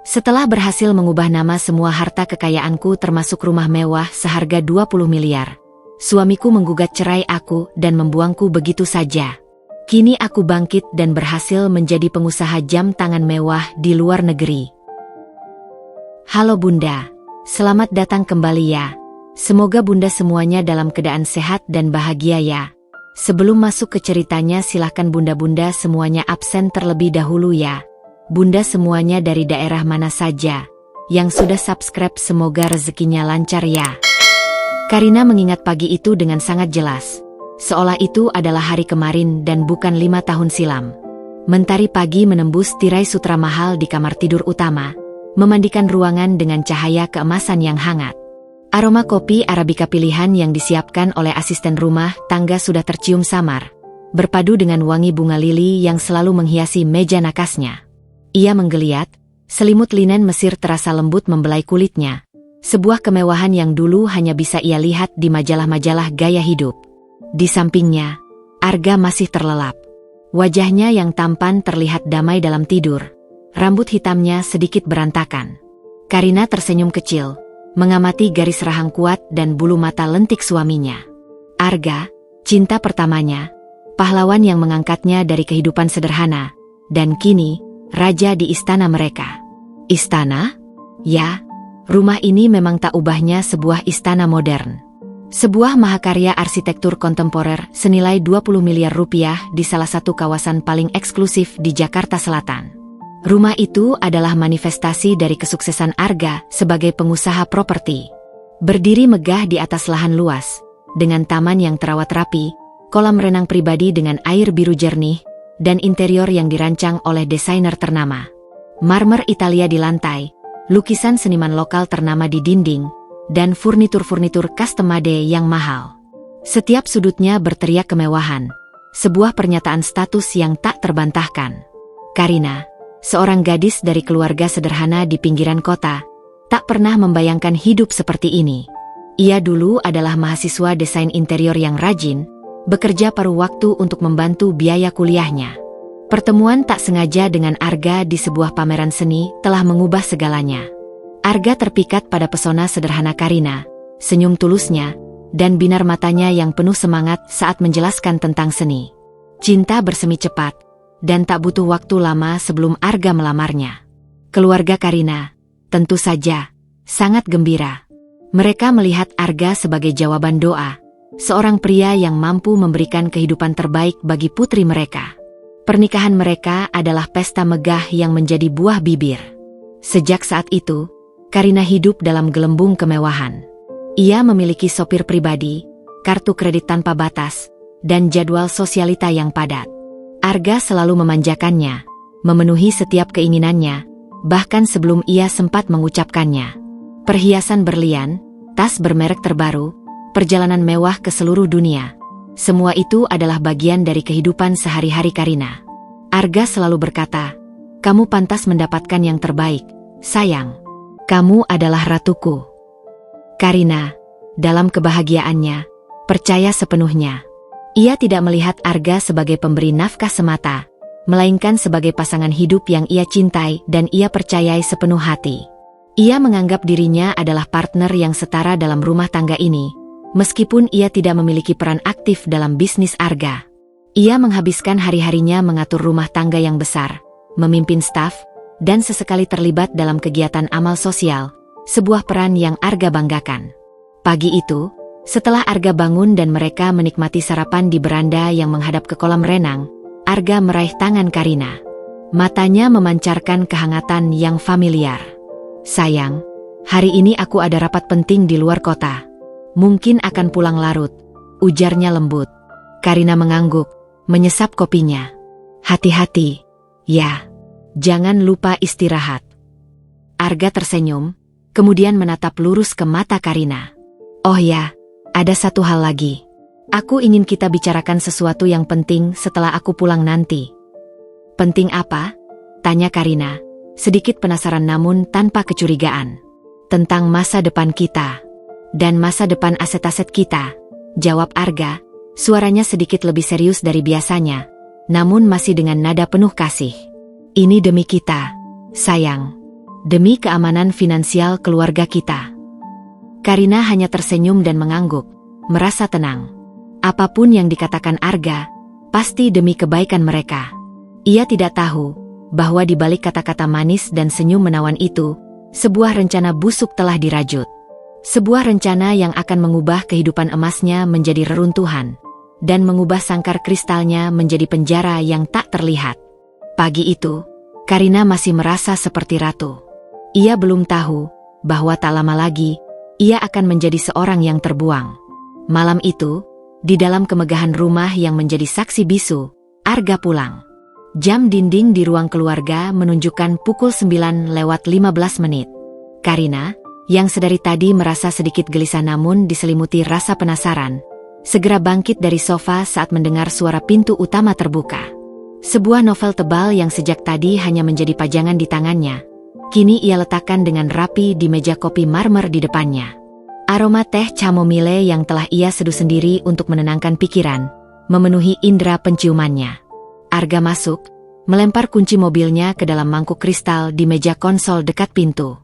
Setelah berhasil mengubah nama semua harta kekayaanku termasuk rumah mewah seharga 20 miliar, suamiku menggugat cerai aku dan membuangku begitu saja. Kini aku bangkit dan berhasil menjadi pengusaha jam tangan mewah di luar negeri. Halo Bunda, selamat datang kembali ya. Semoga Bunda semuanya dalam keadaan sehat dan bahagia ya. Sebelum masuk ke ceritanya silahkan Bunda-Bunda semuanya absen terlebih dahulu ya. Bunda semuanya dari daerah mana saja yang sudah subscribe semoga rezekinya lancar ya. Karina mengingat pagi itu dengan sangat jelas. Seolah itu adalah hari kemarin dan bukan 5 tahun silam. Mentari pagi menembus tirai sutra mahal di kamar tidur utama, memandikan ruangan dengan cahaya keemasan yang hangat. Aroma kopi Arabica pilihan yang disiapkan oleh asisten rumah tangga sudah tercium samar, berpadu dengan wangi bunga lili yang selalu menghiasi meja nakasnya. Ia menggeliat, selimut linen Mesir terasa lembut membelai kulitnya. Sebuah kemewahan yang dulu hanya bisa ia lihat di majalah-majalah gaya hidup. Di sampingnya, Arga masih terlelap. Wajahnya yang tampan terlihat damai dalam tidur. Rambut hitamnya sedikit berantakan. Karina tersenyum kecil, mengamati garis rahang kuat dan bulu mata lentik suaminya. Arga, cinta pertamanya, pahlawan yang mengangkatnya dari kehidupan sederhana, dan kini raja di istana mereka. Istana? Ya, rumah ini memang tak ubahnya sebuah istana modern. Sebuah mahakarya arsitektur kontemporer senilai 20 miliar rupiah di salah satu kawasan paling eksklusif di Jakarta Selatan. Rumah itu adalah manifestasi dari kesuksesan Arga sebagai pengusaha properti. Berdiri megah di atas lahan luas, dengan taman yang terawat rapi, kolam renang pribadi dengan air biru jernih, dan interior yang dirancang oleh desainer ternama. Marmer Italia di lantai, lukisan seniman lokal ternama di dinding, dan furnitur-furnitur custom made yang mahal. Setiap sudutnya berteriak kemewahan, sebuah pernyataan status yang tak terbantahkan. Karina, seorang gadis dari keluarga sederhana di pinggiran kota, tak pernah membayangkan hidup seperti ini. Ia dulu adalah mahasiswa desain interior yang rajin, bekerja paruh waktu untuk membantu biaya kuliahnya. Pertemuan tak sengaja dengan Arga di sebuah pameran seni telah mengubah segalanya. Arga terpikat pada pesona sederhana Karina, senyum tulusnya, dan binar matanya yang penuh semangat saat menjelaskan tentang seni. Cinta bersemi cepat, dan tak butuh waktu lama sebelum Arga melamarnya. Keluarga Karina, tentu saja, sangat gembira. Mereka melihat Arga sebagai jawaban doa, seorang pria yang mampu memberikan kehidupan terbaik bagi putri mereka. Pernikahan mereka adalah pesta megah yang menjadi buah bibir. Sejak saat itu, Karina hidup dalam gelembung kemewahan. Ia memiliki sopir pribadi, kartu kredit tanpa batas, dan jadwal sosialita yang padat. Arga selalu memanjakannya, memenuhi setiap keinginannya, bahkan sebelum ia sempat mengucapkannya. Perhiasan berlian, tas bermerek terbaru, perjalanan mewah ke seluruh dunia. Semua itu adalah bagian dari kehidupan sehari-hari Karina. Arga selalu berkata, "Kamu pantas mendapatkan yang terbaik, sayang. Kamu adalah ratuku." Karina, dalam kebahagiaannya, percaya sepenuhnya. Ia tidak melihat Arga sebagai pemberi nafkah semata, melainkan sebagai pasangan hidup yang ia cintai dan ia percayai sepenuh hati. Ia menganggap dirinya adalah partner yang setara dalam rumah tangga ini, meskipun ia tidak memiliki peran aktif dalam bisnis Arga. Ia menghabiskan hari-harinya mengatur rumah tangga yang besar, memimpin staf, dan sesekali terlibat dalam kegiatan amal sosial, sebuah peran yang Arga banggakan. Pagi itu, setelah Arga bangun dan mereka menikmati sarapan di beranda yang menghadap ke kolam renang, Arga meraih tangan Karina. Matanya memancarkan kehangatan yang familiar. "Sayang, hari ini aku ada rapat penting di luar kota. Mungkin akan pulang larut," ujarnya lembut. Karina mengangguk, menyesap kopinya. "Hati-hati, ya. Jangan lupa istirahat." Arga tersenyum, kemudian menatap lurus ke mata Karina. "Oh ya, ada satu hal lagi. Aku ingin kita bicarakan sesuatu yang penting setelah aku pulang nanti." "Penting apa?" tanya Karina, sedikit penasaran namun tanpa kecurigaan. "Tentang masa depan kita. Dan masa depan aset-aset kita," jawab Arga, suaranya sedikit lebih serius dari biasanya, namun masih dengan nada penuh kasih. "Ini demi kita, sayang. demi keamanan finansial keluarga kita. Karina hanya tersenyum dan mengangguk, merasa tenang. Apapun yang dikatakan Arga, pasti demi kebaikan mereka. Ia tidak tahu bahwa di balik kata-kata manis dan senyum menawan itu, sebuah rencana busuk telah dirajut. Sebuah rencana yang akan mengubah kehidupan emasnya menjadi reruntuhan, dan mengubah sangkar kristalnya menjadi penjara yang tak terlihat. Pagi itu, Karina masih merasa seperti ratu. Ia belum tahu bahwa tak lama lagi, ia akan menjadi seorang yang terbuang. Malam itu, di dalam kemegahan rumah yang menjadi saksi bisu, Arga pulang. Jam dinding di ruang keluarga menunjukkan pukul 9:15 menit. Karina, yang sedari tadi merasa sedikit gelisah namun diselimuti rasa penasaran, segera bangkit dari sofa saat mendengar suara pintu utama terbuka. Sebuah novel tebal yang sejak tadi hanya menjadi pajangan di tangannya, kini ia letakkan dengan rapi di meja kopi marmer di depannya. Aroma teh chamomile yang telah ia seduh sendiri untuk menenangkan pikiran, memenuhi indera penciumannya. Arga masuk, melempar kunci mobilnya ke dalam mangkuk kristal di meja konsol dekat pintu.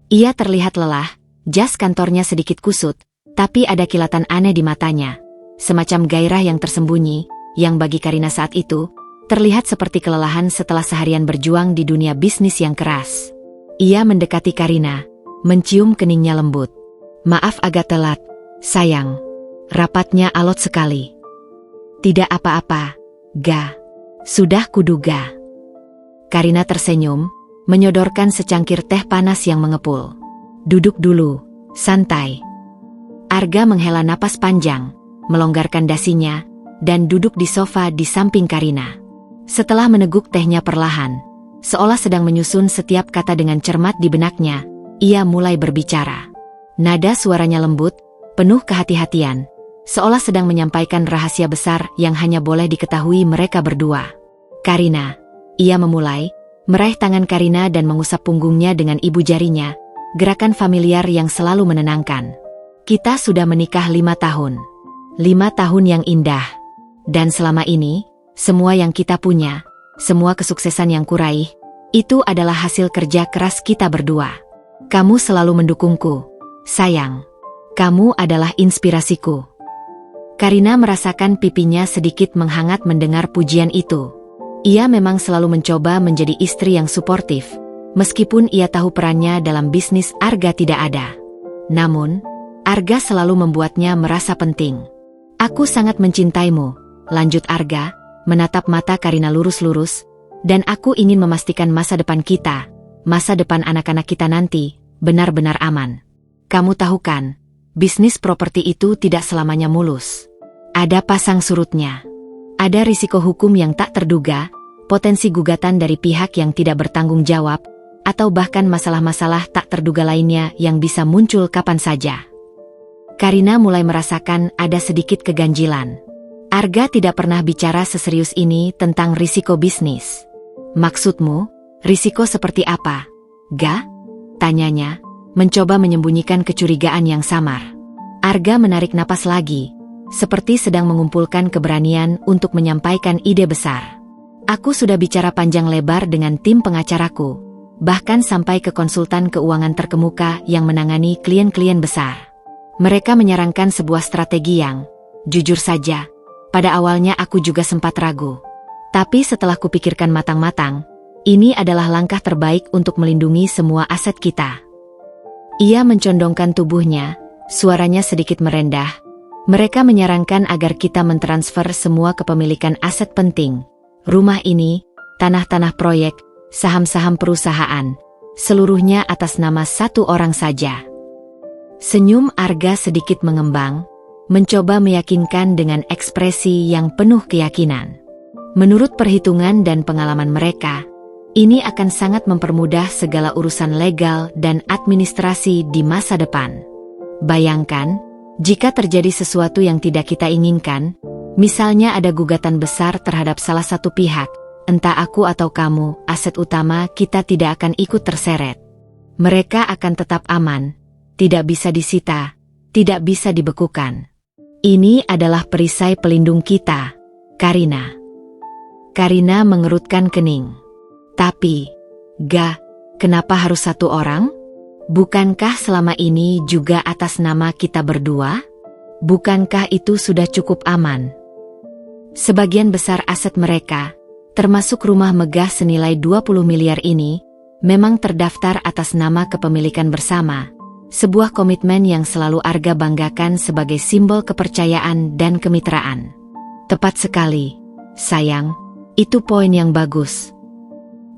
Ia terlihat lelah, jas kantornya sedikit kusut, tapi ada kilatan aneh di matanya. Semacam gairah yang tersembunyi, yang bagi Karina saat itu, terlihat seperti kelelahan setelah seharian berjuang di dunia bisnis yang keras. Ia mendekati Karina, mencium keningnya lembut. "Maaf agak telat, sayang. Rapatnya alot sekali." "Tidak apa-apa, Ga. Sudah kuduga." Karina tersenyum, menyodorkan secangkir teh panas yang mengepul. "Duduk dulu, santai." Arga menghela napas panjang, melonggarkan dasinya, dan duduk di sofa di samping Karina. Setelah meneguk tehnya perlahan, seolah sedang menyusun setiap kata dengan cermat di benaknya, ia mulai berbicara. Nada suaranya lembut, penuh kehati-hatian, seolah sedang menyampaikan rahasia besar yang hanya boleh diketahui mereka berdua. "Karina," ia memulai, meraih tangan Karina dan mengusap punggungnya dengan ibu jarinya, gerakan familiar yang selalu menenangkan. "Kita sudah menikah 5 tahun. 5 tahun yang indah. Dan selama ini, semua yang kita punya, semua kesuksesan yang kuraih, itu adalah hasil kerja keras kita berdua. Kamu selalu mendukungku, sayang. Kamu adalah inspirasiku." Karina merasakan pipinya sedikit menghangat mendengar pujian itu. Ia memang selalu mencoba menjadi istri yang suportif, meskipun ia tahu perannya dalam bisnis Arga tidak ada. Namun, Arga selalu membuatnya merasa penting. "Aku sangat mencintaimu," lanjut Arga, menatap mata Karina lurus-lurus, "dan aku ingin memastikan masa depan kita, masa depan anak-anak kita nanti, benar-benar aman. Kamu tahu kan, bisnis properti itu tidak selamanya mulus. Ada pasang surutnya. Ada risiko hukum yang tak terduga, potensi gugatan dari pihak yang tidak bertanggung jawab, atau bahkan masalah-masalah tak terduga lainnya yang bisa muncul kapan saja." Karina mulai merasakan ada sedikit keganjilan. Arga tidak pernah bicara seserius ini tentang risiko bisnis. "Maksudmu, risiko seperti apa, Ga?" tanyanya, mencoba menyembunyikan kecurigaan yang samar. Arga menarik napas lagi, seperti sedang mengumpulkan keberanian untuk menyampaikan ide besar. "Aku sudah bicara panjang lebar dengan tim pengacaraku, bahkan sampai ke konsultan keuangan terkemuka yang menangani klien-klien besar. Mereka menyarankan sebuah strategi yang, jujur saja, pada awalnya aku juga sempat ragu. Tapi setelah kupikirkan matang-matang, ini adalah langkah terbaik untuk melindungi semua aset kita." Ia mencondongkan tubuhnya, suaranya sedikit merendah. "Mereka menyarankan agar kita mentransfer semua kepemilikan aset penting. Rumah ini, tanah-tanah proyek, saham-saham perusahaan, seluruhnya atas nama satu orang saja." Senyum Arga sedikit mengembang, mencoba meyakinkan dengan ekspresi yang penuh keyakinan. Menurut perhitungan dan pengalaman mereka, ini akan sangat mempermudah segala urusan legal dan administrasi di masa depan. Bayangkan, jika terjadi sesuatu yang tidak kita inginkan, misalnya ada gugatan besar terhadap salah satu pihak, entah aku atau kamu, aset utama kita tidak akan ikut terseret. Mereka akan tetap aman, tidak bisa disita, tidak bisa dibekukan. Ini adalah perisai pelindung kita, Karina. Karina mengerutkan kening. "Tapi, Ga, Kenapa harus satu orang? Bukankah selama ini juga atas nama kita berdua? Bukankah itu sudah cukup aman? Sebagian besar aset mereka, termasuk rumah megah senilai 20 miliar ini, memang terdaftar atas nama kepemilikan bersama. Sebuah komitmen yang selalu Arga banggakan sebagai simbol kepercayaan dan kemitraan. Tepat sekali, sayang, itu poin yang bagus.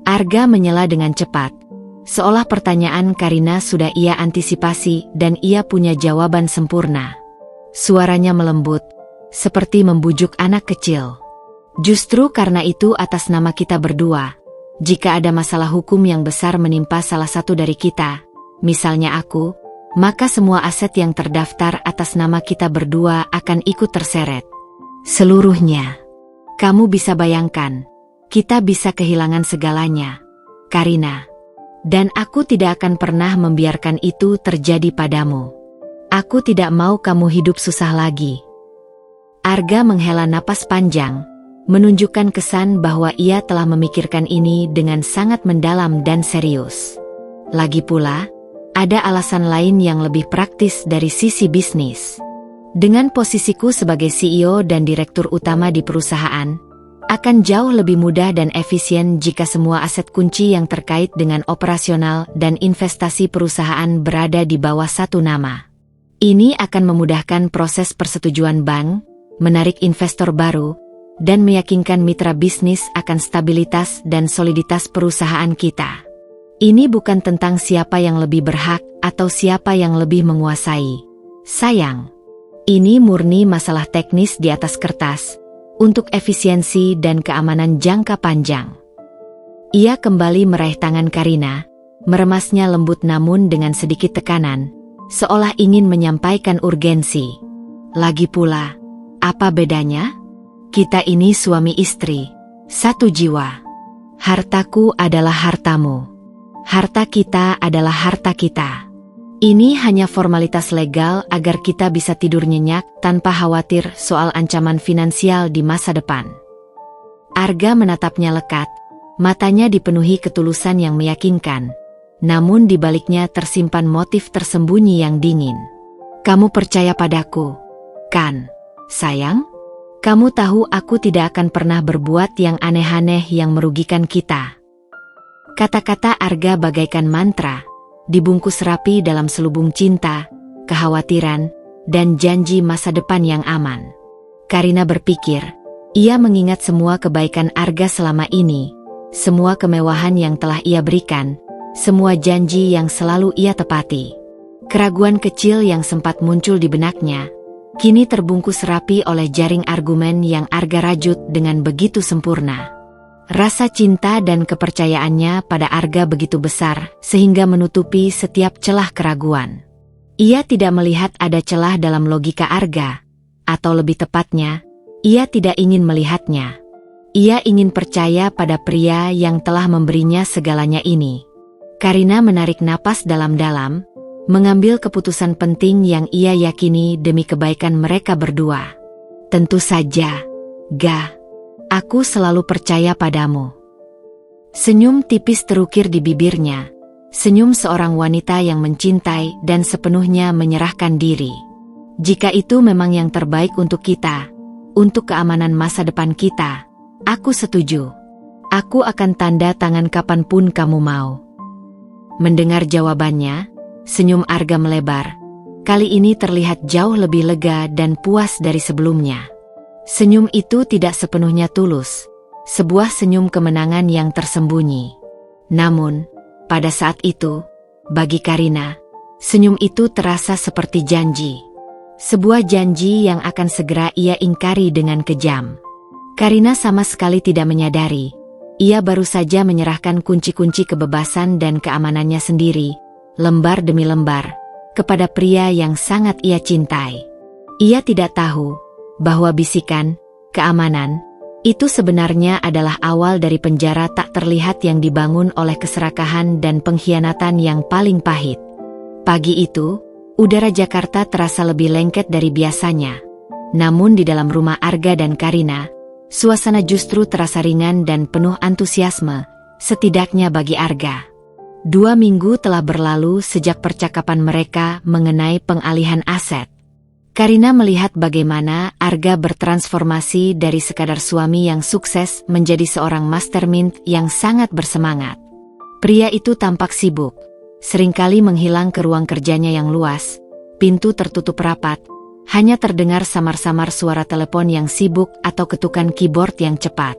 Arga menyela dengan cepat, seolah pertanyaan Karina sudah ia antisipasi dan ia punya jawaban sempurna. Suaranya melembut, seperti membujuk anak kecil. Justru karena itu atas nama kita berdua, jika ada masalah hukum yang besar menimpa salah satu dari kita, misalnya aku, maka semua aset yang terdaftar atas nama kita berdua akan ikut terseret. Seluruhnya. Kamu bisa bayangkan, kita bisa kehilangan segalanya, Karina. Dan aku tidak akan pernah membiarkan itu terjadi padamu. Aku tidak mau kamu hidup susah lagi. Arga menghela napas panjang, menunjukkan kesan bahwa ia telah memikirkan ini dengan sangat mendalam dan serius. Lagi pula, ada alasan lain yang lebih praktis dari sisi bisnis. Dengan posisiku sebagai CEO dan direktur utama di perusahaan, akan jauh lebih mudah dan efisien jika semua aset kunci yang terkait dengan operasional dan investasi perusahaan berada di bawah satu nama. Ini akan memudahkan proses persetujuan bank, menarik investor baru, dan meyakinkan mitra bisnis akan stabilitas dan soliditas perusahaan kita. Ini bukan tentang siapa yang lebih berhak atau siapa yang lebih menguasai. Sayang, ini murni masalah teknis di atas kertas, untuk efisiensi dan keamanan jangka panjang. Ia kembali meraih tangan Karina, meremasnya lembut namun dengan sedikit tekanan, seolah ingin menyampaikan urgensi. Lagi pula, apa bedanya? Kita ini suami istri, satu jiwa. Hartaku adalah hartamu. Harta kita adalah harta kita. Ini hanya formalitas legal agar kita bisa tidur nyenyak tanpa khawatir soal ancaman finansial di masa depan. Arga menatapnya lekat, matanya dipenuhi ketulusan yang meyakinkan, namun di baliknya tersimpan motif tersembunyi yang dingin. Kamu percaya padaku, kan, sayang? Kamu tahu aku tidak akan pernah berbuat yang aneh-aneh yang merugikan kita. Kata-kata Arga bagaikan mantra, dibungkus rapi dalam selubung cinta, kekhawatiran, dan janji masa depan yang aman. Karina berpikir, ia mengingat semua kebaikan Arga selama ini, semua kemewahan yang telah ia berikan, semua janji yang selalu ia tepati. Keraguan kecil yang sempat muncul di benaknya, kini terbungkus rapi oleh jaring argumen yang Arga rajut dengan begitu sempurna. Rasa cinta dan kepercayaannya pada Arga begitu besar sehingga menutupi setiap celah keraguan. Ia tidak melihat ada celah dalam logika Arga, atau lebih tepatnya, ia tidak ingin melihatnya. Ia ingin percaya pada pria yang telah memberinya segalanya ini. Karina menarik napas dalam-dalam, mengambil keputusan penting yang ia yakini demi kebaikan mereka berdua. Tentu saja, Ga. Aku selalu percaya padamu. Senyum tipis terukir di bibirnya, senyum seorang wanita yang mencintai dan sepenuhnya menyerahkan diri. Jika itu memang yang terbaik untuk kita, untuk keamanan masa depan kita, aku setuju. Aku akan tanda tangan kapanpun kamu mau. Mendengar jawabannya, senyum Arga melebar. Kali ini terlihat jauh lebih lega dan puas dari sebelumnya. Senyum itu tidak sepenuhnya tulus, sebuah senyum kemenangan yang tersembunyi. Namun, pada saat itu, bagi Karina, senyum itu terasa seperti janji. Sebuah janji yang akan segera ia ingkari dengan kejam. Karina sama sekali tidak menyadari, ia baru saja menyerahkan kunci-kunci kebebasan dan keamanannya sendiri, lembar demi lembar, kepada pria yang sangat ia cintai. Ia tidak tahu bahwa bisikan, keamanan, itu sebenarnya adalah awal dari penjara tak terlihat yang dibangun oleh keserakahan dan pengkhianatan yang paling pahit. Pagi itu, udara Jakarta terasa lebih lengket dari biasanya. Namun di dalam rumah Arga dan Karina, suasana justru terasa ringan dan penuh antusiasme, setidaknya bagi Arga. 2 minggu telah berlalu sejak percakapan mereka mengenai pengalihan aset. Karina melihat bagaimana Arga bertransformasi dari sekadar suami yang sukses menjadi seorang mastermind yang sangat bersemangat. Pria itu tampak sibuk, seringkali menghilang ke ruang kerjanya yang luas, pintu tertutup rapat, hanya terdengar samar-samar suara telepon yang sibuk atau ketukan keyboard yang cepat.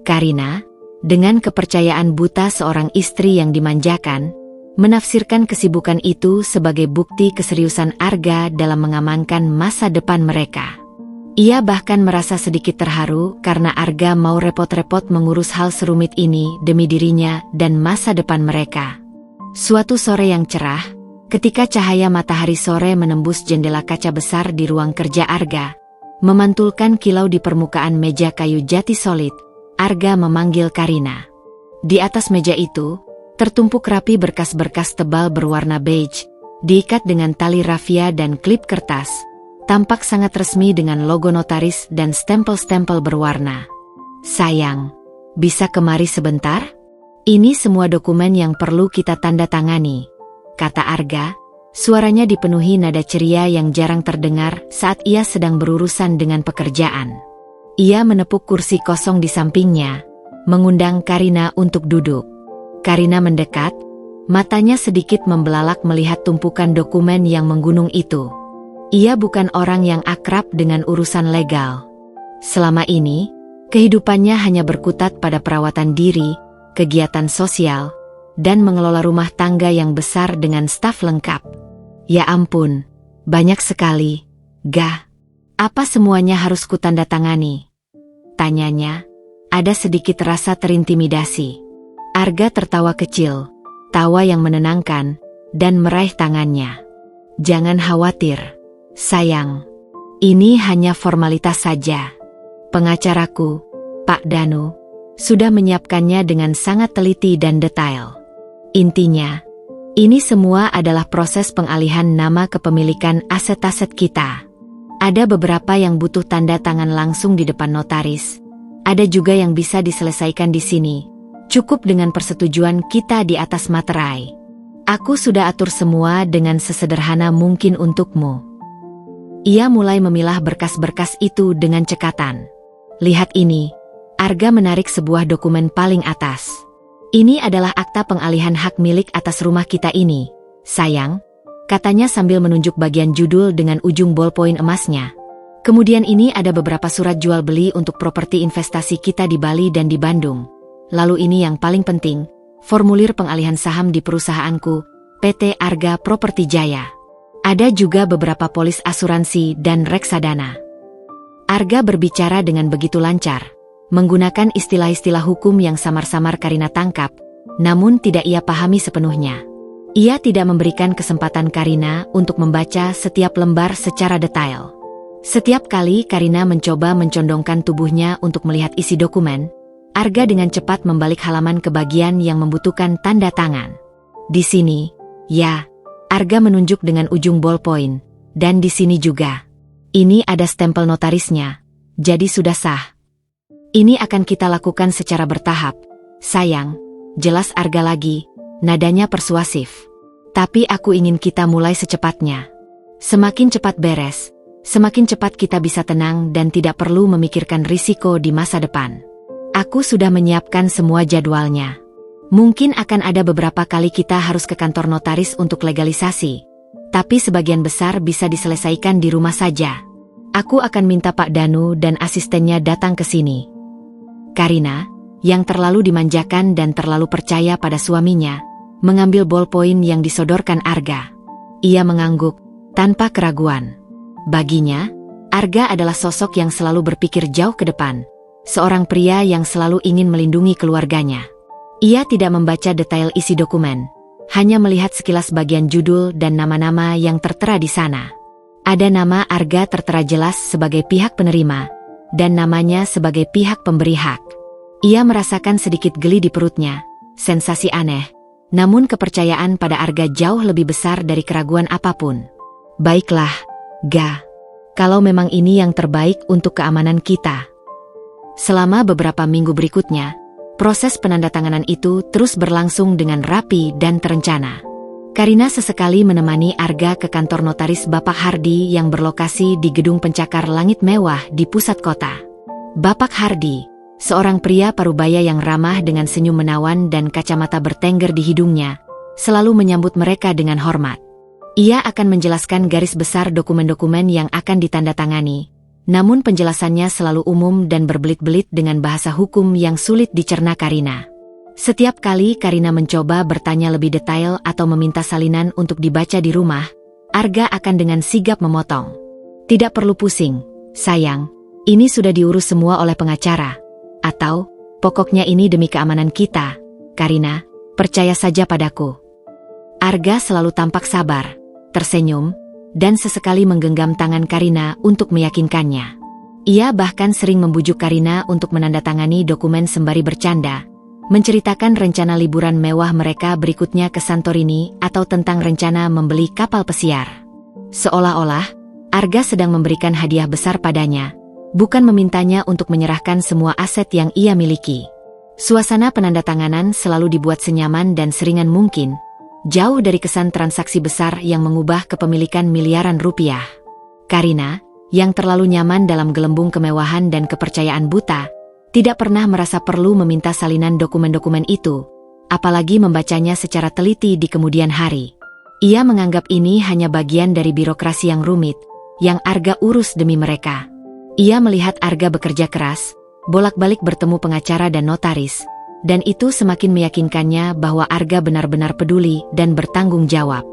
Karina, dengan kepercayaan buta seorang istri yang dimanjakan, menafsirkan kesibukan itu sebagai bukti keseriusan Arga dalam mengamankan masa depan mereka. Ia bahkan merasa sedikit terharu karena Arga mau repot-repot mengurus hal serumit ini demi dirinya dan masa depan mereka. Suatu sore yang cerah, ketika cahaya matahari sore menembus jendela kaca besar di ruang kerja Arga, memantulkan kilau di permukaan meja kayu jati solid, Arga memanggil Karina. Di atas meja itu, tertumpuk rapi berkas-berkas tebal berwarna beige, diikat dengan tali rafia dan klip kertas. Tampak sangat resmi dengan logo notaris dan stempel-stempel berwarna. Sayang, bisa kemari sebentar? Ini semua dokumen yang perlu kita tanda tangani, kata Arga. Suaranya dipenuhi nada ceria yang jarang terdengar saat ia sedang berurusan dengan pekerjaan. Ia menepuk kursi kosong di sampingnya, mengundang Karina untuk duduk. Karina mendekat, matanya sedikit membelalak melihat tumpukan dokumen yang menggunung itu. Ia bukan orang yang akrab dengan urusan legal. Selama ini, kehidupannya hanya berkutat pada perawatan diri, kegiatan sosial, dan mengelola rumah tangga yang besar dengan staf lengkap. Ya ampun, banyak sekali. Gah, apa semuanya harus kutandatangani? Tanyanya, ada sedikit rasa terintimidasi. Arga tertawa kecil, tawa yang menenangkan, dan meraih tangannya. Jangan khawatir. Sayang, ini hanya formalitas saja. Pengacaraku, Pak Danu, sudah menyiapkannya dengan sangat teliti dan detail. Intinya, ini semua adalah proses pengalihan nama kepemilikan aset-aset kita. Ada beberapa yang butuh tanda tangan langsung di depan notaris. Ada juga yang bisa diselesaikan di sini. Cukup dengan persetujuan kita di atas materai. Aku sudah atur semua dengan sesederhana mungkin untukmu. Ia mulai memilah berkas-berkas itu dengan cekatan. Lihat ini, Arga menarik sebuah dokumen paling atas. Ini adalah akta pengalihan hak milik atas rumah kita ini, sayang, katanya sambil menunjuk bagian judul dengan ujung ballpoint emasnya. Kemudian ini ada beberapa surat jual beli untuk properti investasi kita di Bali dan di Bandung. Lalu ini yang paling penting, formulir pengalihan saham di perusahaanku, PT Arga Properti Jaya. Ada juga beberapa polis asuransi dan reksadana. Arga berbicara dengan begitu lancar, menggunakan istilah-istilah hukum yang samar-samar Karina tangkap, namun tidak ia pahami sepenuhnya. Ia tidak memberikan kesempatan Karina untuk membaca setiap lembar secara detail. Setiap kali Karina mencoba mencondongkan tubuhnya untuk melihat isi dokumen, Arga dengan cepat membalik halaman ke bagian yang membutuhkan tanda tangan. Di sini, ya. Arga menunjuk dengan ujung ballpoint, dan di sini juga. Ini ada stempel notarisnya, jadi sudah sah. Ini akan kita lakukan secara bertahap. Sayang, jelas Arga lagi, nadanya persuasif. Tapi aku ingin kita mulai secepatnya. Semakin cepat beres, semakin cepat kita bisa tenang dan tidak perlu memikirkan risiko di masa depan. Aku sudah menyiapkan semua jadwalnya. Mungkin akan ada beberapa kali kita harus ke kantor notaris untuk legalisasi, tapi sebagian besar bisa diselesaikan di rumah saja. Aku akan minta Pak Danu dan asistennya datang ke sini. Karina, yang terlalu dimanjakan dan terlalu percaya pada suaminya, mengambil ballpoint yang disodorkan Arga. Ia mengangguk, tanpa keraguan. Baginya, Arga adalah sosok yang selalu berpikir jauh ke depan, seorang pria yang selalu ingin melindungi keluarganya. Ia tidak membaca detail isi dokumen, hanya melihat sekilas bagian judul dan nama-nama yang tertera di sana. Ada nama Arga tertera jelas sebagai pihak penerima, dan namanya sebagai pihak pemberi hak. Ia merasakan sedikit geli di perutnya, sensasi aneh, namun kepercayaan pada Arga jauh lebih besar dari keraguan apapun. Baiklah, Ga, kalau memang ini yang terbaik untuk keamanan kita. Selama beberapa minggu berikutnya, Proses penandatanganan itu terus berlangsung dengan rapi dan terencana. Karina sesekali menemani Arga ke kantor notaris Bapak Hardi yang berlokasi di gedung pencakar langit mewah di pusat kota. Bapak Hardi, seorang pria parubaya yang ramah dengan senyum menawan dan kacamata bertengger di hidungnya, selalu menyambut mereka dengan hormat. Ia akan menjelaskan garis besar dokumen-dokumen yang akan ditandatangani. Namun penjelasannya selalu umum dan berbelit-belit dengan bahasa hukum yang sulit dicerna Karina. Setiap kali Karina mencoba bertanya lebih detail atau meminta salinan untuk dibaca di rumah, Arga akan dengan sigap memotong. Tidak perlu pusing, sayang, ini sudah diurus semua oleh pengacara. Atau, pokoknya ini demi keamanan kita, Karina, percaya saja padaku. Arga selalu tampak sabar, tersenyum, dan sesekali menggenggam tangan Karina untuk meyakinkannya. Ia bahkan sering membujuk Karina untuk menandatangani dokumen sembari bercanda, menceritakan rencana liburan mewah mereka berikutnya ke Santorini atau tentang rencana membeli kapal pesiar. Seolah-olah, Arga sedang memberikan hadiah besar padanya, bukan memintanya untuk menyerahkan semua aset yang ia miliki. Suasana penandatanganan selalu dibuat senyaman dan seringan mungkin, jauh dari kesan transaksi besar yang mengubah kepemilikan miliaran rupiah. Karina, yang terlalu nyaman dalam gelembung kemewahan dan kepercayaan buta, tidak pernah merasa perlu meminta salinan dokumen-dokumen itu, apalagi membacanya secara teliti di kemudian hari. Ia menganggap ini hanya bagian dari birokrasi yang rumit, yang Arga urus demi mereka. Ia melihat Arga bekerja keras, bolak-balik bertemu pengacara dan notaris, dan itu semakin meyakinkannya bahwa Arga benar-benar peduli dan bertanggung jawab.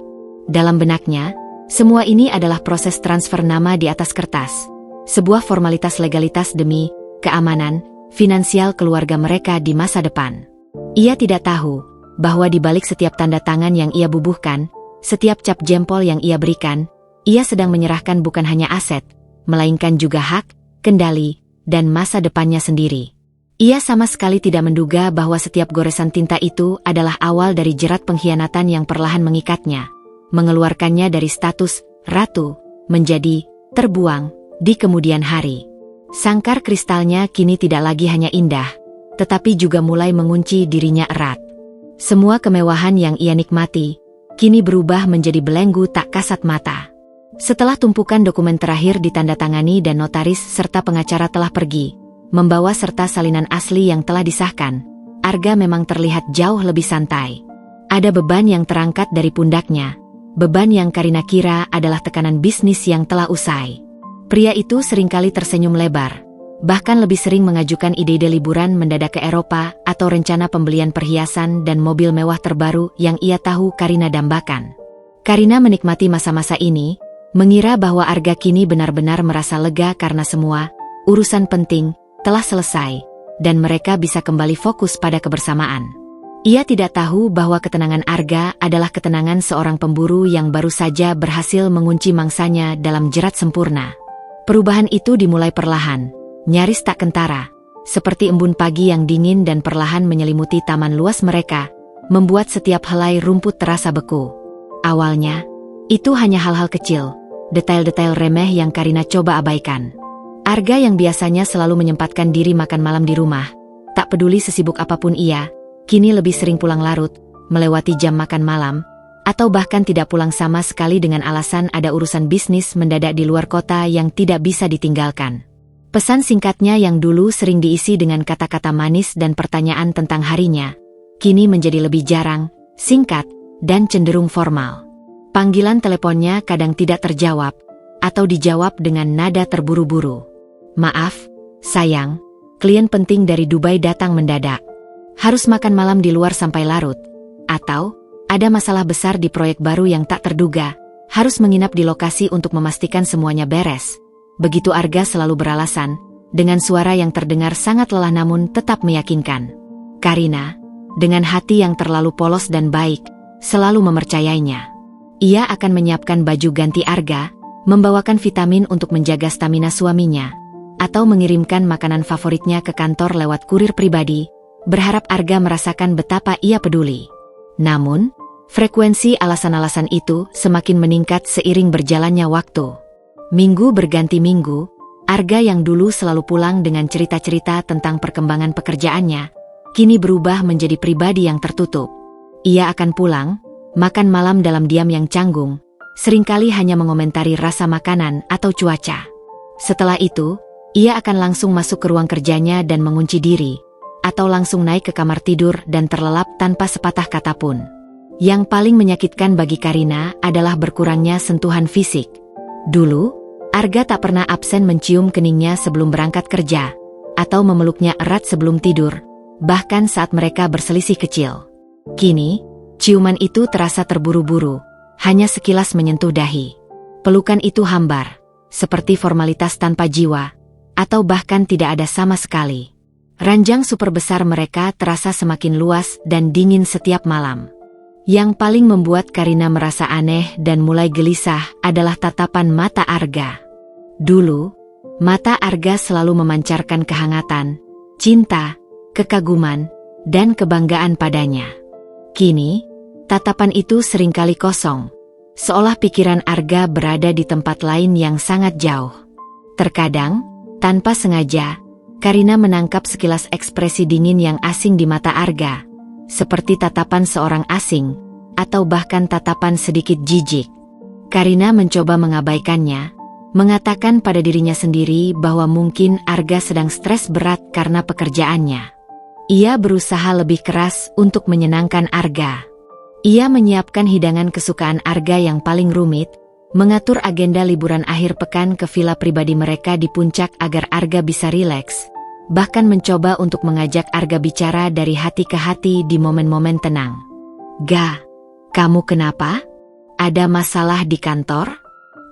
Dalam benaknya, semua ini adalah proses transfer nama di atas kertas. Sebuah formalitas legalitas demi keamanan finansial keluarga mereka di masa depan. Ia tidak tahu bahwa di balik setiap tanda tangan yang ia bubuhkan, setiap cap jempol yang ia berikan, ia sedang menyerahkan bukan hanya aset, melainkan juga hak, kendali, dan masa depannya sendiri. Ia sama sekali tidak menduga bahwa setiap goresan tinta itu adalah awal dari jerat pengkhianatan yang perlahan mengikatnya, mengeluarkannya dari status ratu menjadi terbuang di kemudian hari. Sangkar kristalnya kini tidak lagi hanya indah, tetapi juga mulai mengunci dirinya erat. Semua kemewahan yang ia nikmati, kini berubah menjadi belenggu tak kasat mata. Setelah tumpukan dokumen terakhir ditandatangani dan notaris serta pengacara telah pergi, membawa serta salinan asli yang telah disahkan, Arga memang terlihat jauh lebih santai. Ada beban yang terangkat dari pundaknya, beban yang Karina kira adalah tekanan bisnis yang telah usai. Pria itu seringkali tersenyum lebar, bahkan lebih sering mengajukan ide-ide liburan mendadak ke Eropa atau rencana pembelian perhiasan dan mobil mewah terbaru yang ia tahu Karina dambakan. Karina menikmati masa-masa ini, mengira bahwa Arga kini benar-benar merasa lega karena semua urusan penting telah selesai, dan mereka bisa kembali fokus pada kebersamaan. Ia tidak tahu bahwa ketenangan Arga adalah ketenangan seorang pemburu yang baru saja berhasil mengunci mangsanya dalam jerat sempurna. Perubahan itu dimulai perlahan, nyaris tak kentara, seperti embun pagi yang dingin dan perlahan menyelimuti taman luas mereka, membuat setiap helai rumput terasa beku. Awalnya, itu hanya hal-hal kecil, detail-detail remeh yang Karina coba abaikan. Arga yang biasanya selalu menyempatkan diri makan malam di rumah, tak peduli sesibuk apapun ia, kini lebih sering pulang larut, melewati jam makan malam, atau bahkan tidak pulang sama sekali dengan alasan ada urusan bisnis mendadak di luar kota yang tidak bisa ditinggalkan. Pesan singkatnya yang dulu sering diisi dengan kata-kata manis dan pertanyaan tentang harinya, kini menjadi lebih jarang, singkat, dan cenderung formal. Panggilan teleponnya kadang tidak terjawab, atau dijawab dengan nada terburu-buru. "Maaf, sayang, klien penting dari Dubai datang mendadak. Harus makan malam di luar sampai larut." Atau, "Ada masalah besar di proyek baru yang tak terduga, harus menginap di lokasi untuk memastikan semuanya beres." Begitu Arga selalu beralasan, dengan suara yang terdengar sangat lelah namun tetap meyakinkan. Karina, dengan hati yang terlalu polos dan baik, selalu mempercayainya. Ia akan menyiapkan baju ganti Arga, membawakan vitamin untuk menjaga stamina suaminya, atau mengirimkan makanan favoritnya ke kantor lewat kurir pribadi, berharap Arga merasakan betapa ia peduli. Namun, frekuensi alasan-alasan itu semakin meningkat seiring berjalannya waktu. Minggu berganti minggu, Arga yang dulu selalu pulang dengan cerita-cerita tentang perkembangan pekerjaannya, kini berubah menjadi pribadi yang tertutup. Ia akan pulang, makan malam dalam diam yang canggung, seringkali hanya mengomentari rasa makanan atau cuaca. Setelah itu, ia akan langsung masuk ke ruang kerjanya dan mengunci diri, atau langsung naik ke kamar tidur dan terlelap tanpa sepatah kata pun. Yang paling menyakitkan bagi Karina adalah berkurangnya sentuhan fisik. Dulu, Arga tak pernah absen mencium keningnya sebelum berangkat kerja, atau memeluknya erat sebelum tidur, bahkan saat mereka berselisih kecil. Kini, ciuman itu terasa terburu-buru, hanya sekilas menyentuh dahi. Pelukan itu hambar, seperti formalitas tanpa jiwa, atau bahkan tidak ada sama sekali. Ranjang super besar mereka terasa semakin luas dan dingin setiap malam. Yang paling membuat Karina merasa aneh dan mulai gelisah adalah tatapan mata Arga. Dulu, mata Arga selalu memancarkan kehangatan, cinta, kekaguman, dan kebanggaan padanya. Kini, tatapan itu seringkali kosong, seolah pikiran Arga berada di tempat lain yang sangat jauh. Terkadang, tanpa sengaja, Karina menangkap sekilas ekspresi dingin yang asing di mata Arga, seperti tatapan seorang asing, atau bahkan tatapan sedikit jijik. Karina mencoba mengabaikannya, mengatakan pada dirinya sendiri bahwa mungkin Arga sedang stres berat karena pekerjaannya. Ia berusaha lebih keras untuk menyenangkan Arga. Ia menyiapkan hidangan kesukaan Arga yang paling rumit, mengatur agenda liburan akhir pekan ke villa pribadi mereka di puncak agar Arga bisa rileks, bahkan mencoba untuk mengajak Arga bicara dari hati ke hati di momen-momen tenang. "Ga, kamu kenapa? Ada masalah di kantor?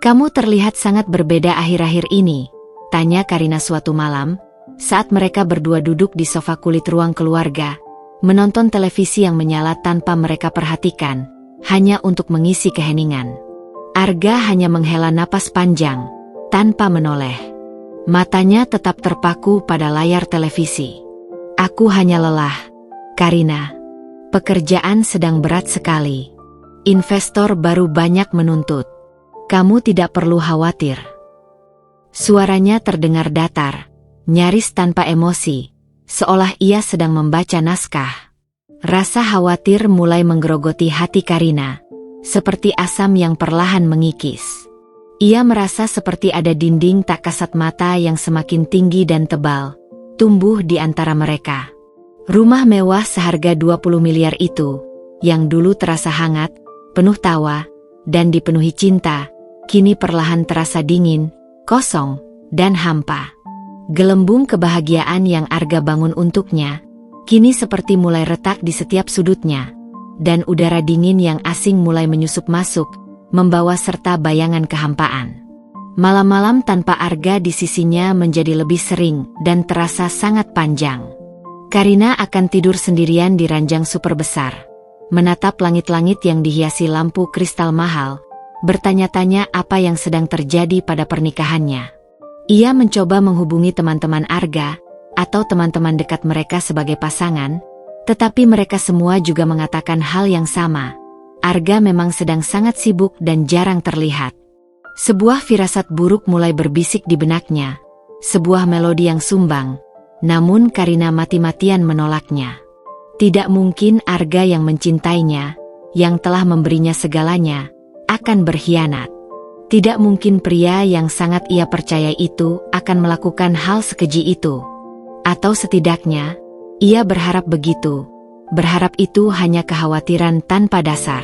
Kamu terlihat sangat berbeda akhir-akhir ini," tanya Karina suatu malam, saat mereka berdua duduk di sofa kulit ruang keluarga, menonton televisi yang menyala tanpa mereka perhatikan, hanya untuk mengisi keheningan. Arga hanya menghela napas panjang, tanpa menoleh. Matanya tetap terpaku pada layar televisi. "Aku hanya lelah, Karina. Pekerjaan sedang berat sekali. Investor baru banyak menuntut. Kamu tidak perlu khawatir." Suaranya terdengar datar, nyaris tanpa emosi, seolah ia sedang membaca naskah. Rasa khawatir mulai menggerogoti hati Karina, seperti asam yang perlahan mengikis. Ia merasa seperti ada dinding tak kasat mata yang semakin tinggi dan tebal, tumbuh di antara mereka. Rumah mewah seharga 20 miliar itu, yang dulu terasa hangat, penuh tawa, dan dipenuhi cinta, kini perlahan terasa dingin, kosong, dan hampa. Gelembung kebahagiaan yang Arga bangun untuknya, kini seperti mulai retak di setiap sudutnya, dan udara dingin yang asing mulai menyusup masuk, membawa serta bayangan kehampaan. Malam-malam tanpa Arga di sisinya menjadi lebih sering dan terasa sangat panjang. Karina akan tidur sendirian di ranjang super besar, menatap langit-langit yang dihiasi lampu kristal mahal, bertanya-tanya apa yang sedang terjadi pada pernikahannya. Ia mencoba menghubungi teman-teman Arga, atau teman-teman dekat mereka sebagai pasangan, tetapi mereka semua juga mengatakan hal yang sama. Arga memang sedang sangat sibuk dan jarang terlihat. Sebuah firasat buruk mulai berbisik di benaknya, sebuah melodi yang sumbang, namun Karina mati-matian menolaknya. Tidak mungkin Arga yang mencintainya, yang telah memberinya segalanya, akan berkhianat. Tidak mungkin pria yang sangat ia percaya itu akan melakukan hal sekeji itu. Atau setidaknya, ia berharap begitu. Berharap itu hanya kekhawatiran tanpa dasar.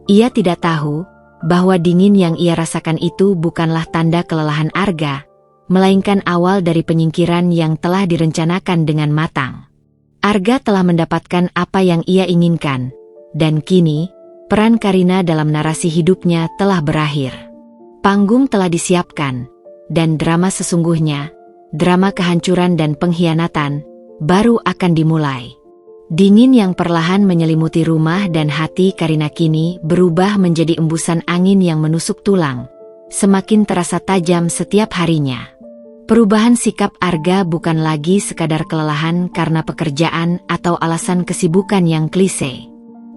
Ia tidak tahu bahwa dingin yang ia rasakan itu bukanlah tanda kelelahan Arga, melainkan awal dari penyingkiran yang telah direncanakan dengan matang. Arga telah mendapatkan apa yang ia inginkan, dan kini, peran Karina dalam narasi hidupnya telah berakhir. Panggung telah disiapkan, dan drama sesungguhnya, drama kehancuran dan pengkhianatan, baru akan dimulai. Dingin yang perlahan menyelimuti rumah dan hati Karina kini berubah menjadi embusan angin yang menusuk tulang, semakin terasa tajam setiap harinya. Perubahan sikap Arga bukan lagi sekadar kelelahan karena pekerjaan atau alasan kesibukan yang klise.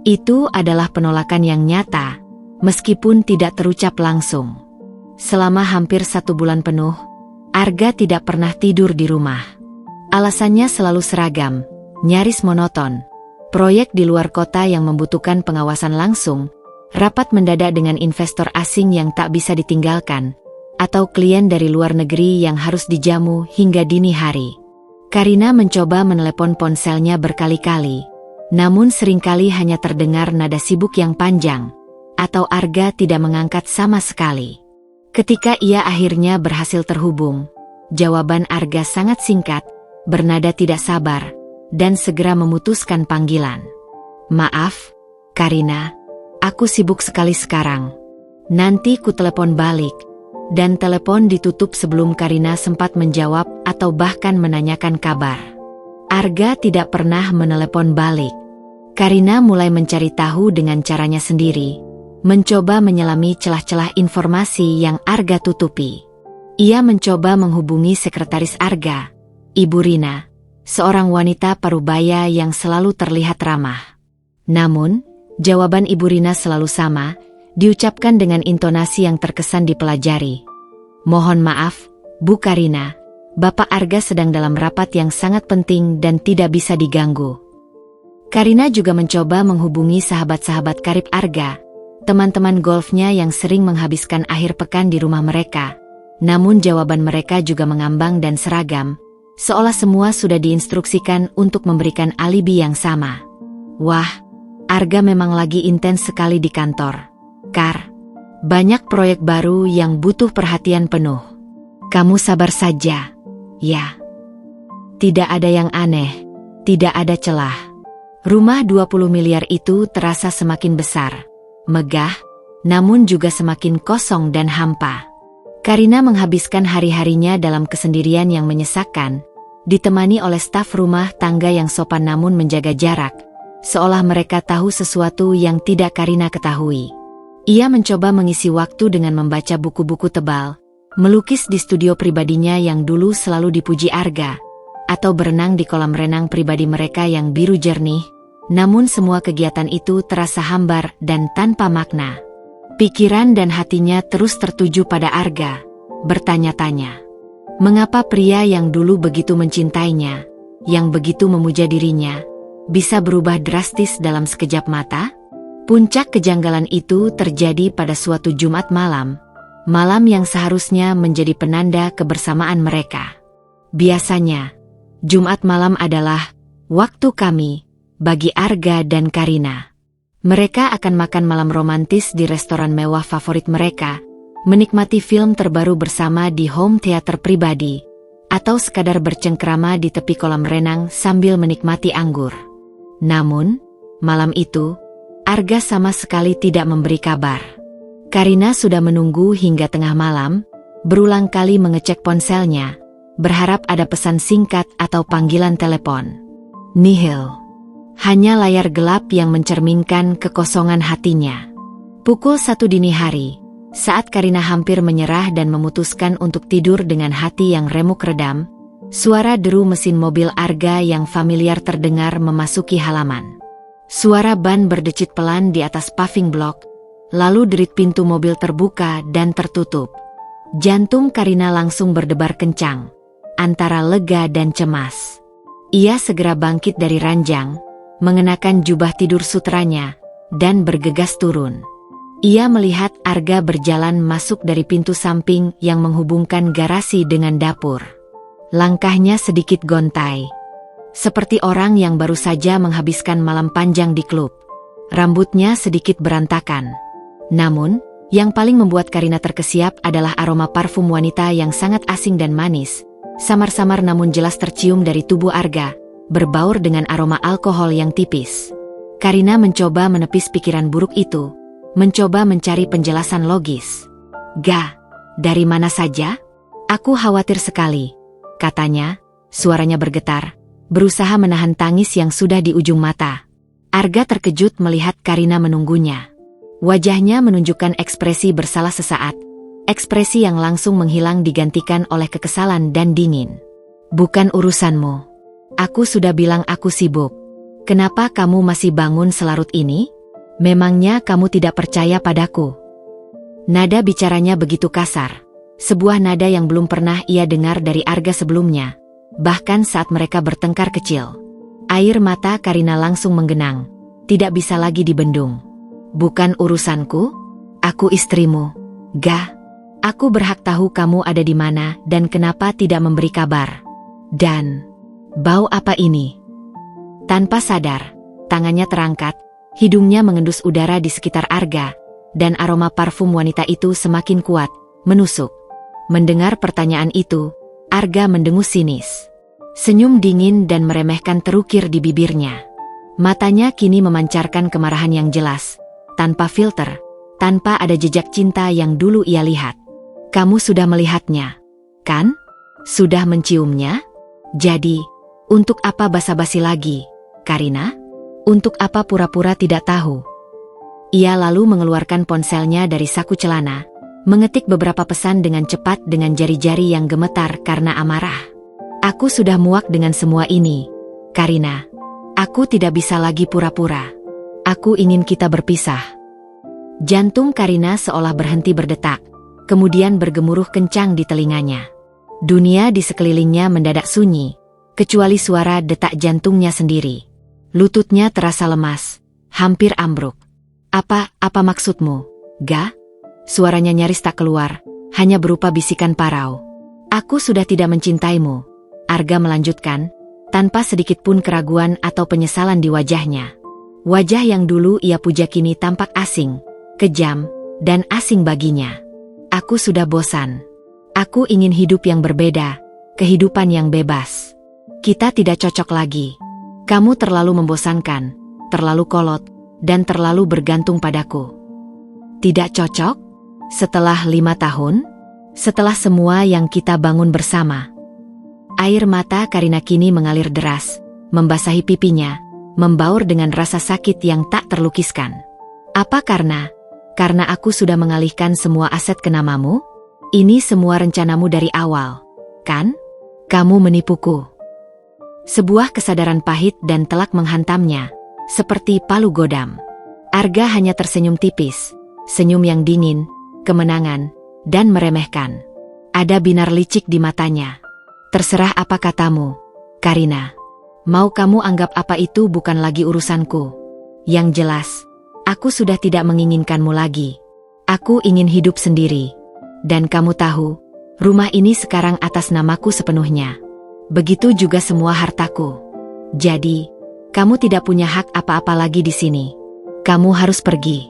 Itu adalah penolakan yang nyata, meskipun tidak terucap langsung. Selama hampir 1 bulan penuh, Arga tidak pernah tidur di rumah. Alasannya selalu seragam, nyaris monoton. Proyek di luar kota yang membutuhkan pengawasan langsung, rapat mendadak dengan investor asing yang tak bisa ditinggalkan, atau klien dari luar negeri yang harus dijamu hingga dini hari. Karina mencoba menelepon ponselnya berkali-kali, namun seringkali hanya terdengar nada sibuk yang panjang, atau Arga tidak mengangkat sama sekali. Ketika ia akhirnya berhasil terhubung, jawaban Arga sangat singkat, bernada tidak sabar, dan segera memutuskan panggilan. "Maaf, Karina, aku sibuk sekali sekarang. Nanti ku telepon balik." Dan telepon ditutup sebelum Karina sempat menjawab atau bahkan menanyakan kabar. Arga tidak pernah menelepon balik. Karina mulai mencari tahu dengan caranya sendiri, mencoba menyelami celah-celah informasi yang Arga tutupi. Ia mencoba menghubungi sekretaris Arga, Ibu Rina, seorang wanita parubaya yang selalu terlihat ramah. Namun, jawaban Ibu Rina selalu sama, diucapkan dengan intonasi yang terkesan dipelajari. "Mohon maaf, Bu Karina, Bapak Arga sedang dalam rapat yang sangat penting dan tidak bisa diganggu." Karina juga mencoba menghubungi sahabat-sahabat karib Arga, teman-teman golfnya yang sering menghabiskan akhir pekan di rumah mereka. Namun jawaban mereka juga mengambang dan seragam, seolah semua sudah diinstruksikan untuk memberikan alibi yang sama. Wah, Arga memang lagi intens sekali di kantor. Kar, banyak proyek baru yang butuh perhatian penuh. Kamu sabar saja, ya. Tidak ada yang aneh, tidak ada celah. Rumah 20 miliar itu terasa semakin besar, megah, namun juga semakin kosong dan hampa. Karina menghabiskan hari-harinya dalam kesendirian yang menyesakkan, ditemani oleh staf rumah tangga yang sopan namun menjaga jarak, seolah mereka tahu sesuatu yang tidak Karina ketahui. Ia mencoba mengisi waktu dengan membaca buku-buku tebal, melukis di studio pribadinya yang dulu selalu dipuji Arga, atau berenang di kolam renang pribadi mereka yang biru jernih, namun semua kegiatan itu terasa hambar dan tanpa makna. Pikiran dan hatinya terus tertuju pada Arga, bertanya-tanya. Mengapa pria yang dulu begitu mencintainya, yang begitu memuja dirinya, bisa berubah drastis dalam sekejap mata? Puncak kejanggalan itu terjadi pada suatu Jumat malam, malam yang seharusnya menjadi penanda kebersamaan mereka. Biasanya, Jumat malam adalah waktu kami, bagi Arga dan Karina. Mereka akan makan malam romantis di restoran mewah favorit mereka, menikmati film terbaru bersama di home theater pribadi, atau sekadar bercengkrama di tepi kolam renang sambil menikmati anggur. Namun, malam itu, Arga sama sekali tidak memberi kabar. Karina sudah menunggu hingga tengah malam, berulang kali mengecek ponselnya, berharap ada pesan singkat atau panggilan telepon. Nihil. Hanya layar gelap yang mencerminkan kekosongan hatinya. Pukul 1 dini hari, saat Karina hampir menyerah dan memutuskan untuk tidur dengan hati yang remuk redam, suara deru mesin mobil Arga yang familiar terdengar memasuki halaman. Suara ban berdecit pelan di atas paving block, lalu derit pintu mobil terbuka dan tertutup. Jantung Karina langsung berdebar kencang, antara lega dan cemas. Ia segera bangkit dari ranjang, mengenakan jubah tidur sutranya, dan bergegas turun. Ia melihat Arga berjalan masuk dari pintu samping yang menghubungkan garasi dengan dapur. Langkahnya sedikit gontai, seperti orang yang baru saja menghabiskan malam panjang di klub. Rambutnya sedikit berantakan. Namun, yang paling membuat Karina terkesiap adalah aroma parfum wanita yang sangat asing dan manis, samar-samar namun jelas tercium dari tubuh Arga, berbaur dengan aroma alkohol yang tipis. Karina mencoba menepis pikiran buruk itu, mencoba mencari penjelasan logis. "Ga, dari mana saja? Aku khawatir sekali," katanya, suaranya bergetar, berusaha menahan tangis yang sudah di ujung mata. Arga terkejut melihat Karina menunggunya. Wajahnya menunjukkan ekspresi bersalah sesaat, ekspresi yang langsung menghilang digantikan oleh kekesalan dan dingin. "Bukan urusanmu. Aku sudah bilang aku sibuk. Kenapa kamu masih bangun selarut ini? Memangnya kamu tidak percaya padaku?" Nada bicaranya begitu kasar, sebuah nada yang belum pernah ia dengar dari Arga sebelumnya, bahkan saat mereka bertengkar kecil. Air mata Karina langsung menggenang. Tidak bisa lagi dibendung. Bukan urusanku? Aku istrimu. Gah. Aku berhak tahu kamu ada di mana dan kenapa tidak memberi kabar. Dan, bau apa ini? Tanpa sadar, tangannya terangkat, hidungnya mengendus udara di sekitar Arga, dan aroma parfum wanita itu semakin kuat, menusuk. Mendengar pertanyaan itu, Arga mendengus sinis. Senyum dingin dan meremehkan terukir di bibirnya. Matanya kini memancarkan kemarahan yang jelas, tanpa filter, tanpa ada jejak cinta yang dulu ia lihat. Kamu sudah melihatnya, kan? Sudah menciumnya? Jadi, untuk apa basa-basi lagi, Karina? Untuk apa pura-pura tidak tahu? Ia lalu mengeluarkan ponselnya dari saku celana, mengetik beberapa pesan dengan cepat dengan jari-jari yang gemetar karena amarah. Aku sudah muak dengan semua ini, Karina. Aku tidak bisa lagi pura-pura. Aku ingin kita berpisah. Jantung Karina seolah berhenti berdetak, kemudian bergemuruh kencang di telinganya. Dunia di sekelilingnya mendadak sunyi, kecuali suara detak jantungnya sendiri. Lututnya terasa lemas, hampir ambruk. Apa maksudmu, Ga? Suaranya nyaris tak keluar, hanya berupa bisikan parau. Aku sudah tidak mencintaimu. Arga melanjutkan, tanpa sedikit pun keraguan atau penyesalan di wajahnya. Wajah yang dulu ia puja kini tampak asing, kejam, dan asing baginya. Aku sudah bosan. Aku ingin hidup yang berbeda, kehidupan yang bebas. Kita tidak cocok lagi. Kamu terlalu membosankan, terlalu kolot, dan terlalu bergantung padaku. Tidak cocok? Setelah 5 tahun? Setelah semua yang kita bangun bersama? Air mata Karina kini mengalir deras, membasahi pipinya, membaur dengan rasa sakit yang tak terlukiskan. Apa karena aku sudah mengalihkan semua aset ke namamu? Ini semua rencanamu dari awal, kan? Kamu menipuku. Sebuah kesadaran pahit dan telak menghantamnya, seperti palu godam. Arga hanya tersenyum tipis, senyum yang dingin, kemenangan, dan meremehkan. Ada binar licik di matanya. Terserah apa katamu, Karina. Mau kamu anggap apa itu bukan lagi urusanku. Yang jelas, aku sudah tidak menginginkanmu lagi. Aku ingin hidup sendiri. Dan kamu tahu, rumah ini sekarang atas namaku sepenuhnya. Begitu juga semua hartaku. Jadi, kamu tidak punya hak apa-apa lagi di sini. Kamu harus pergi.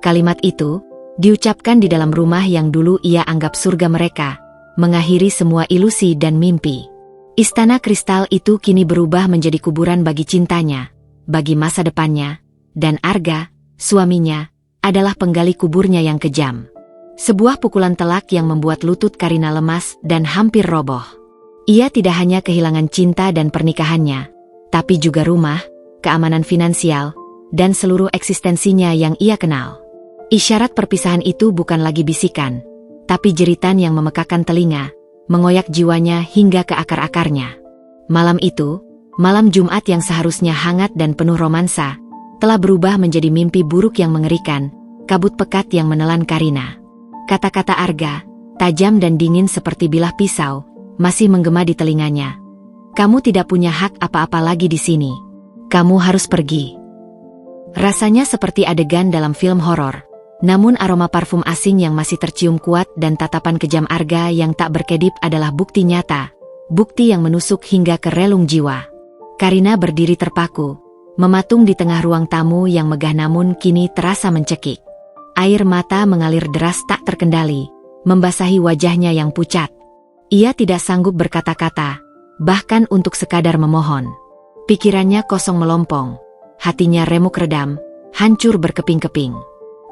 Kalimat itu diucapkan di dalam rumah yang dulu ia anggap surga mereka, mengakhiri semua ilusi dan mimpi. Istana kristal itu kini berubah menjadi kuburan bagi cintanya, bagi masa depannya, dan Arga, suaminya, adalah penggali kuburnya yang kejam. Sebuah pukulan telak yang membuat lutut Karina lemas dan hampir roboh. Ia tidak hanya kehilangan cinta dan pernikahannya, tapi juga rumah, keamanan finansial, dan seluruh eksistensinya yang ia kenal. Isyarat perpisahan itu bukan lagi bisikan, tapi jeritan yang memekakan telinga, mengoyak jiwanya hingga ke akar-akarnya. Malam itu, malam Jumat yang seharusnya hangat dan penuh romansa, telah berubah menjadi mimpi buruk yang mengerikan, kabut pekat yang menelan Karina. Kata-kata Arga, tajam dan dingin seperti bilah pisau, masih menggema di telinganya. Kamu tidak punya hak apa-apa lagi di sini. Kamu harus pergi. Rasanya seperti adegan dalam film horor. Namun aroma parfum asing yang masih tercium kuat dan tatapan kejam Arga yang tak berkedip adalah bukti nyata. Bukti yang menusuk hingga ke relung jiwa. Karina berdiri terpaku, mematung di tengah ruang tamu yang megah namun kini terasa mencekik. Air mata mengalir deras tak terkendali, membasahi wajahnya yang pucat. Ia tidak sanggup berkata-kata, bahkan untuk sekadar memohon. Pikirannya kosong melompong, hatinya remuk redam, hancur berkeping-keping.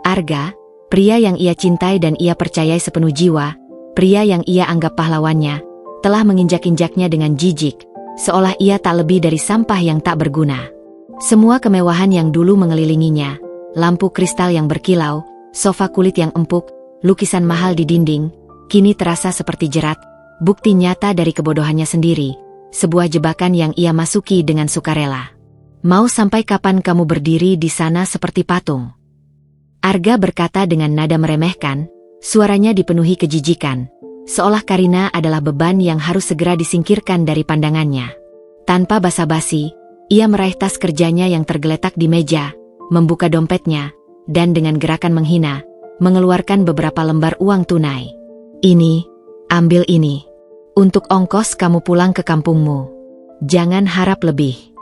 Arga, pria yang ia cintai dan ia percayai sepenuh jiwa, pria yang ia anggap pahlawannya, telah menginjak-injaknya dengan jijik, seolah ia tak lebih dari sampah yang tak berguna. Semua kemewahan yang dulu mengelilinginya, lampu kristal yang berkilau, sofa kulit yang empuk, lukisan mahal di dinding, kini terasa seperti jerat, bukti nyata dari kebodohannya sendiri, sebuah jebakan yang ia masuki dengan sukarela. Mau sampai kapan kamu berdiri di sana seperti patung? Arga berkata dengan nada meremehkan, suaranya dipenuhi kejijikan, seolah Karina adalah beban yang harus segera disingkirkan dari pandangannya. Tanpa basa-basi, Ia meraih tas kerjanya yang tergeletak di meja, membuka dompetnya, dan dengan gerakan menghina, mengeluarkan beberapa lembar uang tunai. Ini, ambil ini. Untuk ongkos kamu pulang ke kampungmu. Jangan harap lebih.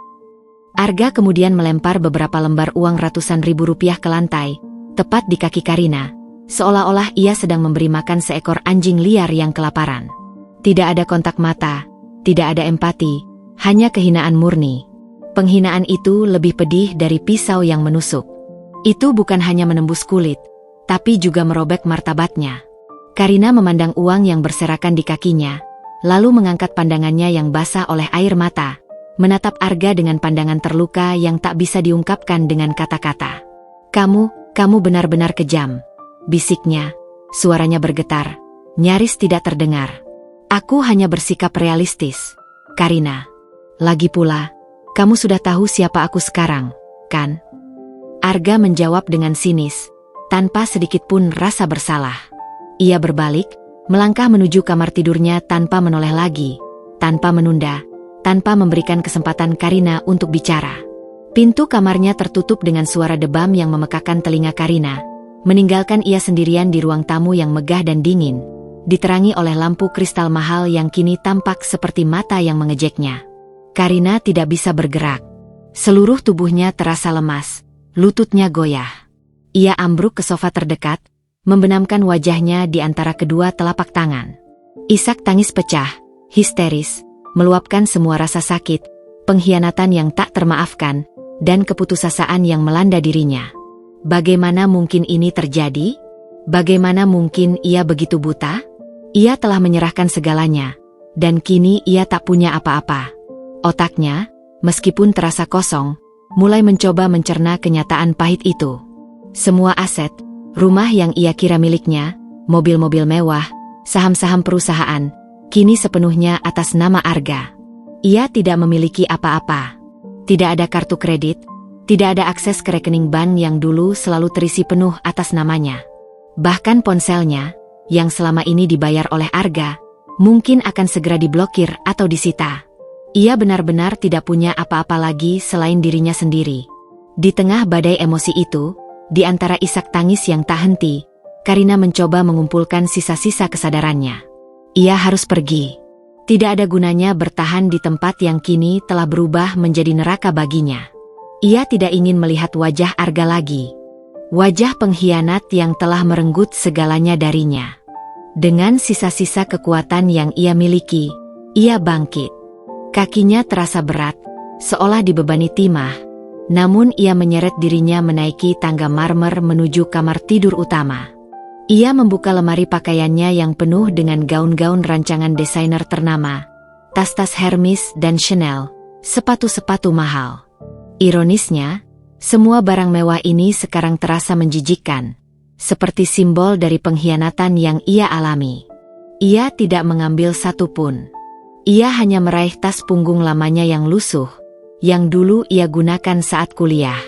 Arga kemudian melempar beberapa lembar uang ratusan ribu rupiah ke lantai, tepat di kaki Karina, seolah-olah ia sedang memberi makan seekor anjing liar yang kelaparan. Tidak ada kontak mata, tidak ada empati, hanya kehinaan murni. Penghinaan itu lebih pedih dari pisau yang menusuk. Itu bukan hanya menembus kulit, tapi juga merobek martabatnya. Karina memandang uang yang berserakan di kakinya, lalu mengangkat pandangannya yang basah oleh air mata, menatap Arga dengan pandangan terluka yang tak bisa diungkapkan dengan kata-kata. Kamu benar-benar kejam, bisiknya, suaranya bergetar, nyaris tidak terdengar. Aku hanya bersikap realistis, Karina. Lagi pula, kamu sudah tahu siapa aku sekarang, kan? Arga menjawab dengan sinis, tanpa sedikit pun rasa bersalah. Ia berbalik, melangkah menuju kamar tidurnya tanpa menoleh lagi, tanpa menunda, tanpa memberikan kesempatan Karina untuk bicara. Pintu kamarnya tertutup dengan suara debam yang memekakan telinga Karina, meninggalkan ia sendirian di ruang tamu yang megah dan dingin, diterangi oleh lampu kristal mahal yang kini tampak seperti mata yang mengejeknya. Karina tidak bisa bergerak. Seluruh tubuhnya terasa lemas, lututnya goyah. Ia ambruk ke sofa terdekat, membenamkan wajahnya di antara kedua telapak tangan. Isak tangis pecah, histeris, meluapkan semua rasa sakit, pengkhianatan yang tak termaafkan, dan keputusasaan yang melanda dirinya. Bagaimana mungkin ini terjadi? Bagaimana mungkin ia begitu buta? Ia telah menyerahkan segalanya, dan kini ia tak punya apa-apa. Otaknya, meskipun terasa kosong, mulai mencoba mencerna kenyataan pahit itu. Semua aset, rumah yang ia kira miliknya, mobil-mobil mewah, saham-saham perusahaan, kini sepenuhnya atas nama Arga. Ia tidak memiliki apa-apa. Tidak ada kartu kredit, tidak ada akses ke rekening bank yang dulu selalu terisi penuh atas namanya. Bahkan ponselnya, yang selama ini dibayar oleh Arga, mungkin akan segera diblokir atau disita. Ia benar-benar tidak punya apa-apa lagi selain dirinya sendiri. Di tengah badai emosi itu, di antara isak tangis yang tak henti, Karina mencoba mengumpulkan sisa-sisa kesadarannya. Ia harus pergi. Tidak ada gunanya bertahan di tempat yang kini telah berubah menjadi neraka baginya. Ia tidak ingin melihat wajah Arga lagi. Wajah pengkhianat yang telah merenggut segalanya darinya. Dengan sisa-sisa kekuatan yang ia miliki, ia bangkit. Kakinya terasa berat, seolah dibebani timah. Namun ia menyeret dirinya menaiki tangga marmer menuju kamar tidur utama. Ia membuka lemari pakaiannya yang penuh dengan gaun-gaun rancangan desainer ternama, tas-tas Hermes dan Chanel, sepatu-sepatu mahal. Ironisnya, semua barang mewah ini sekarang terasa menjijikkan, seperti simbol dari pengkhianatan yang ia alami. Ia tidak mengambil satu pun. Ia hanya meraih tas punggung lamanya yang lusuh, yang dulu ia gunakan saat kuliah.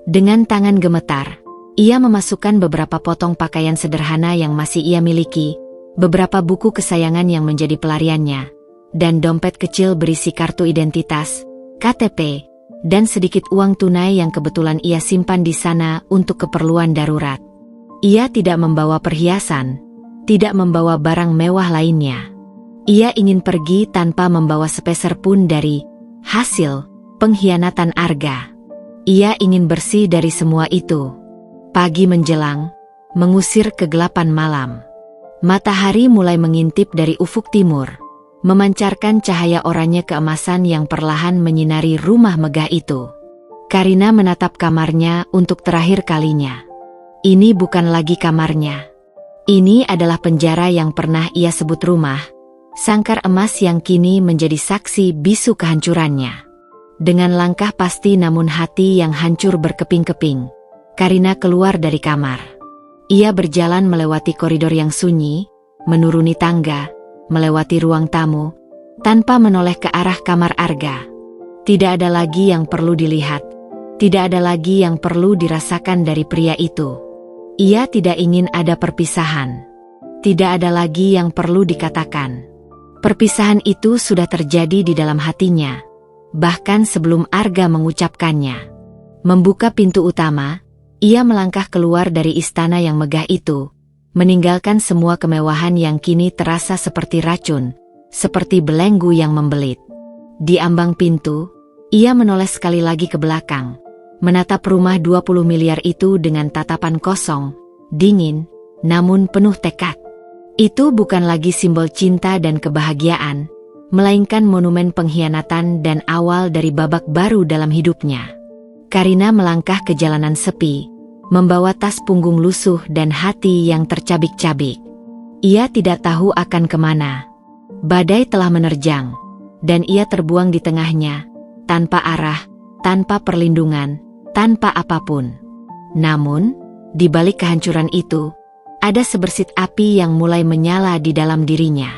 Dengan tangan gemetar, ia memasukkan beberapa potong pakaian sederhana yang masih ia miliki, beberapa buku kesayangan yang menjadi pelariannya, dan dompet kecil berisi kartu identitas, KTP, dan sedikit uang tunai yang kebetulan ia simpan di sana untuk keperluan darurat. Ia tidak membawa perhiasan, tidak membawa barang mewah lainnya. Ia ingin pergi tanpa membawa sepeser pun dari hasil pengkhianatan Arga. Ia ingin bersih dari semua itu. Pagi menjelang, mengusir kegelapan malam. Matahari mulai mengintip dari ufuk timur, memancarkan cahaya oranye keemasan yang perlahan menyinari rumah megah itu. Karina menatap kamarnya untuk terakhir kalinya. Ini bukan lagi kamarnya. Ini adalah penjara yang pernah ia sebut rumah, sangkar emas yang kini menjadi saksi bisu kehancurannya. Dengan langkah pasti namun hati yang hancur berkeping-keping, Karina keluar dari kamar. Ia berjalan melewati koridor yang sunyi, menuruni tangga, melewati ruang tamu, tanpa menoleh ke arah kamar Arga. Tidak ada lagi yang perlu dilihat, tidak ada lagi yang perlu dirasakan dari pria itu. Ia tidak ingin ada perpisahan. Tidak ada lagi yang perlu dikatakan. Perpisahan itu sudah terjadi di dalam hatinya. bahkan sebelum Arga mengucapkannya. Membuka pintu utama, ia melangkah keluar dari istana yang megah itu, meninggalkan semua kemewahan yang kini terasa seperti racun, seperti belenggu yang membelit. Di ambang pintu, ia menoleh sekali lagi ke belakang, menatap rumah 20 miliar itu dengan tatapan kosong, dingin, namun penuh tekad. Itu bukan lagi simbol cinta dan kebahagiaan, melainkan monumen pengkhianatan dan awal dari babak baru dalam hidupnya. Karina melangkah ke jalanan sepi, membawa tas punggung lusuh dan hati yang tercabik-cabik. Ia tidak tahu akan kemana. Badai telah menerjang, dan ia terbuang di tengahnya, tanpa arah, tanpa perlindungan, tanpa apapun. Namun, di balik kehancuran itu, ada sebersit api yang mulai menyala di dalam dirinya.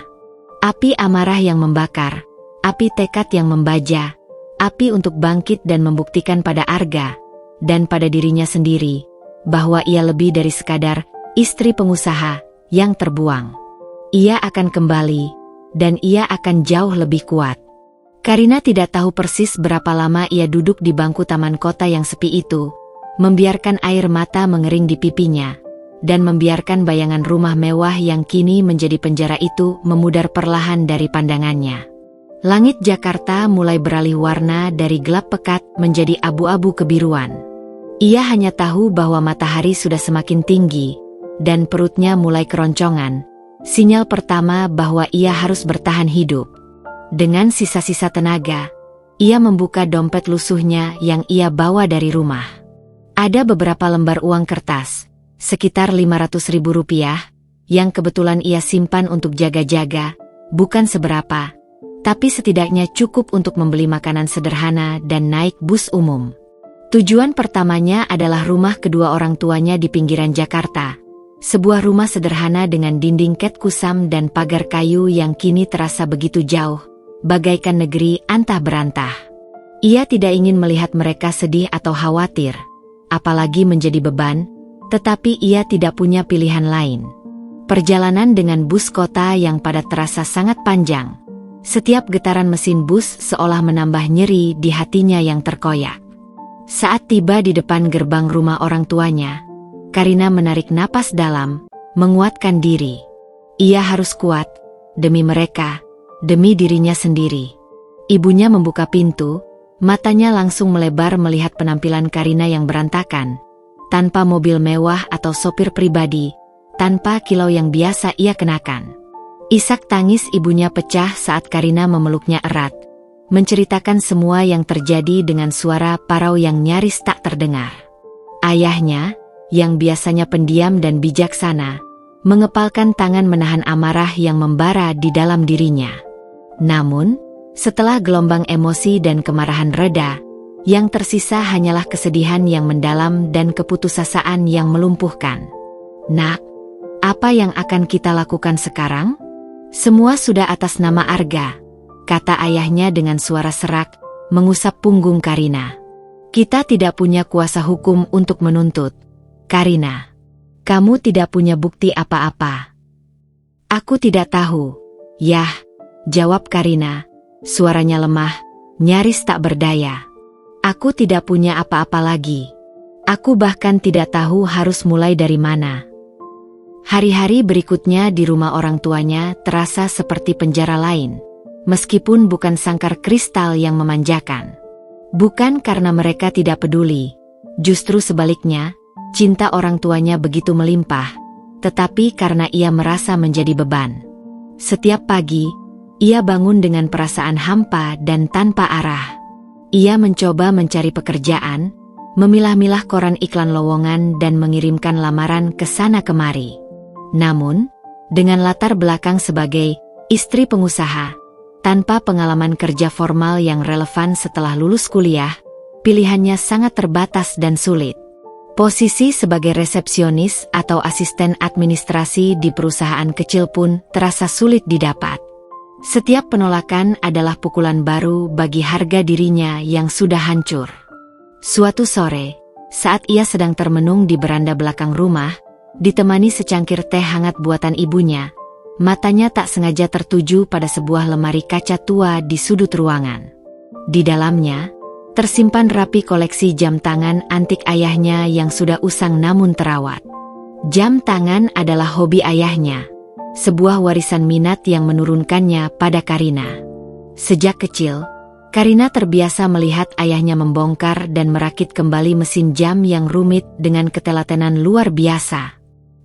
Api amarah yang membakar, api tekad yang membaja, api untuk bangkit dan membuktikan pada Arga, dan pada dirinya sendiri, bahwa ia lebih dari sekadar istri pengusaha yang terbuang. Ia akan kembali, dan ia akan jauh lebih kuat. Karina tidak tahu persis berapa lama ia duduk di bangku taman kota yang sepi itu, membiarkan air mata mengering di pipinya, dan membiarkan bayangan rumah mewah yang kini menjadi penjara itu memudar perlahan dari pandangannya. Langit Jakarta mulai beralih warna dari gelap pekat menjadi abu-abu kebiruan. Ia hanya tahu bahwa matahari sudah semakin tinggi, dan perutnya mulai keroncongan, sinyal pertama bahwa ia harus bertahan hidup. Dengan sisa-sisa tenaga, ia membuka dompet lusuhnya yang ia bawa dari rumah. Ada beberapa lembar uang kertas, sekitar 500.000 rupiah, yang kebetulan ia simpan untuk jaga-jaga, bukan seberapa, tapi setidaknya cukup untuk membeli makanan sederhana dan naik bus umum. Tujuan pertamanya adalah rumah kedua orang tuanya di pinggiran Jakarta, sebuah rumah sederhana dengan dinding cat kusam dan pagar kayu yang kini terasa begitu jauh, bagaikan negeri antah berantah. Ia tidak ingin melihat mereka sedih atau khawatir, apalagi menjadi beban, tetapi ia tidak punya pilihan lain. Perjalanan dengan bus kota yang pada terasa sangat panjang. Setiap getaran mesin bus seolah menambah nyeri di hatinya yang terkoyak. Saat tiba di depan gerbang rumah orang tuanya, Karina menarik napas dalam, menguatkan diri. Ia harus kuat, demi mereka, demi dirinya sendiri. Ibunya membuka pintu, matanya langsung melebar melihat penampilan Karina yang berantakan. Tanpa mobil mewah atau sopir pribadi, tanpa kilau yang biasa ia kenakan. Isak tangis ibunya pecah saat Karina memeluknya erat, menceritakan semua yang terjadi dengan suara parau yang nyaris tak terdengar. Ayahnya, yang biasanya pendiam dan bijaksana, mengepalkan tangan menahan amarah yang membara di dalam dirinya. Namun, setelah gelombang emosi dan kemarahan reda, yang tersisa hanyalah kesedihan yang mendalam dan keputusasaan yang melumpuhkan. "Nak, apa yang akan kita lakukan sekarang?" "Semua sudah atas nama Arga," kata ayahnya dengan suara serak, mengusap punggung Karina. "Kita tidak punya kuasa hukum untuk menuntut. Karina, kamu tidak punya bukti apa-apa." "Aku tidak tahu." "Yah," jawab Karina, suaranya lemah, nyaris tak berdaya. "Aku tidak punya apa-apa lagi. Aku bahkan tidak tahu harus mulai dari mana." Hari-hari berikutnya di rumah orang tuanya terasa seperti penjara lain, meskipun bukan sangkar kristal yang memanjakan. Bukan karena mereka tidak peduli, justru sebaliknya, cinta orang tuanya begitu melimpah, tetapi karena ia merasa menjadi beban. Setiap pagi, ia bangun dengan perasaan hampa dan tanpa arah. Ia mencoba mencari pekerjaan, memilah-milah koran iklan lowongan dan mengirimkan lamaran ke sana kemari. Namun, dengan latar belakang sebagai istri pengusaha, tanpa pengalaman kerja formal yang relevan setelah lulus kuliah, pilihannya sangat terbatas dan sulit. Posisi sebagai resepsionis atau asisten administrasi di perusahaan kecil pun terasa sulit didapat. Setiap penolakan adalah pukulan baru bagi harga dirinya yang sudah hancur. Suatu sore, saat ia sedang termenung di beranda belakang rumah, ditemani secangkir teh hangat buatan ibunya, matanya tak sengaja tertuju pada sebuah lemari kaca tua di sudut ruangan. Di dalamnya, tersimpan rapi koleksi jam tangan antik ayahnya yang sudah usang namun terawat. Jam tangan adalah hobi ayahnya, sebuah warisan minat yang menurunkannya pada Karina. Sejak kecil, Karina terbiasa melihat ayahnya membongkar dan merakit kembali mesin jam yang rumit dengan ketelatenan luar biasa.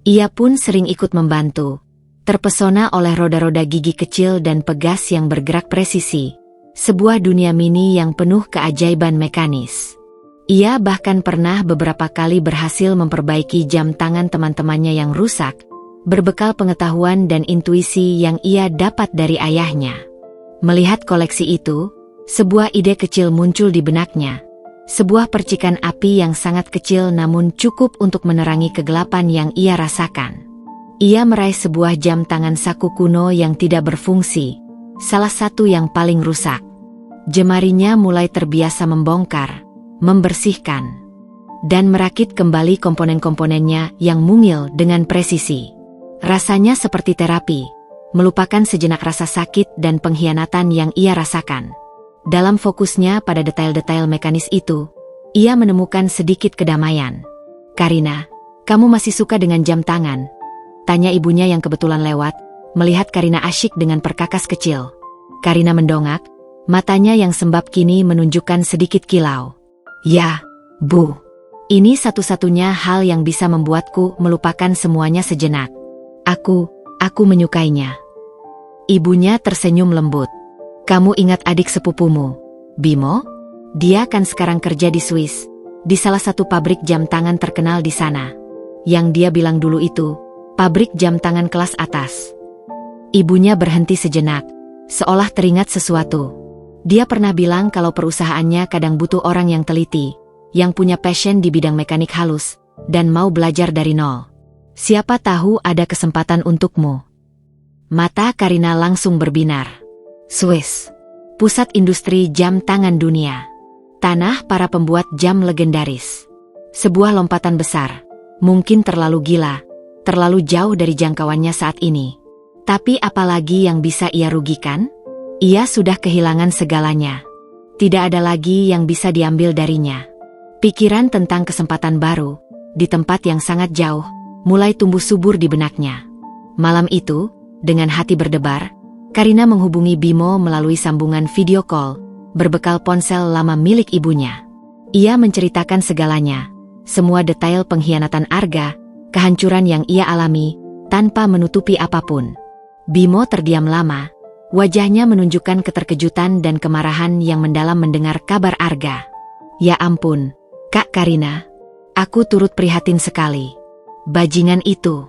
Ia pun sering ikut membantu, terpesona oleh roda-roda gigi kecil dan pegas yang bergerak presisi, sebuah dunia mini yang penuh keajaiban mekanis. Ia bahkan pernah beberapa kali berhasil memperbaiki jam tangan teman-temannya yang rusak, berbekal pengetahuan dan intuisi yang ia dapat dari ayahnya. Melihat koleksi itu, sebuah ide kecil muncul di benaknya. Sebuah percikan api yang sangat kecil namun cukup untuk menerangi kegelapan yang ia rasakan. Ia meraih sebuah jam tangan saku kuno yang tidak berfungsi, salah satu yang paling rusak. Jemarinya mulai terbiasa membongkar, membersihkan, dan merakit kembali komponen-komponennya yang mungil dengan presisi. Rasanya seperti terapi, melupakan sejenak rasa sakit dan pengkhianatan yang ia rasakan. Dalam fokusnya pada detail-detail mekanis itu, ia menemukan sedikit kedamaian. "Karina, kamu masih suka dengan jam tangan?" tanya ibunya yang kebetulan lewat, melihat Karina asyik dengan perkakas kecil. Karina mendongak, matanya yang sembab kini menunjukkan sedikit kilau. "Ya, Bu. Ini satu-satunya hal yang bisa membuatku melupakan semuanya sejenak. Aku menyukainya." Ibunya tersenyum lembut. "Kamu ingat adik sepupumu, Bimo? Dia kan sekarang kerja di Swiss, di salah satu pabrik jam tangan terkenal di sana. Yang dia bilang dulu itu, pabrik jam tangan kelas atas." Ibunya berhenti sejenak, seolah teringat sesuatu. Dia pernah bilang kalau perusahaannya kadang butuh orang yang teliti, yang punya passion di bidang mekanik halus, dan mau belajar dari nol. Siapa tahu ada kesempatan untukmu. Mata Karina langsung berbinar. Swiss, pusat industri jam tangan dunia. Tanah para pembuat jam legendaris. Sebuah lompatan besar, mungkin terlalu gila, terlalu jauh dari jangkauannya saat ini. Tapi apalagi yang bisa ia rugikan? Ia sudah kehilangan segalanya. Tidak ada lagi yang bisa diambil darinya. Pikiran tentang kesempatan baru, di tempat yang sangat jauh, mulai tumbuh subur di benaknya. Malam itu, dengan hati berdebar, Karina menghubungi Bimo melalui sambungan video call, berbekal ponsel lama milik ibunya. Ia menceritakan segalanya, semua detail pengkhianatan Arga, kehancuran yang ia alami, tanpa menutupi apapun. Bimo terdiam lama. Wajahnya menunjukkan keterkejutan dan kemarahan yang mendalam mendengar kabar Arga. "Ya ampun, Kak Karina. Aku turut prihatin sekali. Bajingan itu.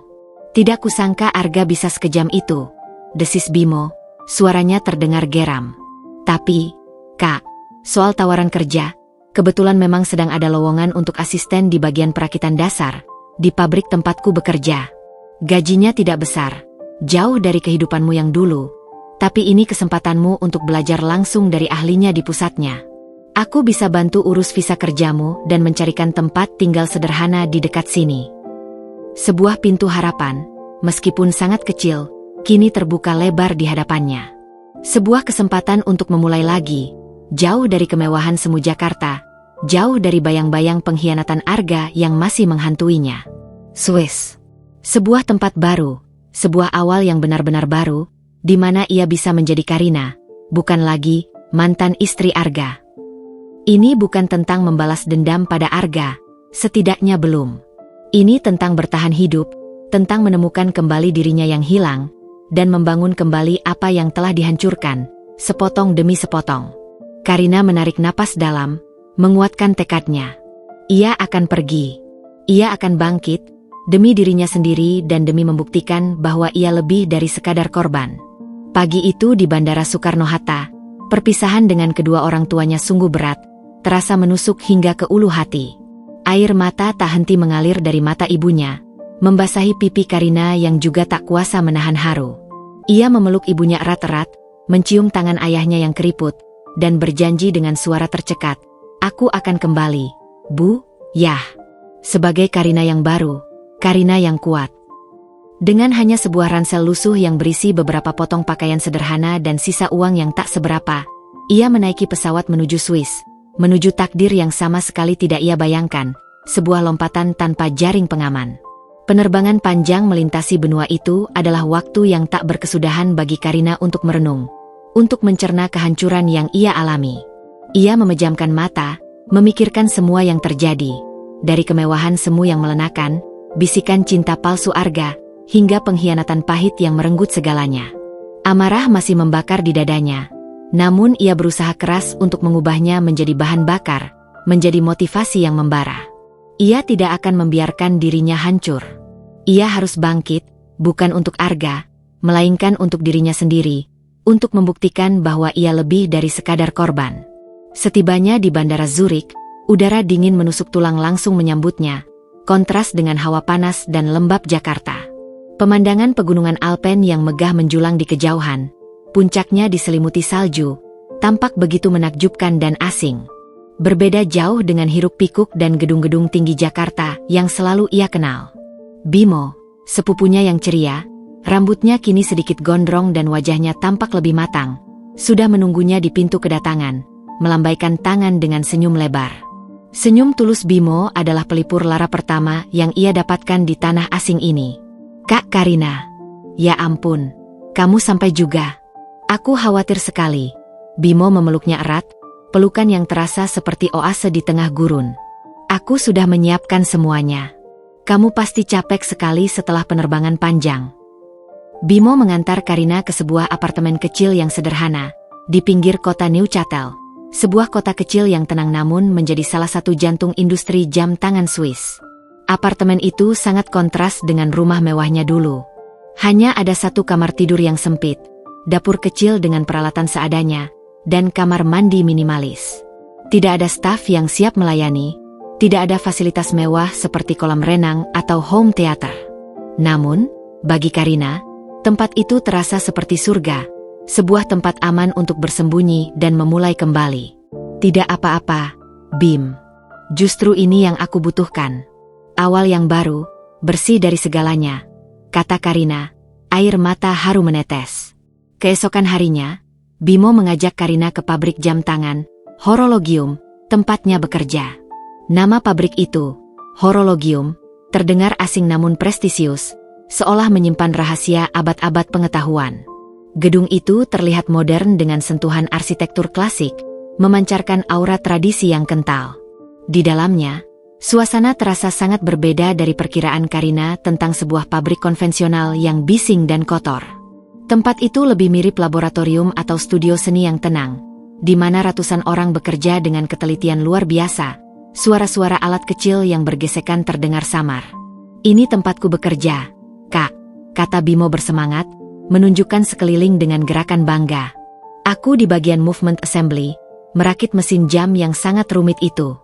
Tidak kusangka Arga bisa sekejam itu," desis Bimo, suaranya terdengar geram. "Tapi, Kak, soal tawaran kerja, kebetulan memang sedang ada lowongan untuk asisten di bagian perakitan dasar, di pabrik tempatku bekerja. Gajinya tidak besar, jauh dari kehidupanmu yang dulu. Tapi ini kesempatanmu untuk belajar langsung dari ahlinya di pusatnya. Aku bisa bantu urus visa kerjamu dan mencarikan tempat tinggal sederhana di dekat sini." Sebuah pintu harapan, meskipun sangat kecil, kini terbuka lebar di hadapannya. Sebuah kesempatan untuk memulai lagi, jauh dari kemewahan semu Jakarta, jauh dari bayang-bayang pengkhianatan Arga yang masih menghantuinya. Swiss, sebuah tempat baru, sebuah awal yang benar-benar baru, di mana ia bisa menjadi Karina, bukan lagi mantan istri Arga. Ini bukan tentang membalas dendam pada Arga, setidaknya belum. Ini tentang bertahan hidup, tentang menemukan kembali dirinya yang hilang, dan membangun kembali apa yang telah dihancurkan, sepotong demi sepotong. Karina menarik napas dalam, menguatkan tekadnya. Ia akan pergi. Ia akan bangkit, demi dirinya sendiri dan demi membuktikan bahwa ia lebih dari sekadar korban. Pagi itu di Bandara Soekarno-Hatta, perpisahan dengan kedua orang tuanya sungguh berat, terasa menusuk hingga ke ulu hati. Air mata tak henti mengalir dari mata ibunya, membasahi pipi Karina yang juga tak kuasa menahan haru. Ia memeluk ibunya erat-erat, mencium tangan ayahnya yang keriput, dan berjanji dengan suara tercekat, "Aku akan kembali, Bu, Yah." Sebagai Karina yang baru, Karina yang kuat. Dengan hanya sebuah ransel lusuh yang berisi beberapa potong pakaian sederhana dan sisa uang yang tak seberapa, Ia menaiki pesawat menuju Swiss, menuju takdir yang sama sekali tidak ia bayangkan, sebuah lompatan tanpa jaring pengaman. Penerbangan panjang melintasi benua itu adalah waktu yang tak berkesudahan bagi Karina untuk merenung, untuk mencerna kehancuran yang ia alami. Ia memejamkan mata, memikirkan semua yang terjadi, dari kemewahan semu yang melenakan, bisikan cinta palsu Arga, hingga pengkhianatan pahit yang merenggut segalanya. Amarah masih membakar di dadanya, namun ia berusaha keras untuk mengubahnya menjadi bahan bakar, menjadi motivasi yang membara. Ia tidak akan membiarkan dirinya hancur. Ia harus bangkit, bukan untuk Arga, melainkan untuk dirinya sendiri, untuk membuktikan bahwa ia lebih dari sekadar korban. Setibanya di Bandara Zurich, udara dingin menusuk tulang langsung menyambutnya, kontras dengan hawa panas dan lembab Jakarta. Pemandangan pegunungan Alpen yang megah menjulang di kejauhan, puncaknya diselimuti salju, tampak begitu menakjubkan dan asing. Berbeda jauh dengan hiruk-pikuk dan gedung-gedung tinggi Jakarta yang selalu ia kenal. Bimo, sepupunya yang ceria, rambutnya kini sedikit gondrong dan wajahnya tampak lebih matang, sudah menunggunya di pintu kedatangan, melambaikan tangan dengan senyum lebar. Senyum tulus Bimo adalah pelipur lara pertama yang ia dapatkan di tanah asing ini. "Kak Karina, ya ampun, kamu sampai juga. Aku khawatir sekali." Bimo memeluknya erat, pelukan yang terasa seperti oase di tengah gurun. "Aku sudah menyiapkan semuanya. Kamu pasti capek sekali setelah penerbangan panjang." Bimo mengantar Karina ke sebuah apartemen kecil yang sederhana, di pinggir kota Neuchâtel, sebuah kota kecil yang tenang namun menjadi salah satu jantung industri jam tangan Swiss. Apartemen itu sangat kontras dengan rumah mewahnya dulu. Hanya ada satu kamar tidur yang sempit, dapur kecil dengan peralatan seadanya, dan kamar mandi minimalis. Tidak ada staf yang siap melayani, tidak ada fasilitas mewah seperti kolam renang atau home theater. Namun, bagi Karina, tempat itu terasa seperti surga, sebuah tempat aman untuk bersembunyi dan memulai kembali. "Tidak apa-apa, Bim. Justru ini yang aku butuhkan. Awal yang baru, bersih dari segalanya," kata Karina, air mata haru menetes. Keesokan harinya, Bimo mengajak Karina ke pabrik jam tangan, Horologium, tempatnya bekerja. Nama pabrik itu, Horologium, terdengar asing namun prestisius, seolah menyimpan rahasia abad-abad pengetahuan. Gedung itu terlihat modern dengan sentuhan arsitektur klasik, memancarkan aura tradisi yang kental. Di dalamnya, suasana terasa sangat berbeda dari perkiraan Karina tentang sebuah pabrik konvensional yang bising dan kotor. Tempat itu lebih mirip laboratorium atau studio seni yang tenang, di mana ratusan orang bekerja dengan ketelitian luar biasa. Suara-suara alat kecil yang bergesekan terdengar samar. "Ini tempatku bekerja, Kak," kata Bimo bersemangat, menunjukkan sekeliling dengan gerakan bangga. "Aku di bagian movement assembly, merakit mesin jam yang sangat rumit itu."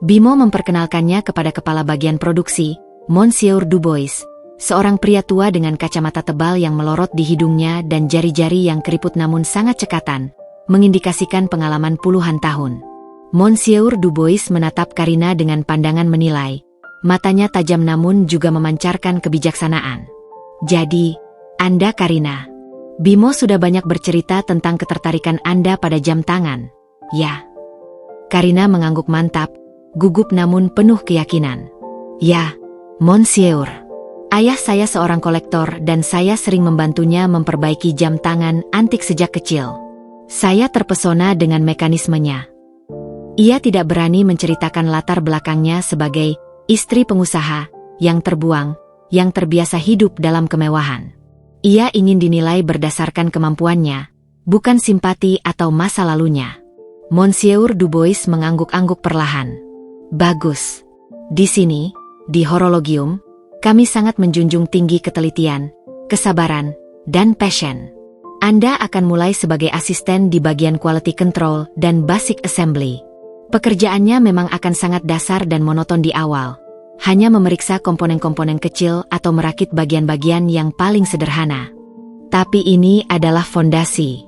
Bimo memperkenalkannya kepada kepala bagian produksi, Monsieur Dubois, seorang pria tua dengan kacamata tebal yang melorot di hidungnya dan jari-jari yang keriput namun sangat cekatan, mengindikasikan pengalaman puluhan tahun. Monsieur Dubois menatap Karina dengan pandangan menilai, matanya tajam namun juga memancarkan kebijaksanaan. "Jadi, Anda Karina. Bimo sudah banyak bercerita tentang ketertarikan Anda pada jam tangan, ya?" Karina mengangguk mantap, gugup namun penuh keyakinan. "Ya, Monsieur. Ayah saya seorang kolektor dan saya sering membantunya memperbaiki jam tangan antik sejak kecil. Saya terpesona dengan mekanismenya." Ia tidak berani menceritakan latar belakangnya sebagai istri pengusaha yang terbuang, yang terbiasa hidup dalam kemewahan. Ia ingin dinilai berdasarkan kemampuannya, bukan simpati atau masa lalunya. Monsieur Dubois mengangguk-angguk perlahan. "Bagus. Di sini, di Horologium, kami sangat menjunjung tinggi ketelitian, kesabaran, dan passion. Anda akan mulai sebagai asisten di bagian quality control dan basic assembly. Pekerjaannya memang akan sangat dasar dan monoton di awal, hanya memeriksa komponen-komponen kecil atau merakit bagian-bagian yang paling sederhana. Tapi ini adalah fondasi.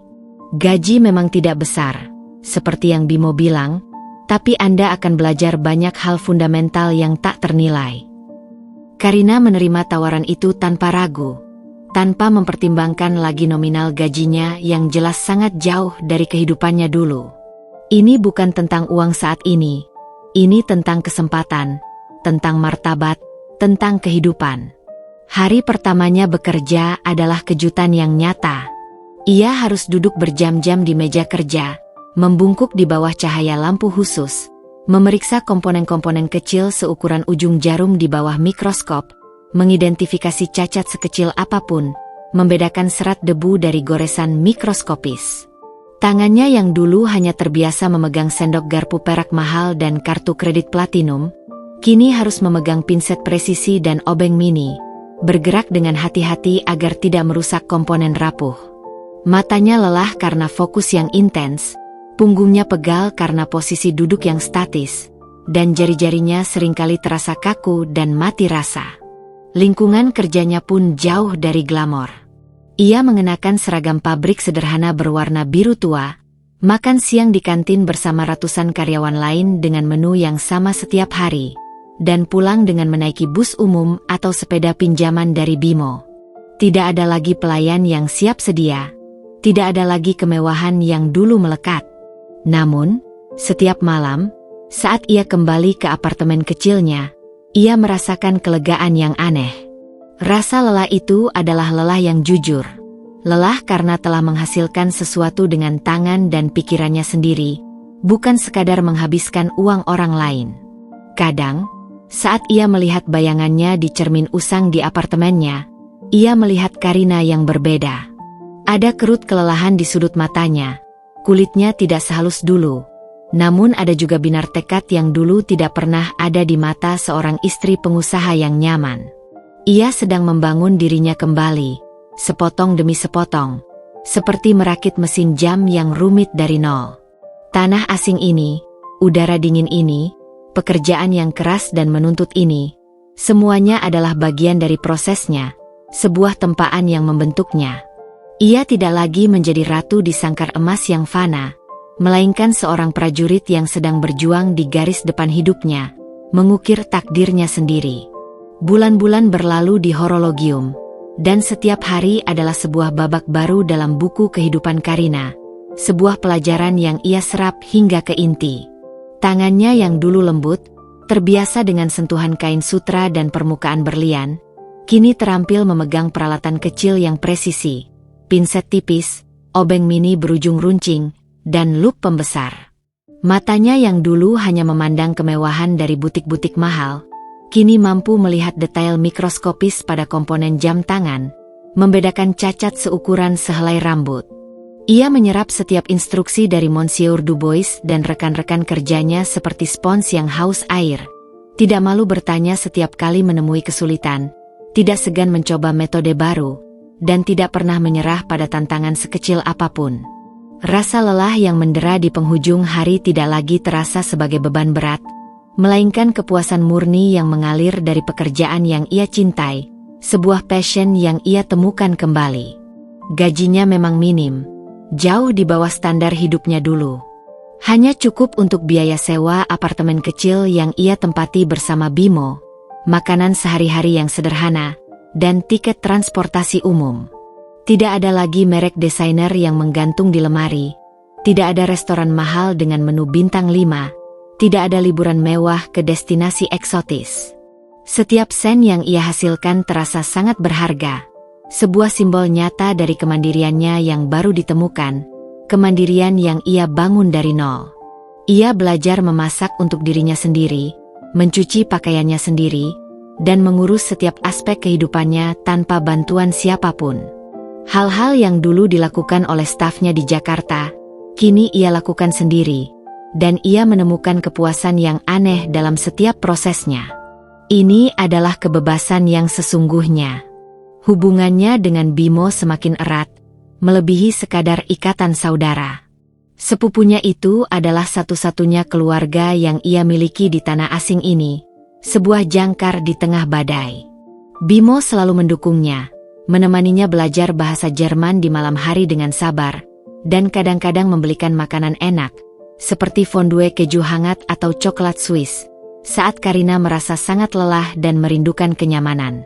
Gaji memang tidak besar, seperti yang Bimo bilang, tapi Anda akan belajar banyak hal fundamental yang tak ternilai." Karina menerima tawaran itu tanpa ragu. tanpa mempertimbangkan lagi nominal gajinya yang jelas sangat jauh dari kehidupannya dulu. Ini bukan tentang uang saat ini. Ini tentang kesempatan, tentang martabat, tentang kehidupan. Hari pertamanya bekerja adalah kejutan yang nyata. Ia harus duduk berjam-jam di meja kerja, membungkuk di bawah cahaya lampu khusus, memeriksa komponen-komponen kecil seukuran ujung jarum di bawah mikroskop, mengidentifikasi cacat sekecil apapun, membedakan serat debu dari goresan mikroskopis. Tangannya yang dulu hanya terbiasa memegang sendok garpu perak mahal dan kartu kredit platinum, kini harus memegang pinset presisi dan obeng mini, bergerak dengan hati-hati agar tidak merusak komponen rapuh. Matanya lelah karena fokus yang intens, punggungnya pegal karena posisi duduk yang statis, dan jari-jarinya seringkali terasa kaku dan mati rasa. Lingkungan kerjanya pun jauh dari glamor. Ia mengenakan seragam pabrik sederhana berwarna biru tua, makan siang di kantin bersama ratusan karyawan lain dengan menu yang sama setiap hari, dan pulang dengan menaiki bus umum atau sepeda pinjaman dari Bimo. Tidak ada lagi pelayan yang siap sedia, tidak ada lagi kemewahan yang dulu melekat. Namun, setiap malam, saat ia kembali ke apartemen kecilnya, ia merasakan kelegaan yang aneh. Rasa lelah itu adalah lelah yang jujur. Lelah karena telah menghasilkan sesuatu dengan tangan dan pikirannya sendiri, bukan sekadar menghabiskan uang orang lain. Kadang, saat ia melihat bayangannya di cermin usang di apartemennya, ia melihat Karina yang berbeda. Ada kerut kelelahan di sudut matanya, kulitnya tidak sehalus dulu. Namun ada juga binar tekad yang dulu tidak pernah ada di mata seorang istri pengusaha yang nyaman. Ia sedang membangun dirinya kembali, sepotong demi sepotong, seperti merakit mesin jam yang rumit dari nol. Tanah asing ini, udara dingin ini, pekerjaan yang keras dan menuntut ini, semuanya adalah bagian dari prosesnya, sebuah tempaan yang membentuknya. Ia tidak lagi menjadi ratu di sangkar emas yang fana, melainkan seorang prajurit yang sedang berjuang di garis depan hidupnya, mengukir takdirnya sendiri. Bulan-bulan berlalu di horologium, dan setiap hari adalah sebuah babak baru dalam buku kehidupan Karina, sebuah pelajaran yang ia serap hingga ke inti. Tangannya yang dulu lembut, terbiasa dengan sentuhan kain sutra dan permukaan berlian, kini terampil memegang peralatan kecil yang presisi, pinset tipis, obeng mini berujung runcing, dan lup pembesar. Matanya yang dulu hanya memandang kemewahan dari butik-butik mahal, kini mampu melihat detail mikroskopis pada komponen jam tangan, membedakan cacat seukuran sehelai rambut. Ia menyerap setiap instruksi dari Monsieur Dubois dan rekan-rekan kerjanya seperti spons yang haus air, tidak malu bertanya setiap kali menemui kesulitan, tidak segan mencoba metode baru, dan tidak pernah menyerah pada tantangan sekecil apapun. Rasa lelah yang mendera di penghujung hari tidak lagi terasa sebagai beban berat, melainkan kepuasan murni yang mengalir dari pekerjaan yang ia cintai, sebuah passion yang ia temukan kembali. Gajinya memang minim, jauh di bawah standar hidupnya dulu. Hanya cukup untuk biaya sewa apartemen kecil yang ia tempati bersama Bimo, makanan sehari-hari yang sederhana, dan tiket transportasi umum. Tidak ada lagi merek desainer yang menggantung di lemari, tidak ada restoran mahal dengan menu bintang 5, tidak ada liburan mewah ke destinasi eksotis. Setiap sen yang ia hasilkan terasa sangat berharga, sebuah simbol nyata dari kemandiriannya yang baru ditemukan, kemandirian yang ia bangun dari nol. Ia belajar memasak untuk dirinya sendiri, mencuci pakaiannya sendiri, dan mengurus setiap aspek kehidupannya tanpa bantuan siapapun. Hal-hal yang dulu dilakukan oleh stafnya di Jakarta, kini ia lakukan sendiri, dan ia menemukan kepuasan yang aneh dalam setiap prosesnya. Ini adalah kebebasan yang sesungguhnya. Hubungannya dengan Bimo semakin erat, melebihi sekadar ikatan saudara. Sepupunya itu adalah satu-satunya keluarga yang ia miliki di tanah asing ini, sebuah jangkar di tengah badai. Bimo selalu mendukungnya, menemaninya belajar bahasa Jerman di malam hari dengan sabar, dan kadang-kadang membelikan makanan enak, seperti fondue keju hangat atau coklat Swiss, saat Karina merasa sangat lelah dan merindukan kenyamanan.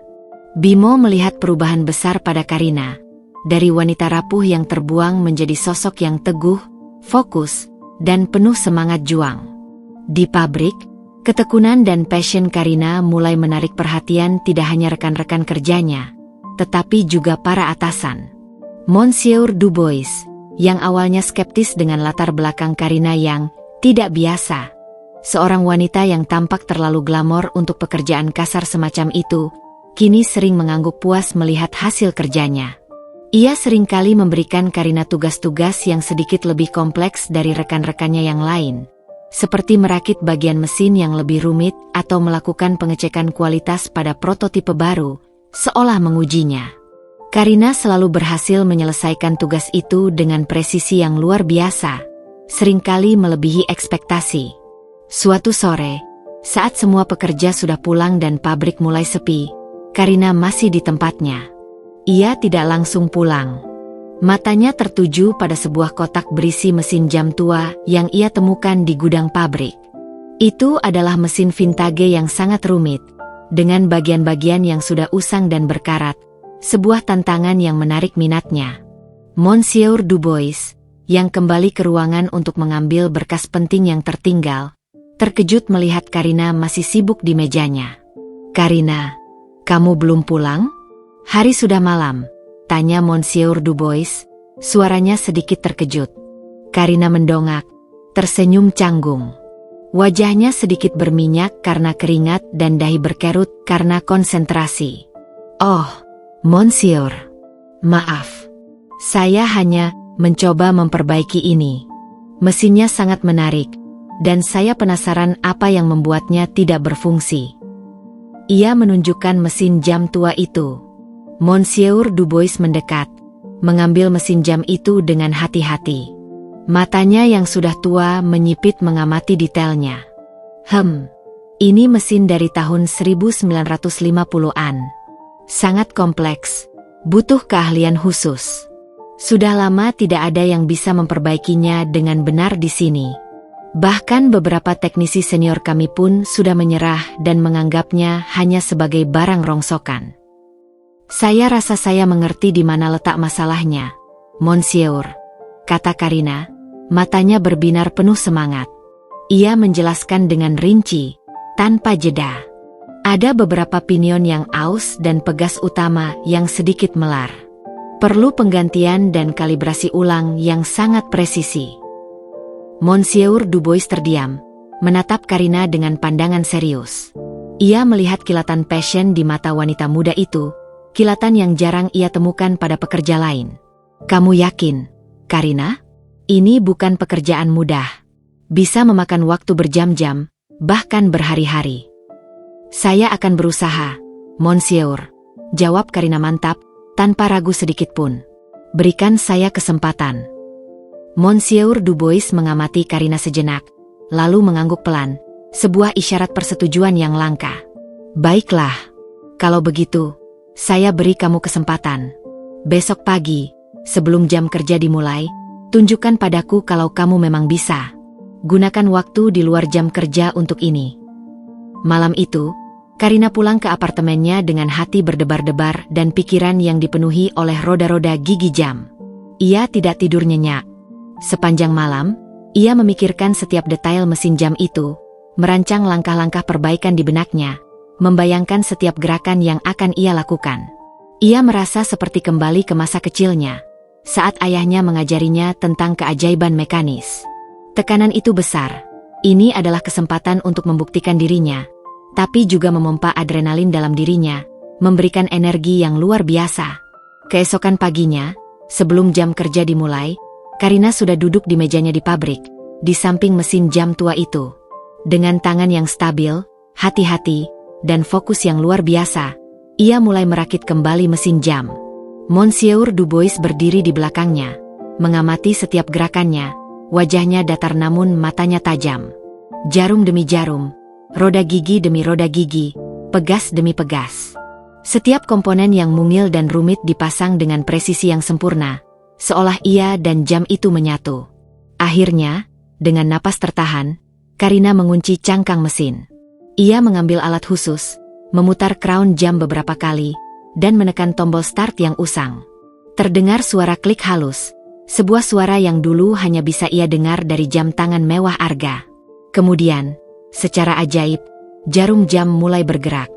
Bimo melihat perubahan besar pada Karina. Dari wanita rapuh yang terbuang menjadi sosok yang teguh, fokus, dan penuh semangat juang. Di pabrik, ketekunan dan passion Karina mulai menarik perhatian tidak hanya rekan-rekan kerjanya, tetapi juga para atasan. Monsieur Dubois, yang awalnya skeptis dengan latar belakang Karina yang tidak biasa, seorang wanita yang tampak terlalu glamor untuk pekerjaan kasar semacam itu, kini sering mengangguk puas melihat hasil kerjanya. Ia seringkali memberikan Karina tugas-tugas yang sedikit lebih kompleks dari rekan-rekannya yang lain, seperti merakit bagian mesin yang lebih rumit atau melakukan pengecekan kualitas pada prototipe baru, seolah mengujinya. Karina selalu berhasil menyelesaikan tugas itu dengan presisi yang luar biasa, seringkali melebihi ekspektasi. Suatu sore, saat semua pekerja sudah pulang dan pabrik mulai sepi, Karina masih di tempatnya. Ia tidak langsung pulang. Matanya tertuju pada sebuah kotak berisi mesin jam tua yang ia temukan di gudang pabrik. Itu adalah mesin vintage yang sangat rumit, dengan bagian-bagian yang sudah usang dan berkarat, sebuah tantangan yang menarik minatnya. Monsieur Dubois, yang kembali ke ruangan untuk mengambil berkas penting yang tertinggal, terkejut melihat Karina masih sibuk di mejanya. "Karina, kamu belum pulang? Hari sudah malam," tanya Monsieur Dubois, suaranya sedikit terkejut. Karina mendongak, tersenyum canggung. Wajahnya sedikit berminyak karena keringat dan dahi berkerut karena konsentrasi. "Oh, Monsieur, maaf. Saya hanya mencoba memperbaiki ini. Mesinnya sangat menarik, dan saya penasaran apa yang membuatnya tidak berfungsi." Ia menunjukkan mesin jam tua itu. Monsieur Dubois mendekat, mengambil mesin jam itu dengan hati-hati. Matanya yang sudah tua menyipit mengamati detailnya. Ini mesin dari tahun 1950-an. Sangat kompleks, butuh keahlian khusus. Sudah lama tidak ada yang bisa memperbaikinya dengan benar di sini. Bahkan beberapa teknisi senior kami pun sudah menyerah dan menganggapnya hanya sebagai barang rongsokan. "Saya rasa saya mengerti di mana letak masalahnya, Monsieur," kata Karina, matanya berbinar penuh semangat. Ia menjelaskan dengan rinci, tanpa jeda. Ada beberapa pinion yang aus dan pegas utama yang sedikit melar. Perlu penggantian dan kalibrasi ulang yang sangat presisi. Monsieur Dubois terdiam, menatap Karina dengan pandangan serius. Ia melihat kilatan passion di mata wanita muda itu, kilatan yang jarang ia temukan pada pekerja lain. "Kamu yakin, Karina? Ini bukan pekerjaan mudah. Bisa memakan waktu berjam-jam, bahkan berhari-hari." "Saya akan berusaha, Monsieur," jawab Karina mantap, tanpa ragu sedikit pun. "Berikan saya kesempatan." Monsieur Dubois mengamati Karina sejenak, lalu mengangguk pelan, sebuah isyarat persetujuan yang langka. "Baiklah, kalau begitu, saya beri kamu kesempatan. Besok pagi, sebelum jam kerja dimulai, tunjukkan padaku kalau kamu memang bisa. Gunakan waktu di luar jam kerja untuk ini." Malam itu, Karina pulang ke apartemennya dengan hati berdebar-debar dan pikiran yang dipenuhi oleh roda-roda gigi jam. Ia tidak tidur nyenyak. Sepanjang malam, ia memikirkan setiap detail mesin jam itu, merancang langkah-langkah perbaikan di benaknya, membayangkan setiap gerakan yang akan ia lakukan. Ia merasa seperti kembali ke masa kecilnya, saat ayahnya mengajarinya tentang keajaiban mekanis. Tekanan itu besar. Ini adalah kesempatan untuk membuktikan dirinya, tapi juga memompa adrenalin dalam dirinya, memberikan energi yang luar biasa. Keesokan paginya, sebelum jam kerja dimulai, Karina sudah duduk di mejanya di pabrik, di samping mesin jam tua itu. Dengan tangan yang stabil, hati-hati, dan fokus yang luar biasa, ia mulai merakit kembali mesin jam. Monsieur Dubois berdiri di belakangnya, mengamati setiap gerakannya, wajahnya datar namun matanya tajam. Jarum demi jarum, roda gigi demi roda gigi, pegas demi pegas. Setiap komponen yang mungil dan rumit dipasang dengan presisi yang sempurna, seolah ia dan jam itu menyatu. Akhirnya, dengan napas tertahan, Karina mengunci cangkang mesin. Ia mengambil alat khusus, memutar crown jam beberapa kali, dan menekan tombol start yang usang. Terdengar suara klik halus. Sebuah suara yang dulu hanya bisa ia dengar dari jam tangan mewah Arga. Kemudian, secara ajaib, jarum jam mulai bergerak.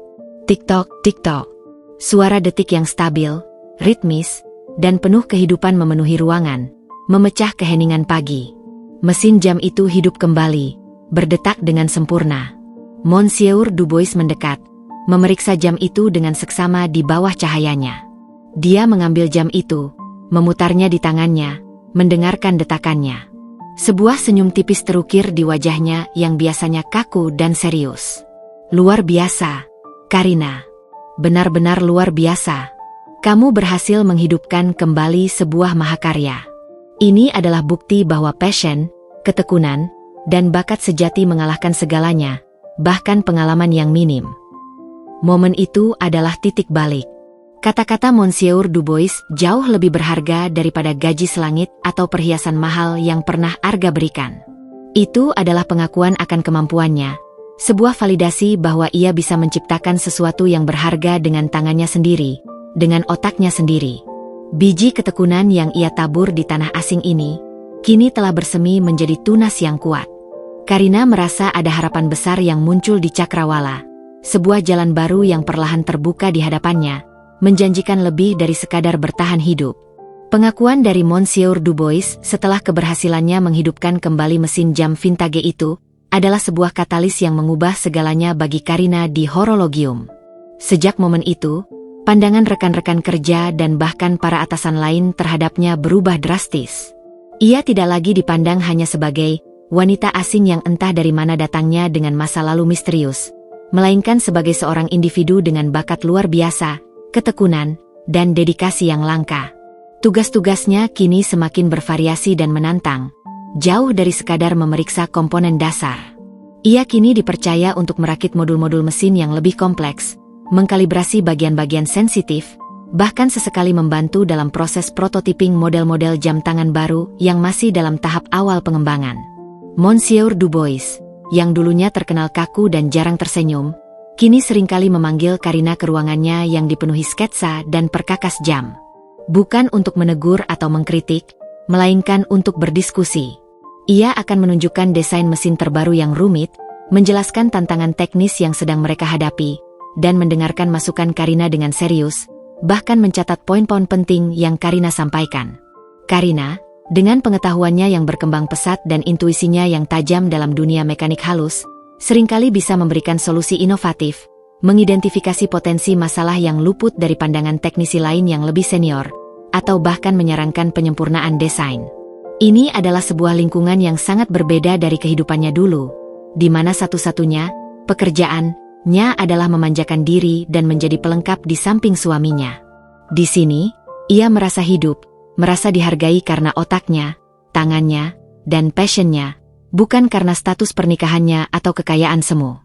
Tik-tok, tik-tok. Suara detik yang stabil, ritmis, dan penuh kehidupan memenuhi ruangan, memecah keheningan pagi. Mesin jam itu hidup kembali, berdetak dengan sempurna. Monsieur Dubois mendekat, memeriksa jam itu dengan seksama di bawah cahayanya. Dia mengambil jam itu, memutarnya di tangannya, mendengarkan detakannya. Sebuah senyum tipis terukir di wajahnya yang biasanya kaku dan serius. Luar biasa, Karina. Benar-benar luar biasa. Kamu berhasil menghidupkan kembali sebuah mahakarya. Ini adalah bukti bahwa passion, ketekunan, dan bakat sejati mengalahkan segalanya, bahkan pengalaman yang minim. Momen itu adalah titik balik. Kata-kata Monsieur Dubois jauh lebih berharga daripada gaji selangit atau perhiasan mahal yang pernah Arga berikan. Itu adalah pengakuan akan kemampuannya, sebuah validasi bahwa ia bisa menciptakan sesuatu yang berharga dengan tangannya sendiri, dengan otaknya sendiri. Biji ketekunan yang ia tabur di tanah asing ini, kini telah bersemi menjadi tunas yang kuat. Karina merasa ada harapan besar yang muncul di Cakrawala, sebuah jalan baru yang perlahan terbuka di hadapannya, menjanjikan lebih dari sekadar bertahan hidup. Pengakuan dari Monsieur Dubois setelah keberhasilannya menghidupkan kembali mesin jam vintage itu adalah sebuah katalis yang mengubah segalanya bagi Karina di Horologium. Sejak momen itu, pandangan rekan-rekan kerja dan bahkan para atasan lain terhadapnya berubah drastis. Ia tidak lagi dipandang hanya sebagai wanita asing yang entah dari mana datangnya dengan masa lalu misterius, melainkan sebagai seorang individu dengan bakat luar biasa, ketekunan, dan dedikasi yang langka. Tugas-tugasnya kini semakin bervariasi dan menantang, jauh dari sekadar memeriksa komponen dasar. Ia kini dipercaya untuk merakit modul-modul mesin yang lebih kompleks, mengkalibrasi bagian-bagian sensitif, bahkan sesekali membantu dalam proses prototyping model-model jam tangan baru yang masih dalam tahap awal pengembangan. Monsieur Dubois, yang dulunya terkenal kaku dan jarang tersenyum, kini seringkali memanggil Karina ke ruangannya yang dipenuhi sketsa dan perkakas jam. Bukan untuk menegur atau mengkritik, melainkan untuk berdiskusi. Ia akan menunjukkan desain mesin terbaru yang rumit, menjelaskan tantangan teknis yang sedang mereka hadapi, dan mendengarkan masukan Karina dengan serius, bahkan mencatat poin-poin penting yang Karina sampaikan. Karina, dengan pengetahuannya yang berkembang pesat dan intuisinya yang tajam dalam dunia mekanik halus, seringkali bisa memberikan solusi inovatif, mengidentifikasi potensi masalah yang luput dari pandangan teknisi lain yang lebih senior, atau bahkan menyarankan penyempurnaan desain. Ini adalah sebuah lingkungan yang sangat berbeda dari kehidupannya dulu, di mana satu-satunya pekerjaannya adalah memanjakan diri dan menjadi pelengkap di samping suaminya. Di sini, ia merasa hidup, merasa dihargai karena otaknya, tangannya, dan passionnya, bukan karena status pernikahannya atau kekayaan semu.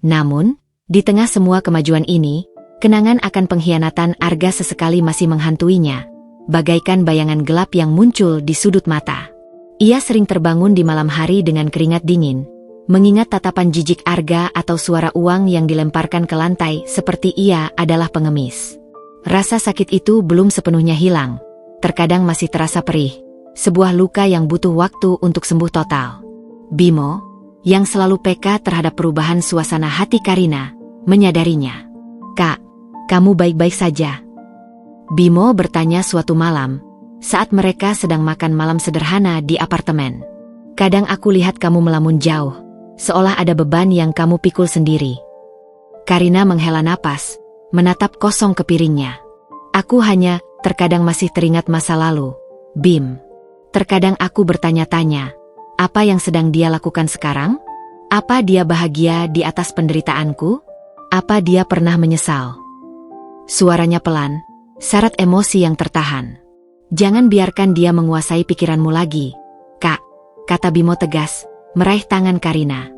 Namun, di tengah semua kemajuan ini, kenangan akan pengkhianatan Arga sesekali masih menghantuinya, bagaikan bayangan gelap yang muncul di sudut mata. Ia sering terbangun di malam hari dengan keringat dingin, mengingat tatapan jijik Arga atau suara uang yang dilemparkan ke lantai seperti ia adalah pengemis. Rasa sakit itu belum sepenuhnya hilang, terkadang masih terasa perih, sebuah luka yang butuh waktu untuk sembuh total. Bimo, yang selalu peka terhadap perubahan suasana hati Karina, menyadarinya. "Kak, kamu baik-baik saja?" Bimo bertanya suatu malam, saat mereka sedang makan malam sederhana di apartemen. "Kadang aku lihat kamu melamun jauh, seolah ada beban yang kamu pikul sendiri." Karina menghela napas, menatap kosong ke piringnya. "Aku hanya, terkadang masih teringat masa lalu, Bim. Terkadang aku bertanya-tanya, apa yang sedang dia lakukan sekarang? Apa dia bahagia di atas penderitaanku? Apa dia pernah menyesal?" Suaranya pelan, syarat emosi yang tertahan. "Jangan biarkan dia menguasai pikiranmu lagi, Kak," kata Bimo tegas, meraih tangan Karina.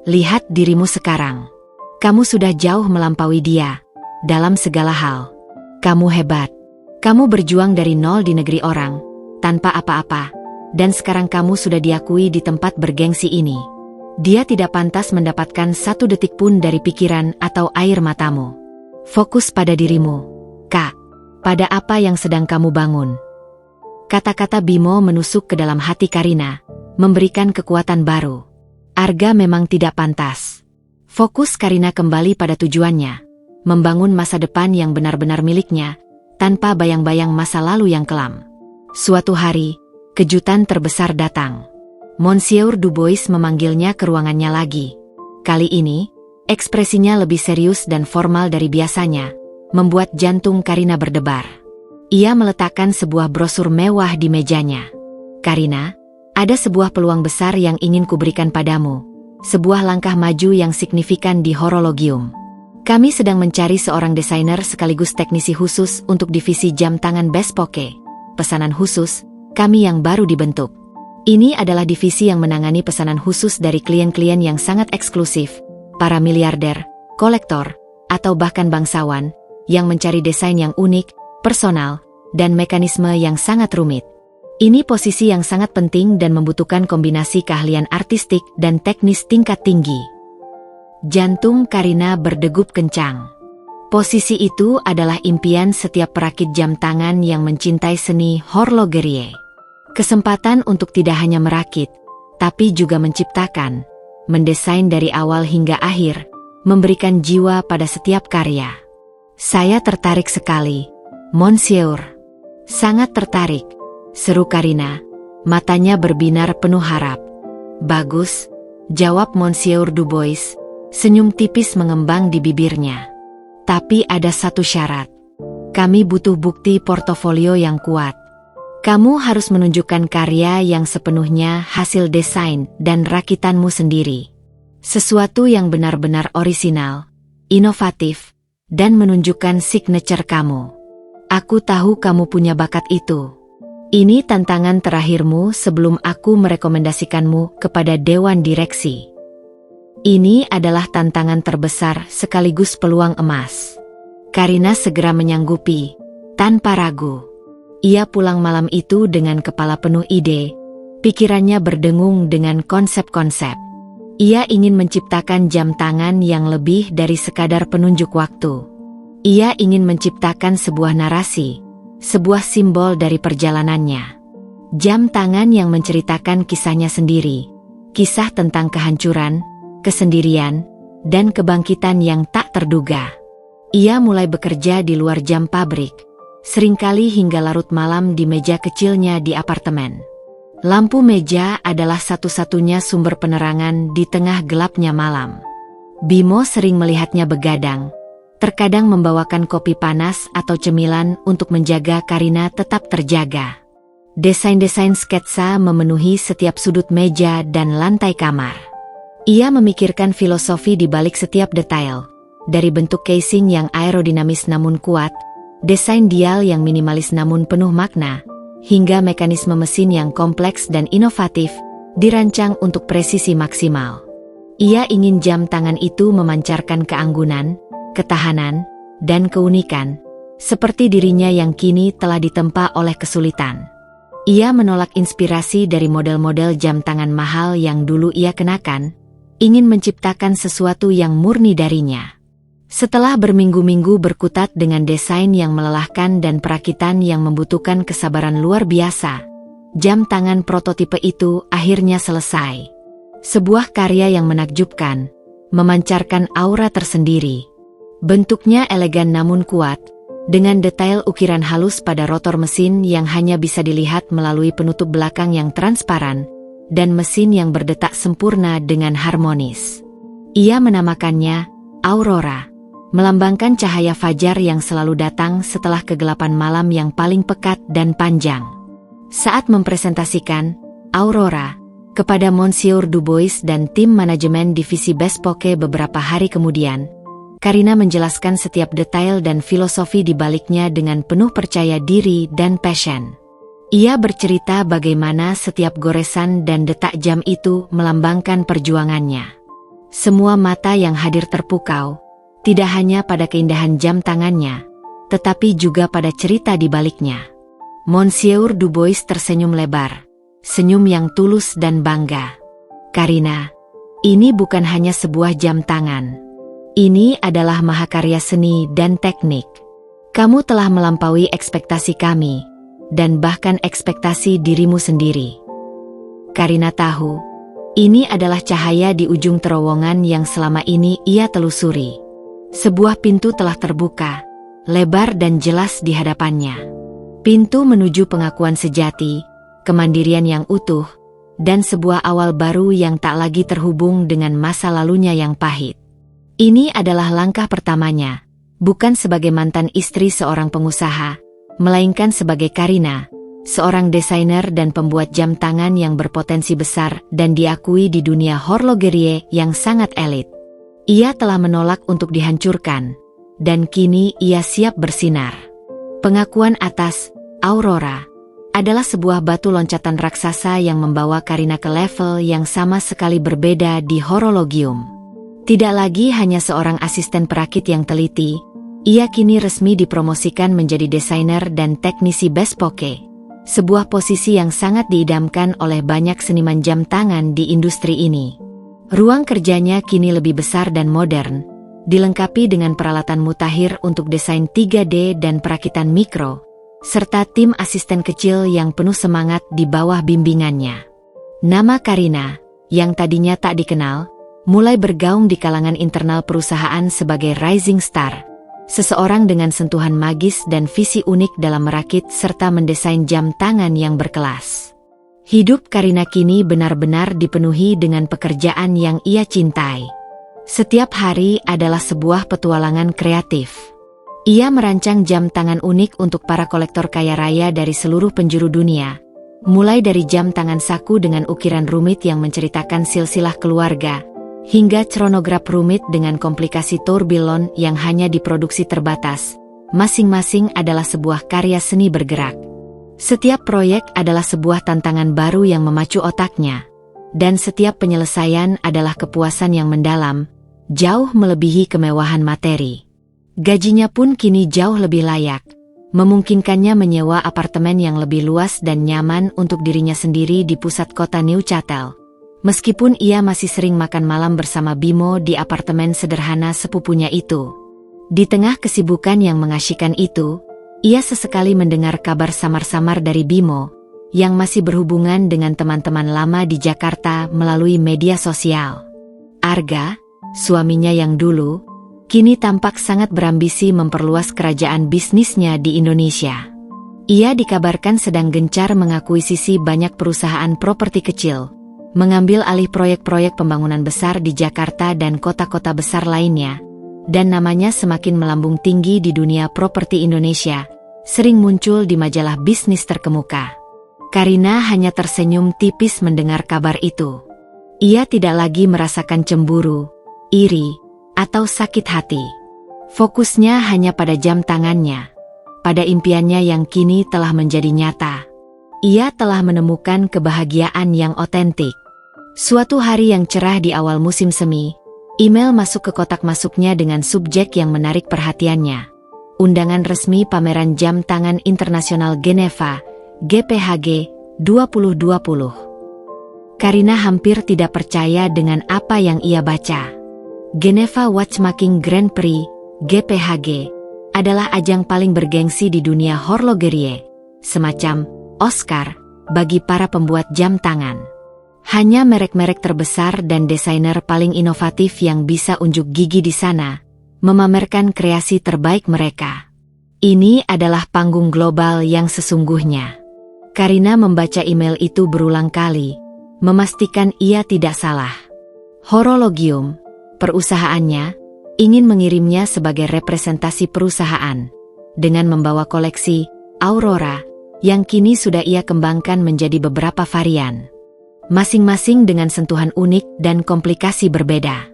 "Lihat dirimu sekarang. Kamu sudah jauh melampaui dia, dalam segala hal. Kamu hebat. Kamu berjuang dari nol di negeri orang, tanpa apa-apa. Dan sekarang kamu sudah diakui di tempat bergengsi ini. Dia tidak pantas mendapatkan satu detik pun dari pikiran atau air matamu. Fokus pada dirimu. Kak, pada apa yang sedang kamu bangun? Kata-kata Bimo menusuk ke dalam hati Karina, memberikan kekuatan baru. Arga memang tidak pantas. Fokus Karina kembali pada tujuannya, membangun masa depan yang benar-benar miliknya, tanpa bayang-bayang masa lalu yang kelam. Suatu hari, kejutan terbesar datang. Monsieur Dubois memanggilnya ke ruangannya lagi. Kali ini, ekspresinya lebih serius dan formal dari biasanya, membuat jantung Karina berdebar. Ia meletakkan sebuah brosur mewah di mejanya. Karina, ada sebuah peluang besar yang ingin kuberikan padamu. Sebuah langkah maju yang signifikan di horologium. Kami sedang mencari seorang desainer sekaligus teknisi khusus untuk divisi jam tangan Bespoke. Pesanan khusus, kami yang baru dibentuk. Ini adalah divisi yang menangani pesanan khusus dari klien-klien yang sangat eksklusif, para miliarder, kolektor, atau bahkan bangsawan, yang mencari desain yang unik, personal, dan mekanisme yang sangat rumit. Ini posisi yang sangat penting dan membutuhkan kombinasi keahlian artistik dan teknis tingkat tinggi. Jantung Karina berdegup kencang. Posisi itu adalah impian setiap perakit jam tangan yang mencintai seni horlogerie. Kesempatan untuk tidak hanya merakit, tapi juga menciptakan, mendesain dari awal hingga akhir, memberikan jiwa pada setiap karya. Saya tertarik sekali, Monsieur. Sangat tertarik, seru Karina, matanya berbinar penuh harap. Bagus, jawab Monsieur Dubois, senyum tipis mengembang di bibirnya. Tapi ada satu syarat. Kami butuh bukti portofolio yang kuat. Kamu harus menunjukkan karya yang sepenuhnya hasil desain dan rakitanmu sendiri. Sesuatu yang benar-benar orisinal, inovatif, dan menunjukkan signature kamu. Aku tahu kamu punya bakat itu. Ini tantangan terakhirmu sebelum aku merekomendasikanmu kepada Dewan Direksi. Ini adalah tantangan terbesar sekaligus peluang emas. Karina segera menyanggupi, tanpa ragu. Ia pulang malam itu dengan kepala penuh ide, pikirannya berdengung dengan konsep-konsep. Ia ingin menciptakan jam tangan yang lebih dari sekadar penunjuk waktu. Ia ingin menciptakan sebuah narasi, sebuah simbol dari perjalanannya. Jam tangan yang menceritakan kisahnya sendiri, kisah tentang kehancuran, kesendirian, dan kebangkitan yang tak terduga. Ia mulai bekerja di luar jam pabrik, seringkali hingga larut malam di meja kecilnya di apartemen. Lampu meja adalah satu-satunya sumber penerangan di tengah gelapnya malam. Bimo sering melihatnya begadang, terkadang membawakan kopi panas atau cemilan untuk menjaga Karina tetap terjaga. Desain-desain sketsa memenuhi setiap sudut meja dan lantai kamar. Ia memikirkan filosofi di balik setiap detail, dari bentuk casing yang aerodinamis namun kuat, desain dial yang minimalis namun penuh makna, hingga mekanisme mesin yang kompleks dan inovatif, dirancang untuk presisi maksimal. Ia ingin jam tangan itu memancarkan keanggunan, ketahanan, dan keunikan, seperti dirinya yang kini telah ditempa oleh kesulitan. Ia menolak inspirasi dari model-model jam tangan mahal yang dulu ia kenakan, ingin menciptakan sesuatu yang murni darinya. Setelah berminggu-minggu berkutat dengan desain yang melelahkan dan perakitan yang membutuhkan kesabaran luar biasa, jam tangan prototipe itu akhirnya selesai. Sebuah karya yang menakjubkan, memancarkan aura tersendiri. Bentuknya elegan namun kuat, dengan detail ukiran halus pada rotor mesin yang hanya bisa dilihat melalui penutup belakang yang transparan, dan mesin yang berdetak sempurna dengan harmonis. Ia menamakannya Aurora, melambangkan cahaya fajar yang selalu datang setelah kegelapan malam yang paling pekat dan panjang. Saat mempresentasikan Aurora kepada Monsieur Dubois dan tim manajemen divisi Bespoke beberapa hari kemudian, Karina menjelaskan setiap detail dan filosofi di baliknya dengan penuh percaya diri dan passion. Ia bercerita bagaimana setiap goresan dan detak jam itu melambangkan perjuangannya. Semua mata yang hadir terpukau, tidak hanya pada keindahan jam tangannya, tetapi juga pada cerita di baliknya. Monsieur Dubois tersenyum lebar, senyum yang tulus dan bangga. Karina, ini bukan hanya sebuah jam tangan. Ini adalah mahakarya seni dan teknik. Kamu telah melampaui ekspektasi kami, dan bahkan ekspektasi dirimu sendiri. Karina tahu, ini adalah cahaya di ujung terowongan yang selama ini ia telusuri. Sebuah pintu telah terbuka, lebar dan jelas di hadapannya. Pintu menuju pengakuan sejati, kemandirian yang utuh, dan sebuah awal baru yang tak lagi terhubung dengan masa lalunya yang pahit. Ini adalah langkah pertamanya, bukan sebagai mantan istri seorang pengusaha, melainkan sebagai Karina, seorang desainer dan pembuat jam tangan yang berpotensi besar dan diakui di dunia horlogerie yang sangat elit. Ia telah menolak untuk dihancurkan, dan kini ia siap bersinar. Pengakuan atas Aurora adalah sebuah batu loncatan raksasa yang membawa Karina ke level yang sama sekali berbeda di horologium. Tidak lagi hanya seorang asisten perakit yang teliti, ia kini resmi dipromosikan menjadi desainer dan teknisi bespoke, sebuah posisi yang sangat diidamkan oleh banyak seniman jam tangan di industri ini. Ruang kerjanya kini lebih besar dan modern, dilengkapi dengan peralatan mutakhir untuk desain 3D dan perakitan mikro, serta tim asisten kecil yang penuh semangat di bawah bimbingannya. Nama Karina, yang tadinya tak dikenal, mulai bergaung di kalangan internal perusahaan sebagai rising star, seseorang dengan sentuhan magis dan visi unik dalam merakit serta mendesain jam tangan yang berkelas. Hidup Karina kini benar-benar dipenuhi dengan pekerjaan yang ia cintai. Setiap hari adalah sebuah petualangan kreatif. Ia merancang jam tangan unik untuk para kolektor kaya raya dari seluruh penjuru dunia, mulai dari jam tangan saku dengan ukiran rumit yang menceritakan silsilah keluarga, hingga chronograph rumit dengan komplikasi tourbillon yang hanya diproduksi terbatas. Masing-masing adalah sebuah karya seni bergerak. Setiap proyek adalah sebuah tantangan baru yang memacu otaknya, dan setiap penyelesaian adalah kepuasan yang mendalam, jauh melebihi kemewahan materi. Gajinya pun kini jauh lebih layak, memungkinkannya menyewa apartemen yang lebih luas dan nyaman untuk dirinya sendiri di pusat kota Neuchâtel. Meskipun ia masih sering makan malam bersama Bimo di apartemen sederhana sepupunya itu. Di tengah kesibukan yang mengasyikkan itu, ia sesekali mendengar kabar samar-samar dari Bimo, yang masih berhubungan dengan teman-teman lama di Jakarta melalui media sosial. Arga, suaminya yang dulu, kini tampak sangat berambisi memperluas kerajaan bisnisnya di Indonesia. Ia dikabarkan sedang gencar mengakuisisi banyak perusahaan properti kecil, mengambil alih proyek-proyek pembangunan besar di Jakarta dan kota-kota besar lainnya, dan namanya semakin melambung tinggi di dunia properti Indonesia, sering muncul di majalah bisnis terkemuka. Karina hanya tersenyum tipis mendengar kabar itu. Ia tidak lagi merasakan cemburu, iri, atau sakit hati. Fokusnya hanya pada jam tangannya, pada impiannya yang kini telah menjadi nyata. Ia telah menemukan kebahagiaan yang otentik. Suatu hari yang cerah di awal musim semi, email masuk ke kotak masuknya dengan subjek yang menarik perhatiannya. Undangan resmi pameran jam tangan internasional Geneva, GPHG 2020. Karina hampir tidak percaya dengan apa yang ia baca. Geneva Watchmaking Grand Prix, GPHG, adalah ajang paling bergengsi di dunia horlogerie, semacam Oscar bagi para pembuat jam tangan. Hanya merek-merek terbesar dan desainer paling inovatif yang bisa unjuk gigi di sana, memamerkan kreasi terbaik mereka. Ini adalah panggung global yang sesungguhnya. Karina membaca email itu berulang kali, memastikan ia tidak salah. Horologium, perusahaannya, ingin mengirimnya sebagai representasi perusahaan, dengan membawa koleksi Aurora, yang kini sudah ia kembangkan menjadi beberapa varian. Masing-masing dengan sentuhan unik dan komplikasi berbeda.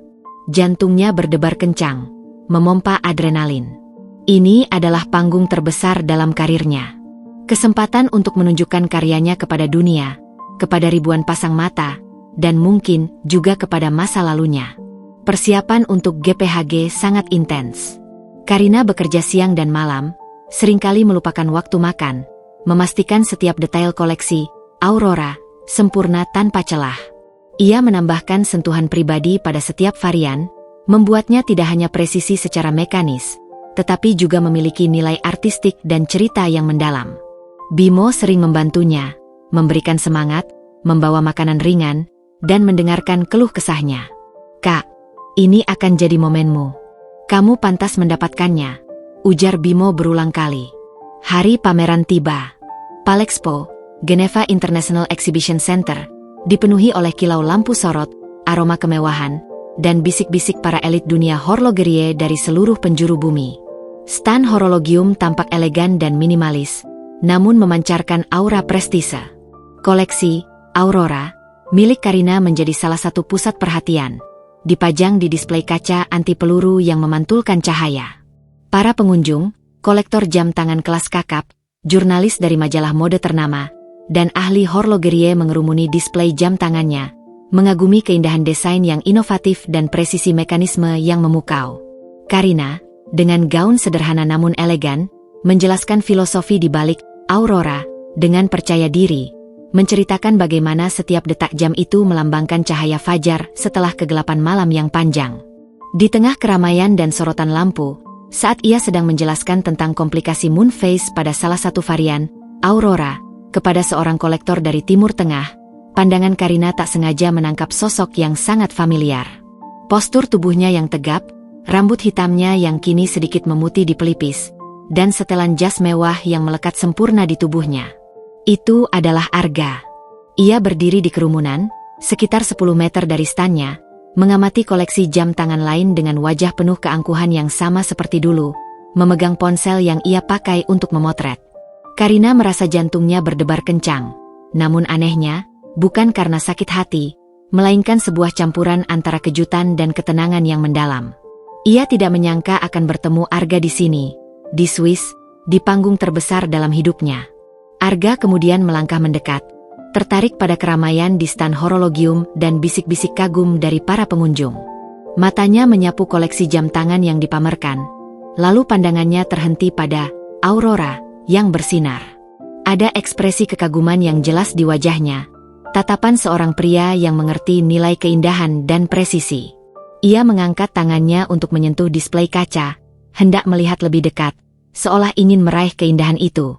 Jantungnya berdebar kencang, memompa adrenalin. Ini adalah panggung terbesar dalam karirnya. Kesempatan untuk menunjukkan karyanya kepada dunia, kepada ribuan pasang mata, dan mungkin juga kepada masa lalunya. Persiapan untuk GPHG sangat intens. Karina bekerja siang dan malam, seringkali melupakan waktu makan, memastikan setiap detail koleksi Aurora sempurna tanpa celah. Ia menambahkan sentuhan pribadi pada setiap varian, membuatnya tidak hanya presisi secara mekanis, tetapi juga memiliki nilai artistik dan cerita yang mendalam. Bimo sering membantunya, memberikan semangat, membawa makanan ringan, dan mendengarkan keluh kesahnya. "Kak, ini akan jadi momenmu. Kamu pantas mendapatkannya," ujar Bimo berulang kali. Hari pameran tiba. Palexpo, Geneva International Exhibition Center, dipenuhi oleh kilau lampu sorot, aroma kemewahan, dan bisik-bisik para elit dunia horlogerie dari seluruh penjuru bumi. Stan Horologium tampak elegan dan minimalis, namun memancarkan aura prestise. Koleksi Aurora milik Karina menjadi salah satu pusat perhatian, dipajang di display kaca anti peluru yang memantulkan cahaya. Para pengunjung, kolektor jam tangan kelas kakap, jurnalis dari majalah mode ternama, dan ahli horlogerie mengerumuni display jam tangannya, mengagumi keindahan desain yang inovatif dan presisi mekanisme yang memukau. Karina, dengan gaun sederhana namun elegan, menjelaskan filosofi di balik Aurora dengan percaya diri, menceritakan bagaimana setiap detak jam itu melambangkan cahaya fajar setelah kegelapan malam yang panjang. Di tengah keramaian dan sorotan lampu, saat ia sedang menjelaskan tentang komplikasi moon phase pada salah satu varian, Aurora, kepada seorang kolektor dari Timur Tengah, pandangan Karina tak sengaja menangkap sosok yang sangat familiar. Postur tubuhnya yang tegap, rambut hitamnya yang kini sedikit memutih di pelipis, dan setelan jas mewah yang melekat sempurna di tubuhnya. Itu adalah Arga. Ia berdiri di kerumunan, sekitar 10 meter dari stannya, mengamati koleksi jam tangan lain dengan wajah penuh keangkuhan yang sama seperti dulu, memegang ponsel yang ia pakai untuk memotret. Karina merasa jantungnya berdebar kencang, namun anehnya, bukan karena sakit hati, melainkan sebuah campuran antara kejutan dan ketenangan yang mendalam. Ia tidak menyangka akan bertemu Arga di sini, di Swiss, di panggung terbesar dalam hidupnya. Arga kemudian melangkah mendekat, tertarik pada keramaian di stan Horologium dan bisik-bisik kagum dari para pengunjung. Matanya menyapu koleksi jam tangan yang dipamerkan, lalu pandangannya terhenti pada Aurora yang bersinar. Ada ekspresi kekaguman yang jelas di wajahnya, tatapan seorang pria yang mengerti nilai keindahan dan presisi. Ia mengangkat tangannya untuk menyentuh display kaca, hendak melihat lebih dekat, seolah ingin meraih keindahan itu.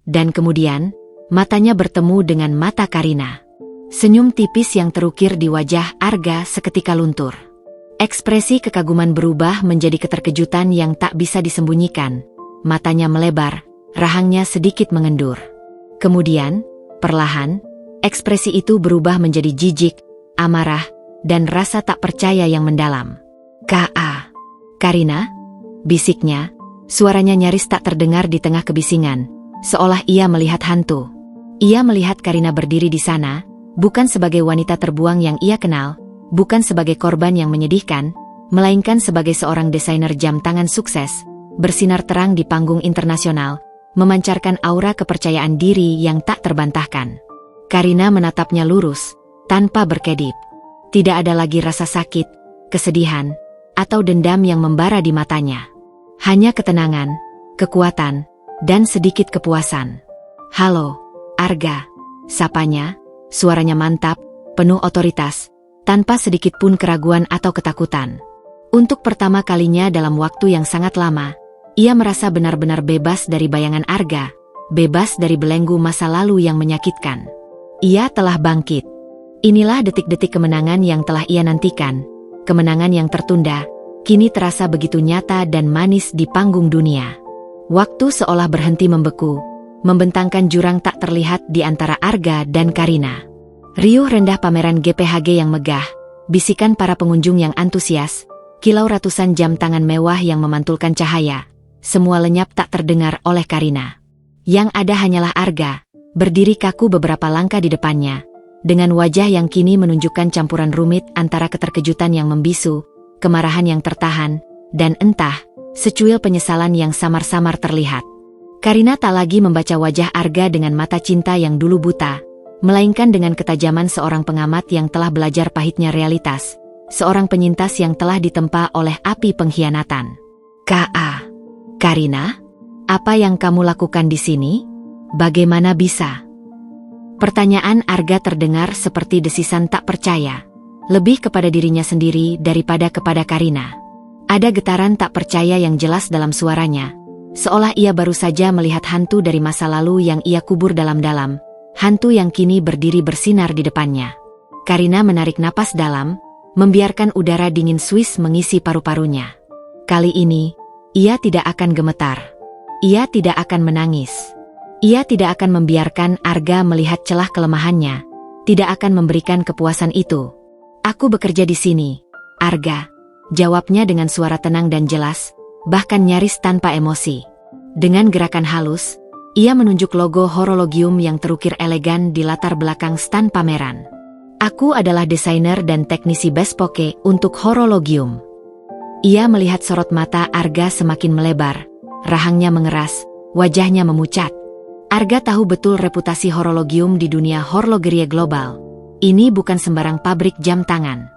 Dan kemudian, matanya bertemu dengan mata Karina. Senyum tipis yang terukir di wajah Arga seketika luntur. Ekspresi kekaguman berubah menjadi keterkejutan yang tak bisa disembunyikan. Matanya melebar, rahangnya sedikit mengendur. Kemudian, perlahan, ekspresi itu berubah menjadi jijik, amarah, dan rasa tak percaya yang mendalam. "K.A. Karina?" bisiknya, suaranya nyaris tak terdengar di tengah kebisingan, seolah ia melihat hantu. Ia melihat Karina berdiri di sana, bukan sebagai wanita terbuang yang ia kenal, bukan sebagai korban yang menyedihkan, melainkan sebagai seorang desainer jam tangan sukses, bersinar terang di panggung internasional, memancarkan aura kepercayaan diri yang tak terbantahkan. Karina menatapnya lurus, tanpa berkedip. Tidak ada lagi rasa sakit, kesedihan, atau dendam yang membara di matanya. Hanya ketenangan, kekuatan, dan sedikit kepuasan. "Halo, Arga," sapanya, suaranya mantap, penuh otoritas, tanpa sedikit pun keraguan atau ketakutan. Untuk pertama kalinya dalam waktu yang sangat lama, ia merasa benar-benar bebas dari bayangan Arga, bebas dari belenggu masa lalu yang menyakitkan. Ia telah bangkit. Inilah detik-detik kemenangan yang telah ia nantikan, kemenangan yang tertunda, kini terasa begitu nyata dan manis di panggung dunia. Waktu seolah berhenti membeku, membentangkan jurang tak terlihat di antara Arga dan Karina. Riuh rendah pameran GPHG yang megah, bisikan para pengunjung yang antusias, kilau ratusan jam tangan mewah yang memantulkan cahaya, semua lenyap tak terdengar oleh Karina. Yang ada hanyalah Arga, berdiri kaku beberapa langkah di depannya, dengan wajah yang kini menunjukkan campuran rumit antara keterkejutan yang membisu, kemarahan yang tertahan, dan entah, secuil penyesalan yang samar-samar terlihat. Karina tak lagi membaca wajah Arga dengan mata cinta yang dulu buta, melainkan dengan ketajaman seorang pengamat yang telah belajar pahitnya realitas, seorang penyintas yang telah ditempa oleh api pengkhianatan. "K.A. Karina, apa yang kamu lakukan di sini? Bagaimana bisa?" Pertanyaan Arga terdengar seperti desisan tak percaya, lebih kepada dirinya sendiri daripada kepada Karina. Ada getaran tak percaya yang jelas dalam suaranya, seolah ia baru saja melihat hantu dari masa lalu yang ia kubur dalam-dalam, hantu yang kini berdiri bersinar di depannya. Karina menarik napas dalam, membiarkan udara dingin Swiss mengisi paru-parunya. Kali ini, ia tidak akan gemetar. Ia tidak akan menangis. Ia tidak akan membiarkan Arga melihat celah kelemahannya, tidak akan memberikan kepuasan itu. Aku bekerja di sini, Arga, jawabnya dengan suara tenang dan jelas, bahkan nyaris tanpa emosi. Dengan gerakan halus, ia menunjuk logo Horologium yang terukir elegan di latar belakang stan pameran. Aku adalah desainer dan teknisi bespoke untuk Horologium. Ia melihat sorot mata Arga semakin melebar, rahangnya mengeras, wajahnya memucat. Arga tahu betul reputasi Horologium di dunia horlogerie global. Ini bukan sembarang pabrik jam tangan.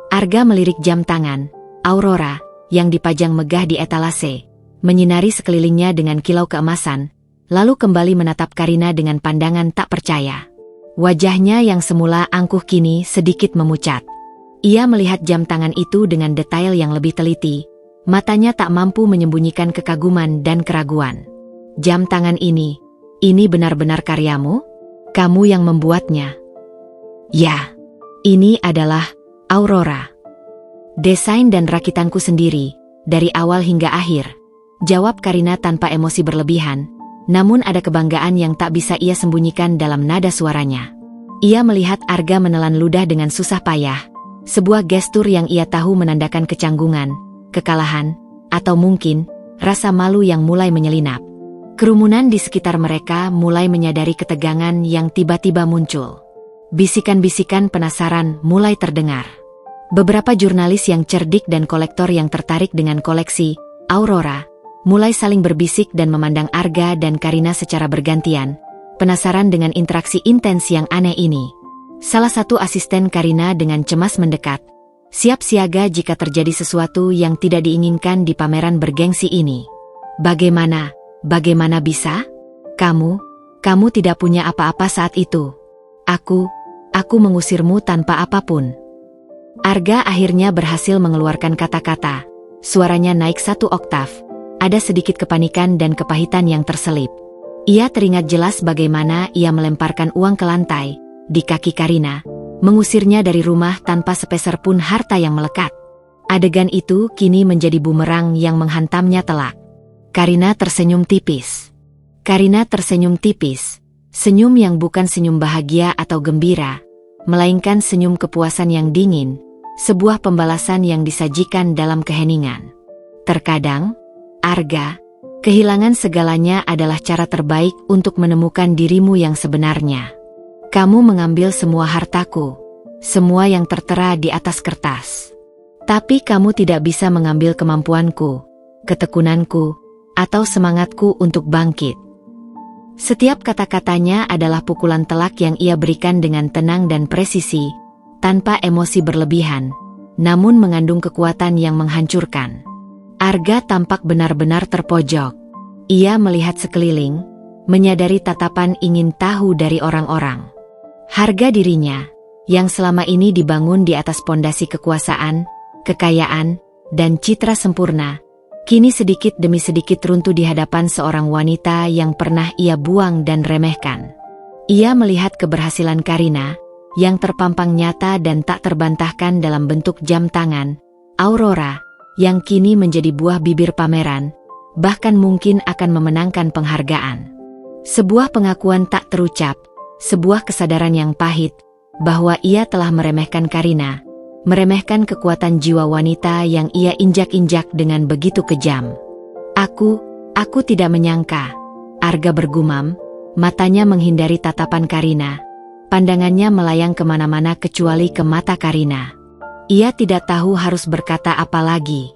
Arga melirik jam tangan Aurora, yang dipajang megah di etalase, menyinari sekelilingnya dengan kilau keemasan, lalu kembali menatap Karina dengan pandangan tak percaya. Wajahnya yang semula angkuh kini sedikit memucat. Ia melihat jam tangan itu dengan detail yang lebih teliti, matanya tak mampu menyembunyikan kekaguman dan keraguan. Jam tangan ini benar-benar karyamu? Kamu yang membuatnya? Ya, ini adalah Aurora. Desain dan rakitanku sendiri, dari awal hingga akhir, jawab Karina tanpa emosi berlebihan, namun ada kebanggaan yang tak bisa ia sembunyikan dalam nada suaranya. Ia melihat Arga menelan ludah dengan susah payah, sebuah gestur yang ia tahu menandakan kecanggungan, kekalahan, atau mungkin rasa malu yang mulai menyelinap. Kerumunan di sekitar mereka mulai menyadari ketegangan yang tiba-tiba muncul. Bisikan-bisikan penasaran mulai terdengar. Beberapa jurnalis yang cerdik dan kolektor yang tertarik dengan koleksi Aurora mulai saling berbisik dan memandang Arga dan Karina secara bergantian, penasaran dengan interaksi intens yang aneh ini. Salah satu asisten Karina dengan cemas mendekat, siap siaga jika terjadi sesuatu yang tidak diinginkan di pameran bergengsi ini. Bagaimana bisa? Kamu tidak punya apa-apa saat itu. Aku mengusirmu tanpa apapun. Arga akhirnya berhasil mengeluarkan kata-kata. Suaranya naik 1 oktav. Ada sedikit kepanikan dan kepahitan yang terselip. Ia teringat jelas bagaimana ia melemparkan uang ke lantai, di kaki Karina, mengusirnya dari rumah tanpa sepeser pun harta yang melekat. Adegan itu kini menjadi bumerang yang menghantamnya telak. Karina tersenyum tipis. Senyum yang bukan senyum bahagia atau gembira, melainkan senyum kepuasan yang dingin, sebuah pembalasan yang disajikan dalam keheningan. Terkadang, Arga, kehilangan segalanya adalah cara terbaik untuk menemukan dirimu yang sebenarnya. Kamu mengambil semua hartaku, semua yang tertera di atas kertas. Tapi kamu tidak bisa mengambil kemampuanku, ketekunanku, atau semangatku untuk bangkit. Setiap kata-katanya adalah pukulan telak yang ia berikan dengan tenang dan presisi, tanpa emosi berlebihan, namun mengandung kekuatan yang menghancurkan. Arga tampak benar-benar terpojok. Ia melihat sekeliling, menyadari tatapan ingin tahu dari orang-orang. Harga dirinya, yang selama ini dibangun di atas pondasi kekuasaan, kekayaan, dan citra sempurna, kini sedikit demi sedikit runtuh di hadapan seorang wanita yang pernah ia buang dan remehkan. Ia melihat keberhasilan Karina, yang terpampang nyata dan tak terbantahkan dalam bentuk jam tangan, Aurora, yang kini menjadi buah bibir pameran, bahkan mungkin akan memenangkan penghargaan. Sebuah pengakuan tak terucap, sebuah kesadaran yang pahit, bahwa ia telah meremehkan Karina, meremehkan kekuatan jiwa wanita yang ia injak-injak dengan begitu kejam. Aku tidak menyangka, Arga bergumam, matanya menghindari tatapan Karina. Pandangannya melayang kemana-mana kecuali ke mata Karina. Ia tidak tahu harus berkata apa lagi.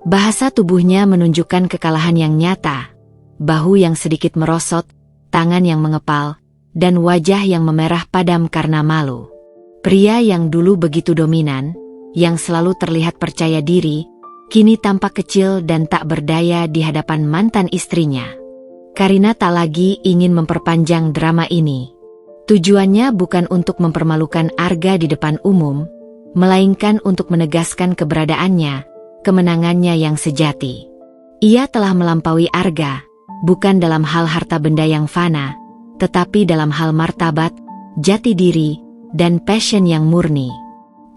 Bahasa tubuhnya menunjukkan kekalahan yang nyata, bahu yang sedikit merosot, tangan yang mengepal, dan wajah yang memerah padam karena malu. Pria yang dulu begitu dominan, yang selalu terlihat percaya diri, kini tampak kecil dan tak berdaya di hadapan mantan istrinya. Karina tak lagi ingin memperpanjang drama ini. Tujuannya bukan untuk mempermalukan Arga di depan umum, melainkan untuk menegaskan keberadaannya, kemenangannya yang sejati. Ia telah melampaui Arga, bukan dalam hal harta benda yang fana, tetapi dalam hal martabat, jati diri, dan passion yang murni.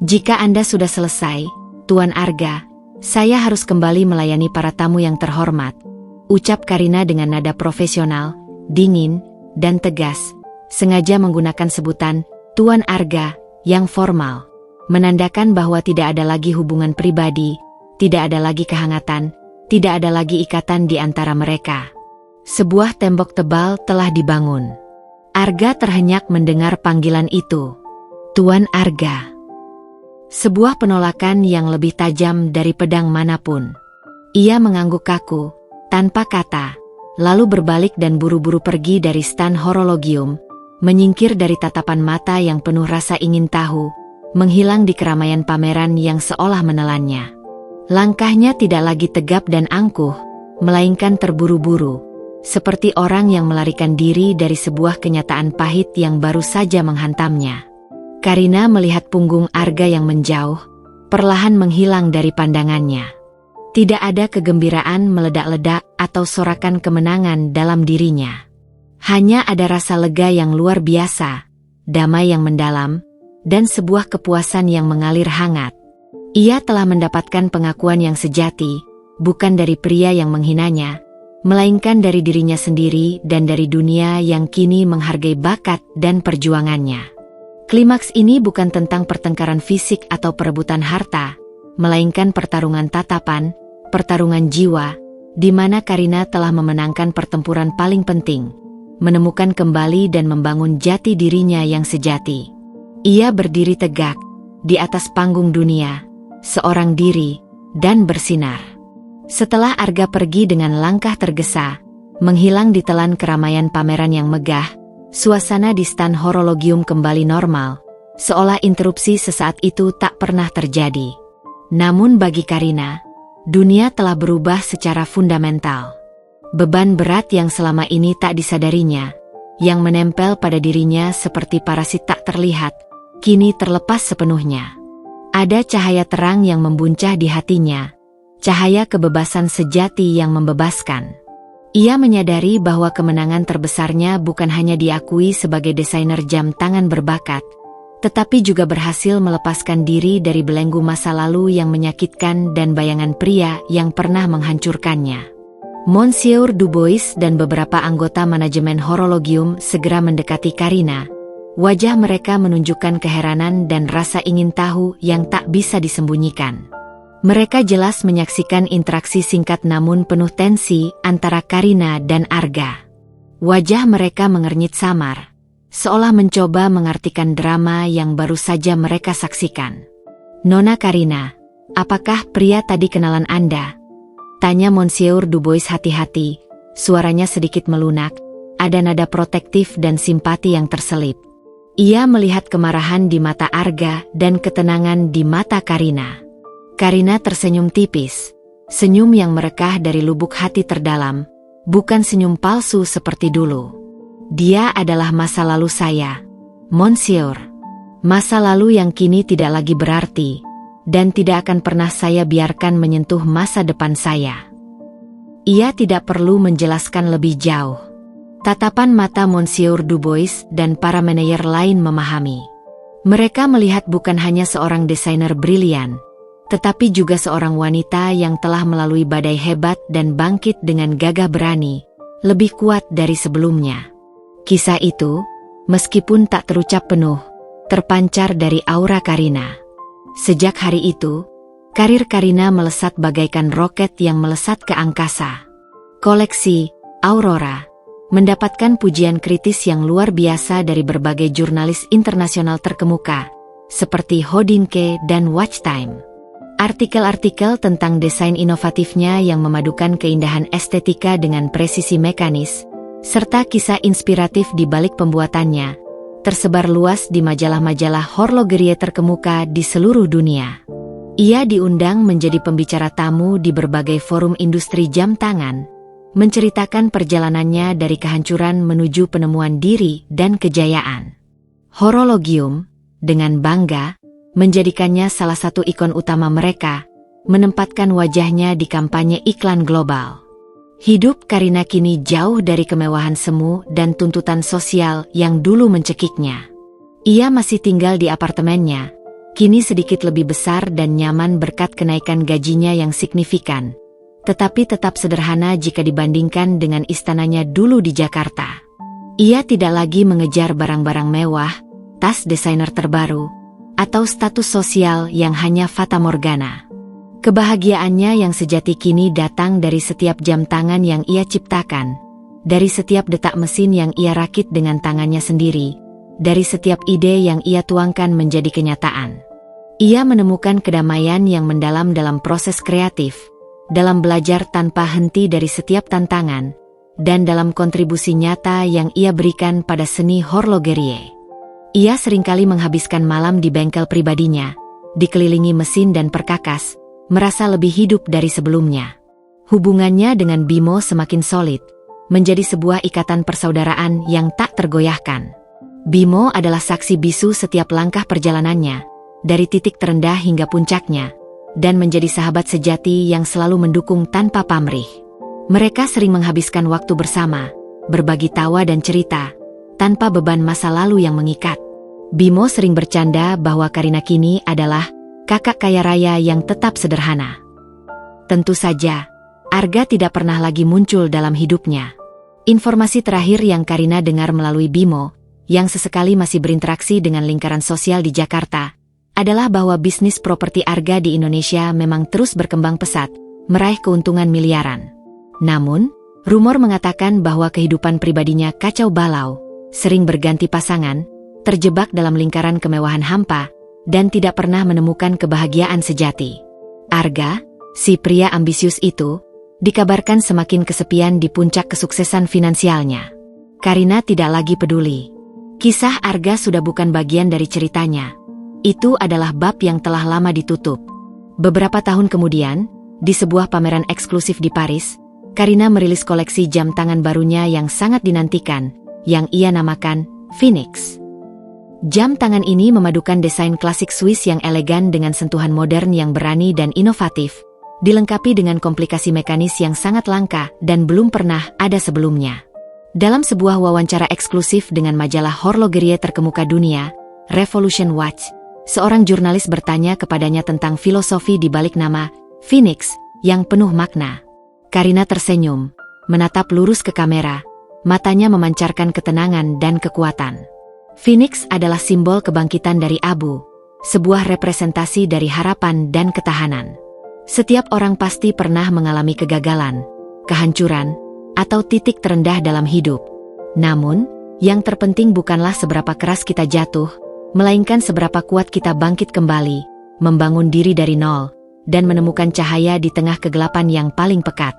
Jika Anda sudah selesai, Tuan Arga, saya harus kembali melayani para tamu yang terhormat, ucap Karina dengan nada profesional, dingin, dan tegas, sengaja menggunakan sebutan Tuan Arga yang formal, menandakan bahwa tidak ada lagi hubungan pribadi, tidak ada lagi kehangatan, tidak ada lagi ikatan di antara mereka. Sebuah tembok tebal telah dibangun. Arga terhenyak mendengar panggilan itu. Tuan Arga. Sebuah penolakan yang lebih tajam dari pedang manapun. Ia mengangguk kaku, tanpa kata, lalu berbalik dan buru-buru pergi dari stan Horologium, menyingkir dari tatapan mata yang penuh rasa ingin tahu, menghilang di keramaian pameran yang seolah menelannya. Langkahnya tidak lagi tegap dan angkuh, melainkan terburu-buru, seperti orang yang melarikan diri dari sebuah kenyataan pahit yang baru saja menghantamnya. Karina melihat punggung Arga yang menjauh, perlahan menghilang dari pandangannya. Tidak ada kegembiraan meledak-ledak atau sorakan kemenangan dalam dirinya. Hanya ada rasa lega yang luar biasa, damai yang mendalam, dan sebuah kepuasan yang mengalir hangat. Ia telah mendapatkan pengakuan yang sejati, bukan dari pria yang menghinanya, melainkan dari dirinya sendiri dan dari dunia yang kini menghargai bakat dan perjuangannya. Klimaks ini bukan tentang pertengkaran fisik atau perebutan harta, melainkan pertarungan tatapan, pertarungan jiwa, di mana Karina telah memenangkan pertempuran paling penting, menemukan kembali dan membangun jati dirinya yang sejati. Ia berdiri tegak, di atas panggung dunia, seorang diri, dan bersinar. Setelah Arga pergi dengan langkah tergesa, menghilang di telan keramaian pameran yang megah, suasana di stan Horologium kembali normal, seolah interupsi sesaat itu tak pernah terjadi. Namun bagi Karina, dunia telah berubah secara fundamental. Beban berat yang selama ini tak disadarinya, yang menempel pada dirinya seperti parasit tak terlihat, kini terlepas sepenuhnya. Ada cahaya terang yang membuncah di hatinya, cahaya kebebasan sejati yang membebaskan. Ia menyadari bahwa kemenangan terbesarnya bukan hanya diakui sebagai desainer jam tangan berbakat, tetapi juga berhasil melepaskan diri dari belenggu masa lalu yang menyakitkan dan bayangan pria yang pernah menghancurkannya. Monsieur Dubois dan beberapa anggota manajemen Horologium segera mendekati Karina. Wajah mereka menunjukkan keheranan dan rasa ingin tahu yang tak bisa disembunyikan. Mereka jelas menyaksikan interaksi singkat namun penuh tensi antara Karina dan Arga. Wajah mereka mengernyit samar, seolah mencoba mengartikan drama yang baru saja mereka saksikan. "Nona Karina, apakah pria tadi kenalan Anda?" tanya Monsieur Dubois hati-hati, suaranya sedikit melunak, ada nada protektif dan simpati yang terselip. Ia melihat kemarahan di mata Arga dan ketenangan di mata Karina. Karina tersenyum tipis, senyum yang merekah dari lubuk hati terdalam, bukan senyum palsu seperti dulu. "Dia adalah masa lalu saya, Monsieur. Masa lalu yang kini tidak lagi berarti, dan tidak akan pernah saya biarkan menyentuh masa depan saya." Ia tidak perlu menjelaskan lebih jauh. Tatapan mata Monsieur Dubois dan para manajer lain memahami. Mereka melihat bukan hanya seorang desainer brilian, tetapi juga seorang wanita yang telah melalui badai hebat dan bangkit dengan gagah berani, lebih kuat dari sebelumnya. Kisah itu, meskipun tak terucap penuh, terpancar dari aura Karina. Sejak hari itu, karir Karina melesat bagaikan roket yang melesat ke angkasa. Koleksi Aurora mendapatkan pujian kritis yang luar biasa dari berbagai jurnalis internasional terkemuka, seperti Hodinkee dan Watchtime. Artikel-artikel tentang desain inovatifnya yang memadukan keindahan estetika dengan presisi mekanis, serta kisah inspiratif di balik pembuatannya, tersebar luas di majalah-majalah horlogerie terkemuka di seluruh dunia. Ia diundang menjadi pembicara tamu di berbagai forum industri jam tangan, menceritakan perjalanannya dari kehancuran menuju penemuan diri dan kejayaan. Horologium, dengan bangga, menjadikannya salah satu ikon utama mereka, menempatkan wajahnya di kampanye iklan global. Hidup Karina kini jauh dari kemewahan semu dan tuntutan sosial yang dulu mencekiknya. Ia masih tinggal di apartemennya, kini sedikit lebih besar dan nyaman berkat kenaikan gajinya yang signifikan, tetapi tetap sederhana jika dibandingkan dengan istananya dulu di Jakarta. Ia tidak lagi mengejar barang-barang mewah, tas desainer terbaru, atau status sosial yang hanya fata morgana. Kebahagiaannya yang sejati kini datang dari setiap jam tangan yang ia ciptakan, dari setiap detak mesin yang ia rakit dengan tangannya sendiri, dari setiap ide yang ia tuangkan menjadi kenyataan. Ia menemukan kedamaian yang mendalam dalam proses kreatif, dalam belajar tanpa henti dari setiap tantangan, dan dalam kontribusi nyata yang ia berikan pada seni horlogerie. Ia seringkali menghabiskan malam di bengkel pribadinya, dikelilingi mesin dan perkakas, merasa lebih hidup dari sebelumnya. Hubungannya dengan Bimo semakin solid, menjadi sebuah ikatan persaudaraan yang tak tergoyahkan. Bimo adalah saksi bisu setiap langkah perjalanannya, dari titik terendah hingga puncaknya, dan menjadi sahabat sejati yang selalu mendukung tanpa pamrih. Mereka sering menghabiskan waktu bersama, berbagi tawa dan cerita, tanpa beban masa lalu yang mengikat. Bimo sering bercanda bahwa Karina kini adalah kakak kaya raya yang tetap sederhana. Tentu saja, Arga tidak pernah lagi muncul dalam hidupnya. Informasi terakhir yang Karina dengar melalui Bimo, yang sesekali masih berinteraksi dengan lingkaran sosial di Jakarta, adalah bahwa bisnis properti Arga di Indonesia memang terus berkembang pesat, meraih keuntungan miliaran. Namun, rumor mengatakan bahwa kehidupan pribadinya kacau balau, sering berganti pasangan, terjebak dalam lingkaran kemewahan hampa, dan tidak pernah menemukan kebahagiaan sejati. Arga, si pria ambisius itu, dikabarkan semakin kesepian di puncak kesuksesan finansialnya. Karina tidak lagi peduli. Kisah Arga sudah bukan bagian dari ceritanya. Itu adalah bab yang telah lama ditutup. Beberapa tahun kemudian, di sebuah pameran eksklusif di Paris, Karina merilis koleksi jam tangan barunya yang sangat dinantikan, yang ia namakan Phoenix. Jam tangan ini memadukan desain klasik Swiss yang elegan dengan sentuhan modern yang berani dan inovatif, dilengkapi dengan komplikasi mekanis yang sangat langka dan belum pernah ada sebelumnya. Dalam sebuah wawancara eksklusif dengan majalah horlogerie terkemuka dunia, Revolution Watch, seorang jurnalis bertanya kepadanya tentang filosofi di balik nama Phoenix yang penuh makna. Karina tersenyum, menatap lurus ke kamera, matanya memancarkan ketenangan dan kekuatan. Phoenix adalah simbol kebangkitan dari abu, sebuah representasi dari harapan dan ketahanan. Setiap orang pasti pernah mengalami kegagalan, kehancuran, atau titik terendah dalam hidup. Namun, yang terpenting bukanlah seberapa keras kita jatuh, melainkan seberapa kuat kita bangkit kembali, membangun diri dari nol, dan menemukan cahaya di tengah kegelapan yang paling pekat.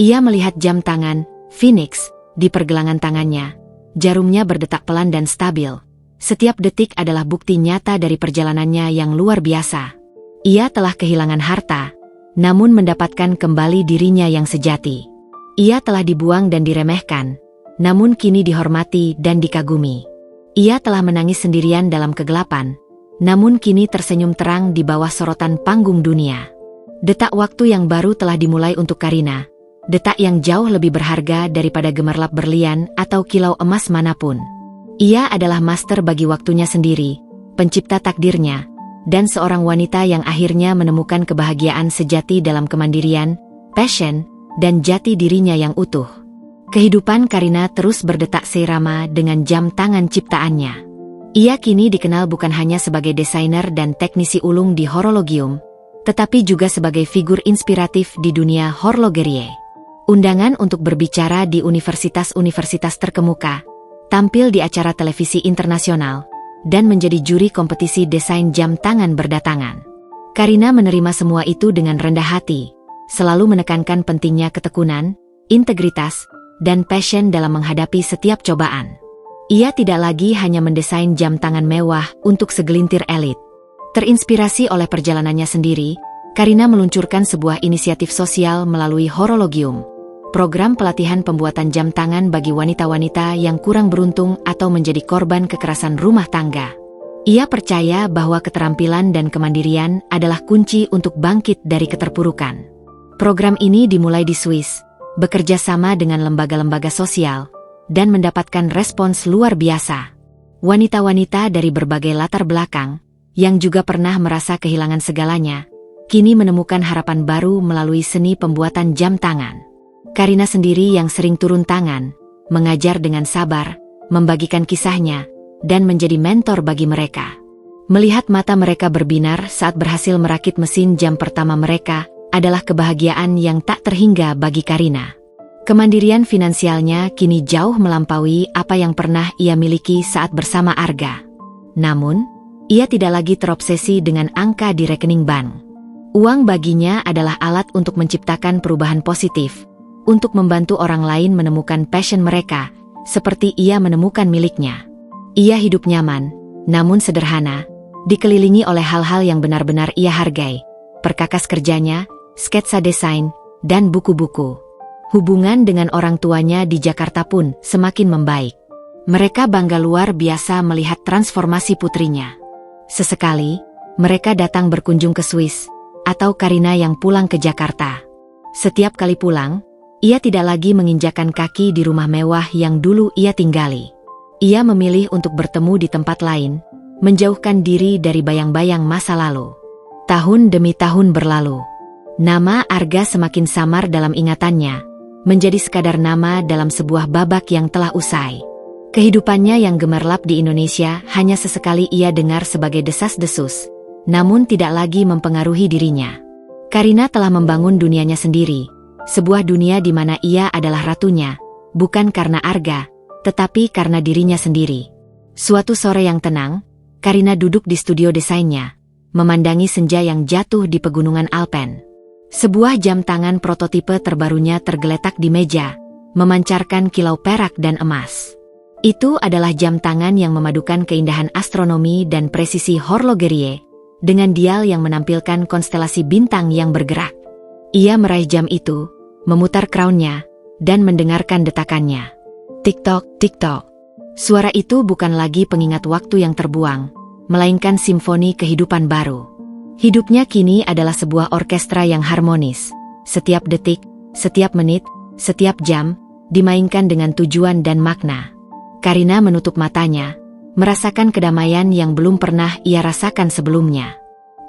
Ia melihat jam tangan, Phoenix, di pergelangan tangannya. Jarumnya berdetak pelan dan stabil. Setiap detik adalah bukti nyata dari perjalanannya yang luar biasa. Ia telah kehilangan harta, namun mendapatkan kembali dirinya yang sejati. Ia telah dibuang dan diremehkan, namun kini dihormati dan dikagumi. Ia telah menangis sendirian dalam kegelapan, namun kini tersenyum terang di bawah sorotan panggung dunia. Detak waktu yang baru telah dimulai untuk Karina, detak yang jauh lebih berharga daripada gemerlap berlian atau kilau emas manapun. Ia adalah master bagi waktunya sendiri, pencipta takdirnya, dan seorang wanita yang akhirnya menemukan kebahagiaan sejati dalam kemandirian, passion, dan jati dirinya yang utuh. Kehidupan Karina terus berdetak seirama dengan jam tangan ciptaannya. Ia kini dikenal bukan hanya sebagai desainer dan teknisi ulung di horologium, tetapi juga sebagai figur inspiratif di dunia horlogerie. Undangan untuk berbicara di universitas-universitas terkemuka, tampil di acara televisi internasional, dan menjadi juri kompetisi desain jam tangan berdatangan. Karina menerima semua itu dengan rendah hati, selalu menekankan pentingnya ketekunan, integritas, dan passion dalam menghadapi setiap cobaan. Ia tidak lagi hanya mendesain jam tangan mewah untuk segelintir elit. Terinspirasi oleh perjalanannya sendiri, Karina meluncurkan sebuah inisiatif sosial melalui Horologium, program pelatihan pembuatan jam tangan bagi wanita-wanita yang kurang beruntung atau menjadi korban kekerasan rumah tangga. Ia percaya bahwa keterampilan dan kemandirian adalah kunci untuk bangkit dari keterpurukan. Program ini dimulai di Swiss, bekerja sama dengan lembaga-lembaga sosial, dan mendapatkan respons luar biasa. Wanita-wanita dari berbagai latar belakang, yang juga pernah merasa kehilangan segalanya, kini menemukan harapan baru melalui seni pembuatan jam tangan. Karina sendiri yang sering turun tangan, mengajar dengan sabar, membagikan kisahnya, dan menjadi mentor bagi mereka. Melihat mata mereka berbinar saat berhasil merakit mesin jam pertama mereka adalah kebahagiaan yang tak terhingga bagi Karina. Kemandirian finansialnya kini jauh melampaui apa yang pernah ia miliki saat bersama Arga. Namun, ia tidak lagi terobsesi dengan angka di rekening bank. Uang baginya adalah alat untuk menciptakan perubahan positif, untuk membantu orang lain menemukan passion mereka, seperti ia menemukan miliknya. Ia hidup nyaman, namun sederhana, dikelilingi oleh hal-hal yang benar-benar ia hargai, perkakas kerjanya, sketsa desain, dan buku-buku. Hubungan dengan orang tuanya di Jakarta pun semakin membaik. Mereka bangga luar biasa melihat transformasi putrinya. Sesekali, mereka datang berkunjung ke Swiss, atau Karina yang pulang ke Jakarta. Setiap kali pulang, ia tidak lagi menginjakan kaki di rumah mewah yang dulu ia tinggali. Ia memilih untuk bertemu di tempat lain, menjauhkan diri dari bayang-bayang masa lalu. Tahun demi tahun berlalu. Nama Arga semakin samar dalam ingatannya, menjadi sekadar nama dalam sebuah babak yang telah usai. Kehidupannya yang gemerlap di Indonesia hanya sesekali ia dengar sebagai desas-desus, namun tidak lagi mempengaruhi dirinya. Karina telah membangun dunianya sendiri, sebuah dunia di mana ia adalah ratunya, bukan karena Arga, tetapi karena dirinya sendiri. Suatu sore yang tenang, Karina duduk di studio desainnya, memandangi senja yang jatuh di pegunungan Alpen. Sebuah jam tangan prototipe terbarunya tergeletak di meja, memancarkan kilau perak dan emas. Itu adalah jam tangan yang memadukan keindahan astronomi dan presisi horlogerie, dengan dial yang menampilkan konstelasi bintang yang bergerak. Ia meraih jam itu, memutar crownnya, dan mendengarkan detakannya. Tik-tok, tik-tok. Suara itu bukan lagi pengingat waktu yang terbuang, melainkan simfoni kehidupan baru. Hidupnya kini adalah sebuah orkestra yang harmonis. Setiap detik, setiap menit, setiap jam, dimainkan dengan tujuan dan makna. Karina menutup matanya, merasakan kedamaian yang belum pernah ia rasakan sebelumnya.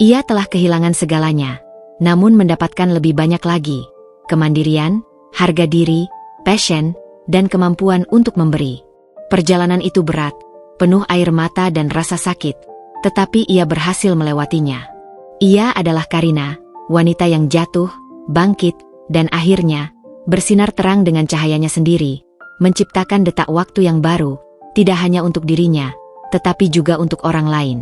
Ia telah kehilangan segalanya, namun mendapatkan lebih banyak lagi. Kemandirian, harga diri, passion, dan kemampuan untuk memberi. Perjalanan itu berat, penuh air mata dan rasa sakit, tetapi ia berhasil melewatinya. Ia adalah Karina, wanita yang jatuh, bangkit, dan akhirnya bersinar terang dengan cahayanya sendiri, menciptakan detak waktu yang baru, tidak hanya untuk dirinya, tetapi juga untuk orang lain.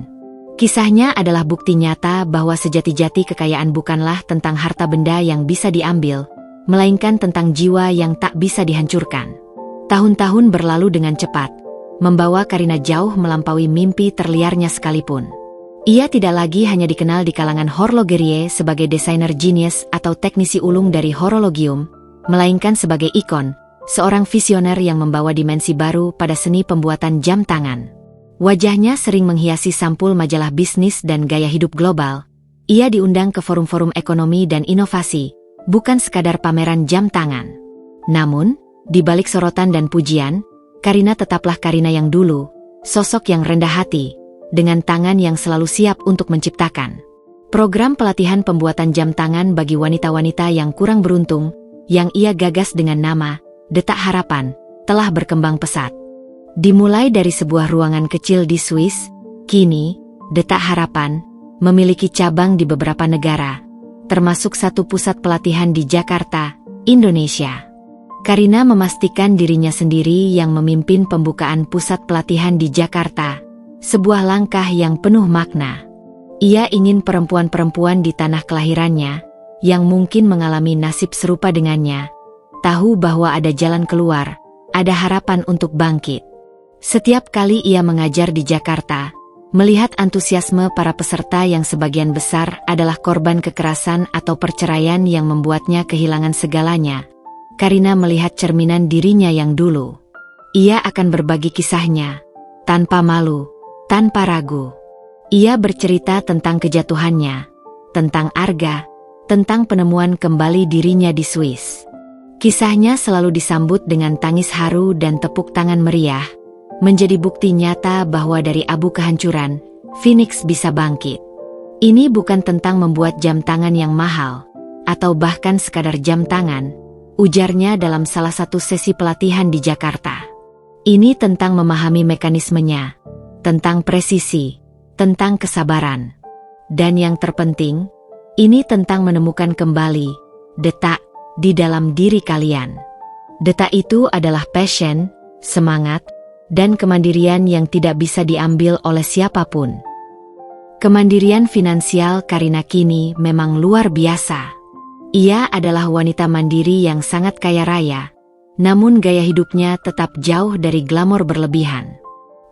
Kisahnya adalah bukti nyata bahwa sejati-jati kekayaan bukanlah tentang harta benda yang bisa diambil, melainkan tentang jiwa yang tak bisa dihancurkan. Tahun-tahun berlalu dengan cepat, membawa Karina jauh melampaui mimpi terliarnya sekalipun. Ia tidak lagi hanya dikenal di kalangan horlogerie sebagai desainer jenius atau teknisi ulung dari horologium, melainkan sebagai ikon, seorang visioner yang membawa dimensi baru pada seni pembuatan jam tangan. Wajahnya sering menghiasi sampul majalah bisnis dan gaya hidup global. Ia diundang ke forum-forum ekonomi dan inovasi, bukan sekadar pameran jam tangan. Namun, di balik sorotan dan pujian, Karina tetaplah Karina yang dulu, sosok yang rendah hati, dengan tangan yang selalu siap untuk menciptakan. Program pelatihan pembuatan jam tangan bagi wanita-wanita yang kurang beruntung, yang ia gagas dengan nama Detak Harapan, telah berkembang pesat. Dimulai dari sebuah ruangan kecil di Swiss, kini Detak Harapan memiliki cabang di beberapa negara, termasuk satu pusat pelatihan di Jakarta, Indonesia. Karina memastikan dirinya sendiri yang memimpin pembukaan pusat pelatihan di Jakarta, sebuah langkah yang penuh makna. Ia ingin perempuan-perempuan di tanah kelahirannya, yang mungkin mengalami nasib serupa dengannya, tahu bahwa ada jalan keluar, ada harapan untuk bangkit. Setiap kali ia mengajar di Jakarta, melihat antusiasme para peserta yang sebagian besar adalah korban kekerasan atau perceraian yang membuatnya kehilangan segalanya, Karina melihat cerminan dirinya yang dulu. Ia akan berbagi kisahnya, tanpa malu, tanpa ragu. Ia bercerita tentang kejatuhannya, tentang Arga, tentang penemuan kembali dirinya di Swiss. Kisahnya selalu disambut dengan tangis haru dan tepuk tangan meriah, menjadi bukti nyata bahwa dari abu kehancuran, Phoenix bisa bangkit. Ini bukan tentang membuat jam tangan yang mahal, atau bahkan sekadar jam tangan, ujarnya dalam salah satu sesi pelatihan di Jakarta. Ini tentang memahami mekanismenya, tentang presisi, tentang kesabaran. Dan yang terpenting, ini tentang menemukan kembali detak di dalam diri kalian. Detak itu adalah passion, semangat, dan kemandirian yang tidak bisa diambil oleh siapapun. Kemandirian finansial Karina kini memang luar biasa. Ia adalah wanita mandiri yang sangat kaya raya, namun gaya hidupnya tetap jauh dari glamor berlebihan.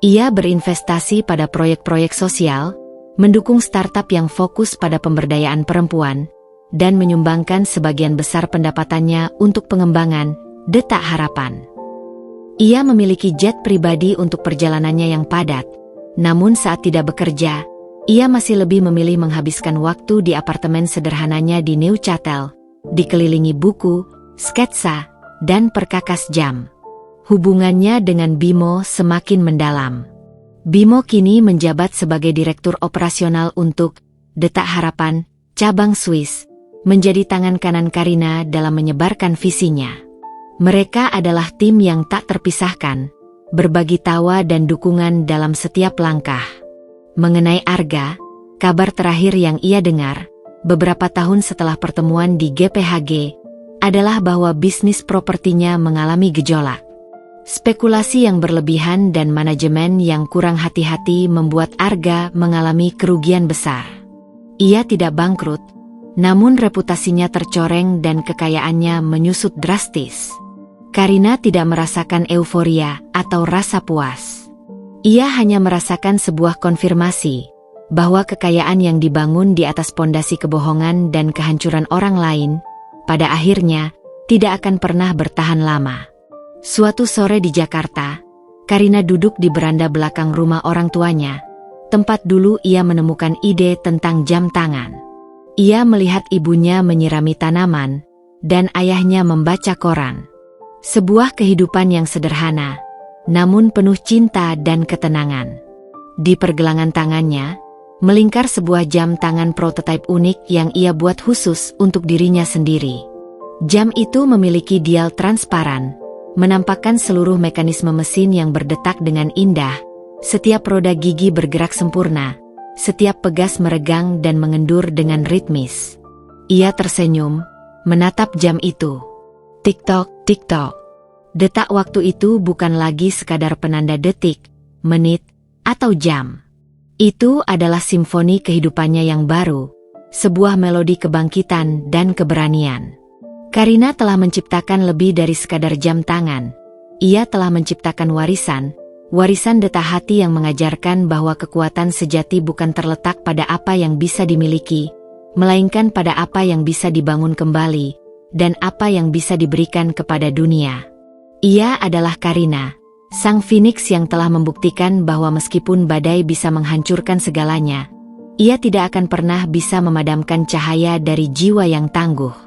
Ia berinvestasi pada proyek-proyek sosial, mendukung startup yang fokus pada pemberdayaan perempuan, dan menyumbangkan sebagian besar pendapatannya untuk pengembangan Detak Harapan. Ia memiliki jet pribadi untuk perjalanannya yang padat, namun saat tidak bekerja, ia masih lebih memilih menghabiskan waktu di apartemen sederhananya di Neuchâtel, dikelilingi buku, sketsa, dan perkakas jam. Hubungannya dengan Bimo semakin mendalam. Bimo kini menjabat sebagai direktur operasional untuk Detak Harapan, cabang Swiss, menjadi tangan kanan Karina dalam menyebarkan visinya. Mereka adalah tim yang tak terpisahkan, berbagi tawa dan dukungan dalam setiap langkah. Mengenai Arga, kabar terakhir yang ia dengar, beberapa tahun setelah pertemuan di GPHG, adalah bahwa bisnis propertinya mengalami gejolak. Spekulasi yang berlebihan dan manajemen yang kurang hati-hati membuat Arga mengalami kerugian besar. Ia tidak bangkrut, namun reputasinya tercoreng dan kekayaannya menyusut drastis. Karina tidak merasakan euforia atau rasa puas. Ia hanya merasakan sebuah konfirmasi bahwa kekayaan yang dibangun di atas pondasi kebohongan dan kehancuran orang lain, pada akhirnya tidak akan pernah bertahan lama. Suatu sore di Jakarta, Karina duduk di beranda belakang rumah orang tuanya, tempat dulu ia menemukan ide tentang jam tangan. Ia melihat ibunya menyirami tanaman, dan ayahnya membaca koran. Sebuah kehidupan yang sederhana, namun penuh cinta dan ketenangan. Di pergelangan tangannya, melingkar sebuah jam tangan prototipe unik yang ia buat khusus untuk dirinya sendiri. Jam itu memiliki dial transparan, menampakkan seluruh mekanisme mesin yang berdetak dengan indah, setiap roda gigi bergerak sempurna, setiap pegas meregang dan mengendur dengan ritmis. Ia tersenyum, menatap jam itu. Tik-tok, tik-tok. Detak waktu itu bukan lagi sekadar penanda detik, menit, atau jam. Itu adalah simfoni kehidupannya yang baru, sebuah melodi kebangkitan dan keberanian. Karina telah menciptakan lebih dari sekadar jam tangan. Ia telah menciptakan warisan detak hati yang mengajarkan bahwa kekuatan sejati bukan terletak pada apa yang bisa dimiliki, melainkan pada apa yang bisa dibangun kembali, dan apa yang bisa diberikan kepada dunia. Ia adalah Karina, sang Phoenix yang telah membuktikan bahwa meskipun badai bisa menghancurkan segalanya, ia tidak akan pernah bisa memadamkan cahaya dari jiwa yang tangguh.